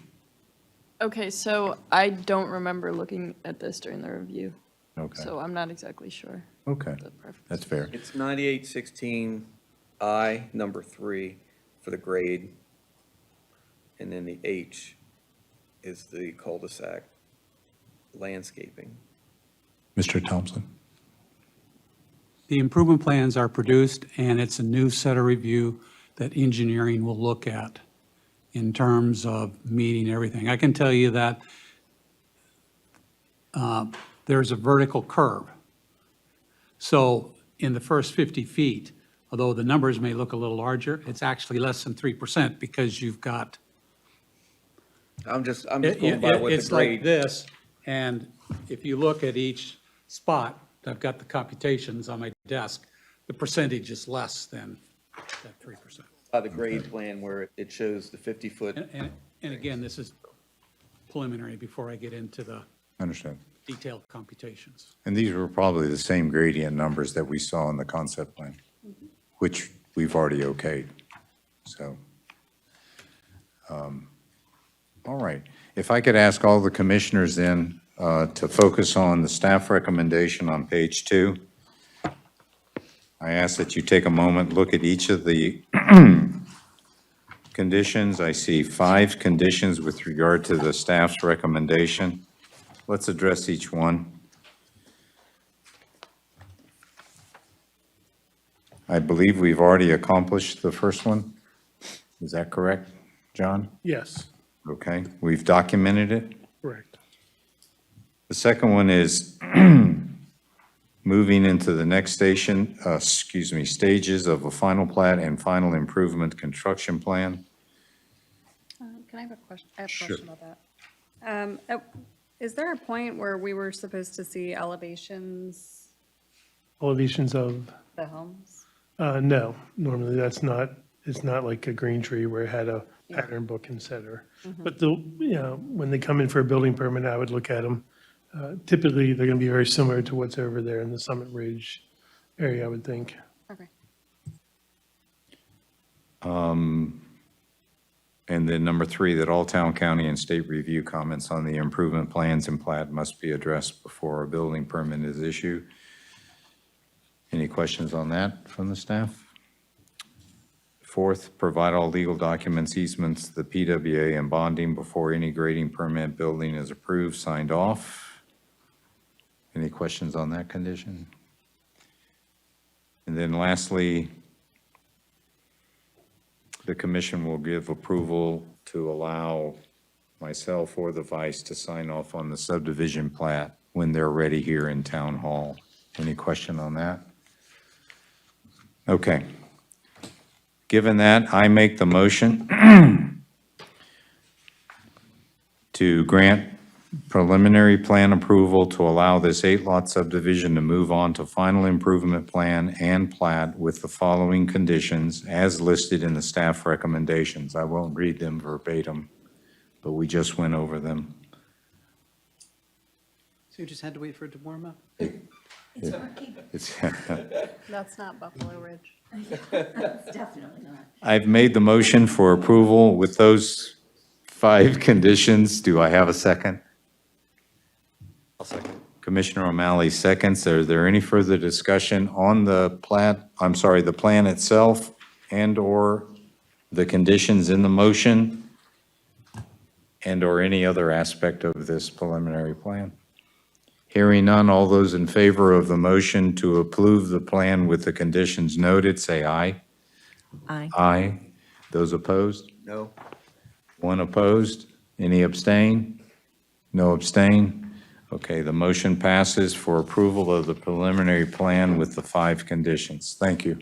Okay, so I don't remember looking at this during the review, Okay, so I'm not exactly sure. okay, the preference. that's fair. It's 9816I, number 3, for the grade. And then the H is the cul-de-sac landscaping. Mr. Thompson? The improvement plans are produced, and it's a new set of review that engineering will look at in terms of meeting everything. I can tell you that there's a vertical curve. So in the first 50 feet, although the numbers may look a little larger, it's actually less than 3% because you've got. I'm just going by what the It's like grade. this, and if you look at each spot, I've got the computations on my desk, the percentage is less than that 3%. By the grade plan where it shows the 50-foot. And again, this is preliminary before I get into the Understood. detailed computations. And these were probably the same gradient numbers that we saw in the concept plan, which we've already okayed, so. All right. If I could ask all the commissioners then to focus on the staff recommendation on page 2. I ask that you take a moment, look at each of the conditions. I see 5 conditions with regard to the staff's recommendation. Let's address each one. I believe we've already accomplished the first one. Is that correct, John? Yes, Okay, we've documented it. correct. The second one is moving into the next stages of a final plat and final improvement construction plan. Can I have a question? I have a Sure. question about that. Is there a point where we were supposed to see elevations, Elevations of, the homes? no, normally that's not, it's not like a green tree where it had a Yeah. pattern book and cetera. Mhm. But when they come in for a building permit, I would look at them. Typically, they're going to be very similar to what's over there in the Summit Ridge area, I would think. Okay. And then number 3, that all town, county, and state review comments on the improvement plans and plat must be addressed before a building permit is issued. Any questions on that from the staff? 4th, provide all legal documents, easements, the PWA, and bonding before any grading permit building is approved, signed off. Any questions on that condition? And then lastly, the commission will give approval to allow myself or the vice to sign off on the subdivision plat when they're ready here in town hall. Any question on that? Okay. Given that, I make the motion to grant preliminary plan approval to allow this 8-lot subdivision to move on to final improvement plan and plat with the following conditions as listed in the staff recommendations. I won't read them verbatim, but we just went over them. So you just had to wait for it to warm up? It's That's not Buffalo Ridge. It's definitely not. I've made the motion for approval with those 5 conditions. Do I have a second? I'll second. Commissioner O'Malley seconds. Is there any further discussion on the the plan itself and/or the conditions in the motion and/or any other aspect of this preliminary plan? Hearing none, all those in favor of the motion to approve the plan with the conditions noted, say aye. Aye. Aye. Those opposed? No. One opposed? Any abstain? No abstain? Okay, the motion passes for approval of the preliminary plan with the 5 conditions. Thank you.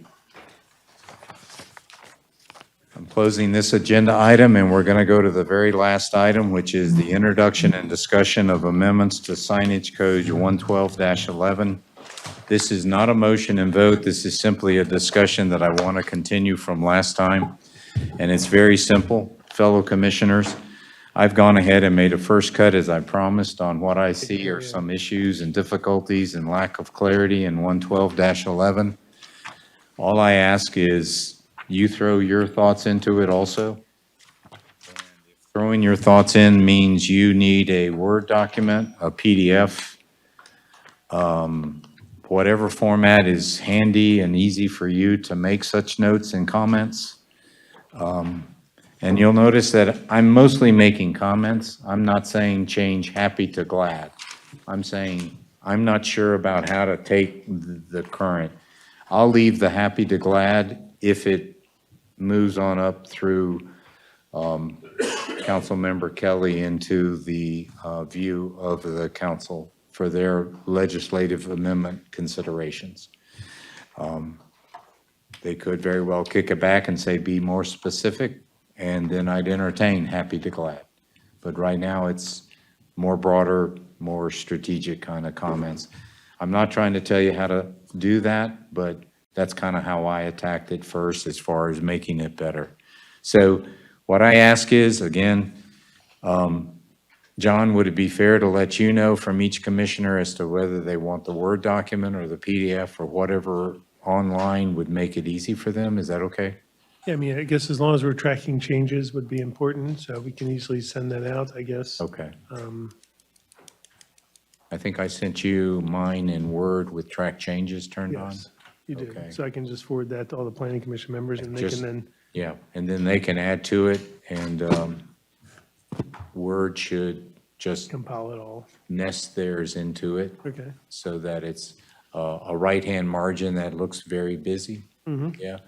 I'm closing this agenda item, and we're going to go to the very last item, which is the introduction and discussion of amendments to signage code 112-11. This is not a motion and vote. This is simply a discussion that I want to continue from last time, and it's very simple. Fellow commissioners, I've gone ahead and made a first cut, as I promised, on what I see are some issues and difficulties and lack of clarity in 112-11. All I ask is you throw your thoughts into it also. Throwing your thoughts in means you need a Word document, a PDF, whatever format is handy and easy for you to make such notes and comments. And you'll notice that I'm mostly making comments. I'm not saying change happy to glad. I'm saying I'm not sure about how to take the current. I'll leave the happy to glad if it moves on up through Councilmember Kelly into the view of the council for their legislative amendment considerations. They could very well kick it back and say, be more specific, and then I'd entertain happy to glad. But right now, it's more broader, more strategic kind of comments. I'm not trying to tell you how to do that, but that's kind of how I attacked it first as far as making it better. So what I ask is, again, John, would it be fair to let you know from each commissioner as to whether they want the Word document or the PDF or whatever online would make it easy for them? Is that okay? Yeah, I mean, I guess as long as we're tracking changes would be important, so we can easily send that out, I guess. Okay. I think I sent you mine in Word with track changes turned on. Yes, you Okay. did. So I can just forward that to all the planning commission members, and they Just- can then, Yeah, and then they can add to it, and Word should just compile it all. nest theirs into it Okay. so that it's a right-hand margin that looks very busy. Yeah.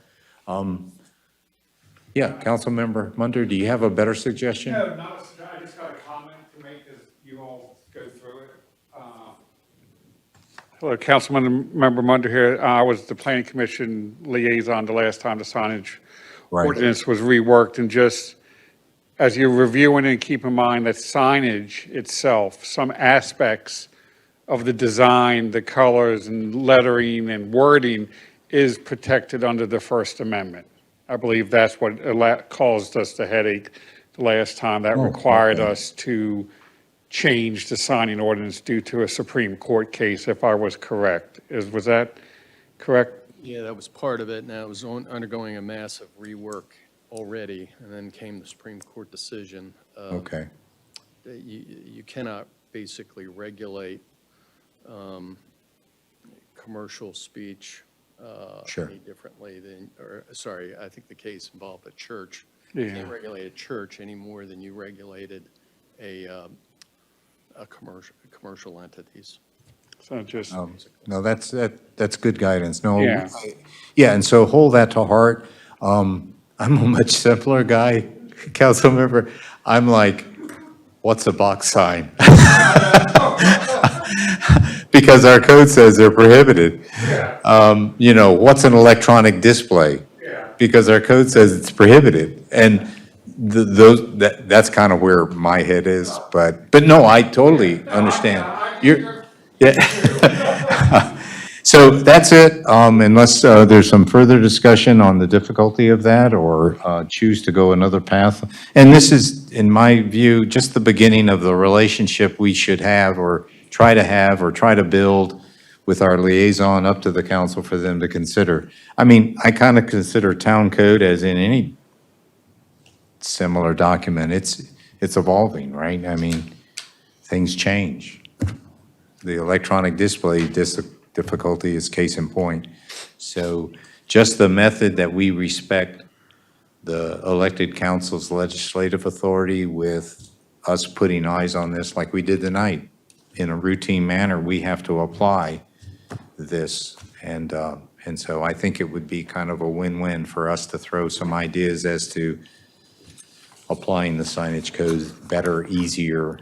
Yeah, Councilmember Munder, do you have a better suggestion? No, not a, I just got a comment to make as you all go through it. Hello, Councilmember Munder here. I was the Planning Commission liaison the last time the signage Right. ordinance was reworked, and just as you're reviewing and keep in mind that signage itself, some aspects of the design, the colors and lettering and wording is protected under the First Amendment. I believe that's what caused us the headache the last time. That Oh, required okay. us to change the signing ordinance due to a Supreme Court case, if I was correct. Was that correct? Yeah, that was part of it. Now, it was undergoing a massive rework already, and then came the Supreme Court decision. Okay. That you cannot basically regulate commercial speech Sure. any differently than, or, sorry, I think the case involved a church. Yeah. You can't regulate a church any more than you regulated a commercial entities. So just, No, that's good guidance. No. Yeah. Yeah, and so hold that to heart. I'm a much simpler guy, council member. I'm like, what's a box sign? Because our code says they're prohibited. What's an electronic display? Because our code says it's prohibited. And that's kind of where my head is, but no, I totally understand. Yeah. So that's it, unless there's some further discussion on the difficulty of that or choose to go another path. And this is, in my view, just the beginning of the relationship we should have or try to build with our liaison up to the council for them to consider. I mean, I kind of consider town code as in any similar document. It's evolving, right? I mean, things change. The electronic display difficulty is case in point. So just the method that we respect the elected council's legislative authority with us putting eyes on this like we did tonight. In a routine manner, we have to apply this. And so I think it would be kind of a win-win for us to throw some ideas as to applying the signage codes better, easier,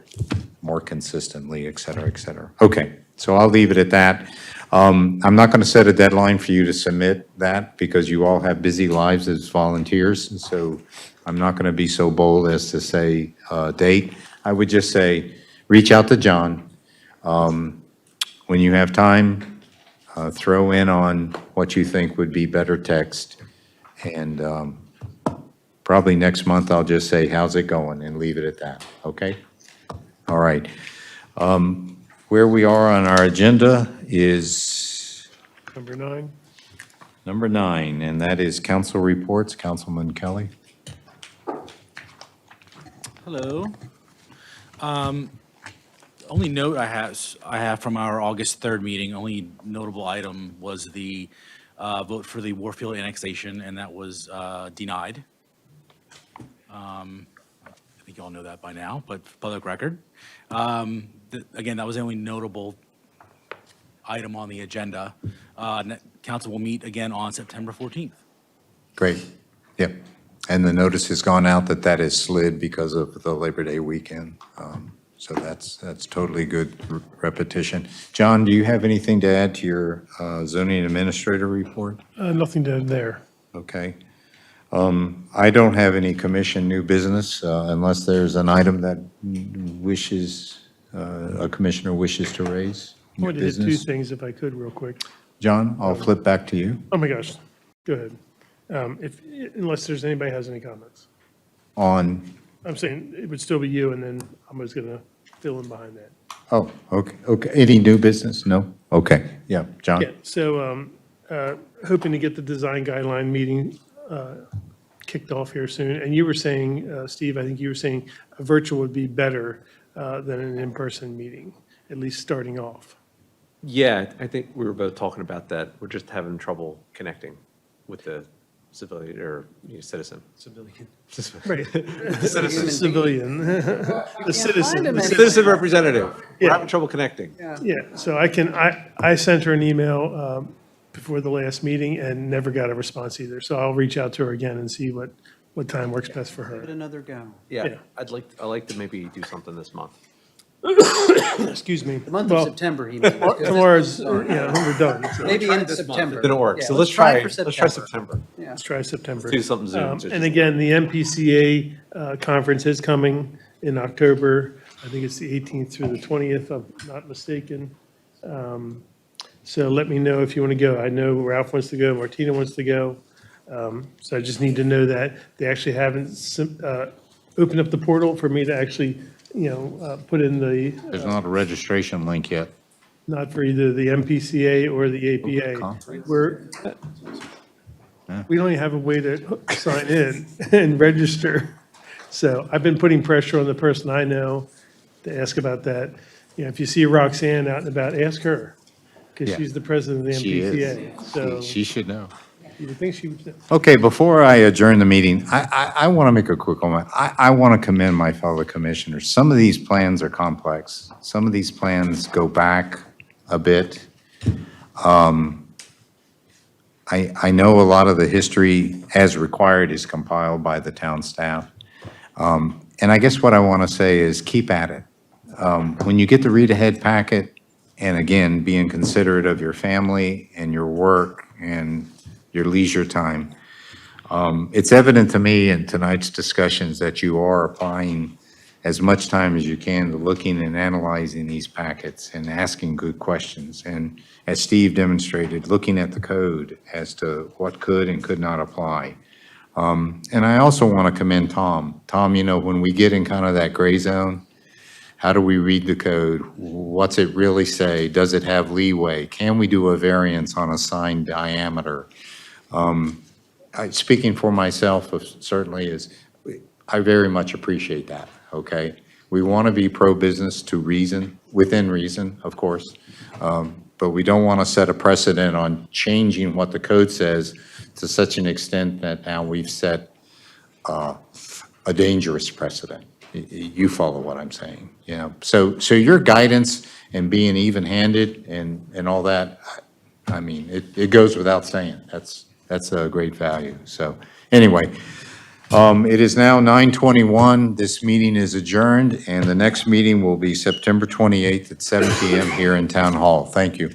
more consistently, et cetera, et cetera. Okay, so I'll leave it at that. I'm not going to set a deadline for you to submit that because you all have busy lives as volunteers. And so I'm not going to be so bold as to say a date. I would just say, reach out to John. When you have time, throw in on what you think would be better text. And probably next month, I'll just say, how's it going? And leave it at that, okay? All right. Where we are on our agenda is Number 9. number 9, and that is council reports. Councilman Kelly. Hello. Only note I have from our August 3rd meeting, only notable item was the vote for the Warfield annexation, and that was denied. I think you all know that by now, but for public record. Again, that was the only notable item on the agenda. Council will meet again on September 14th. Great. Yep. And the notice has gone out that that is slid because of the Labor Day weekend. So that's totally good repetition. John, do you have anything to add to your zoning administrator report? Nothing to add there. Okay. I don't have any commission new business unless there's an item that a commissioner wishes to raise. I wanted to hit 2 things if I could real quick. John, I'll flip back to you. Oh my gosh, go ahead. Unless there's anybody has any comments. On, I'm saying it would still be you, and then I'm just going to fill in behind that. oh, okay. Any new business? No? Okay. Yeah, John? Yeah, so hoping to get the design guideline meeting kicked off here soon. And you were saying, Steve, I think you were saying a virtual would be better than an in-person meeting, at least starting off. Yeah, I think we were both talking about that. We're just having trouble connecting with the civilian or citizen. Civilian. Right. Civilian. The citizen. Citizen representative. We're Yeah. having trouble connecting. Yeah, so I sent her an email before the last meeting and never got a response either. So I'll reach out to her again and see what time works best for Give it her. another go. Yeah, Yeah. I'd like to maybe do something this month. Excuse me. The month Well, of September, he means. Tomorrow's, we're done. So Maybe in September. Didn't work, Yeah, so let's for try September. Yeah. Let's try September. Do something Zoom. And again, the MPCA conference is coming in October. I think it's the 18th through the 20th, if I'm not mistaken. So let me know if you want to go. I know Ralph wants to go, Martina wants to go. So I just need to know that they actually haven't opened up the portal for me to actually, put in There's not a registration link yet. not for either the MPCA or the APA. Conference. We don't even have a way to sign in and register. So I've been putting pressure on the person I know to ask about that. If you see Roxanne out and about, ask her, because Yeah. she's the president of the She MPCA. is. So She should know. you would think she would know. Okay, before I adjourn the meeting, I want to make a quick comment. I want to commend my fellow commissioners. Some of these plans are complex. Some of these plans go back a bit. I know a lot of the history as required is compiled by the town staff. And I guess what I want to say is keep at it. When you get the read-ahead packet, and again, being considerate of your family and your work and your leisure time, it's evident to me in tonight's discussions that you are applying as much time as you can to looking and analyzing these packets and asking good questions. And as Steve demonstrated, looking at the code as to what could and could not apply. And I also want to commend Tom. Tom, when we get in kind of that gray zone, how do we read the code? What's it really say? Does it have leeway? Can we do a variance on a sign diameter? Speaking for myself, certainly I very much appreciate that, okay? We want to be pro-business to reason, within reason, of course, but we don't want to set a precedent on changing what the code says to such an extent that now we've set a dangerous precedent. You follow what I'm saying, So your guidance and being even-handed and all that, I mean, it goes without saying. That's a great value. So anyway, it is now 9:21. This meeting is adjourned, and the next meeting will be September 28th at 7 PM here in Town Hall. Thank you.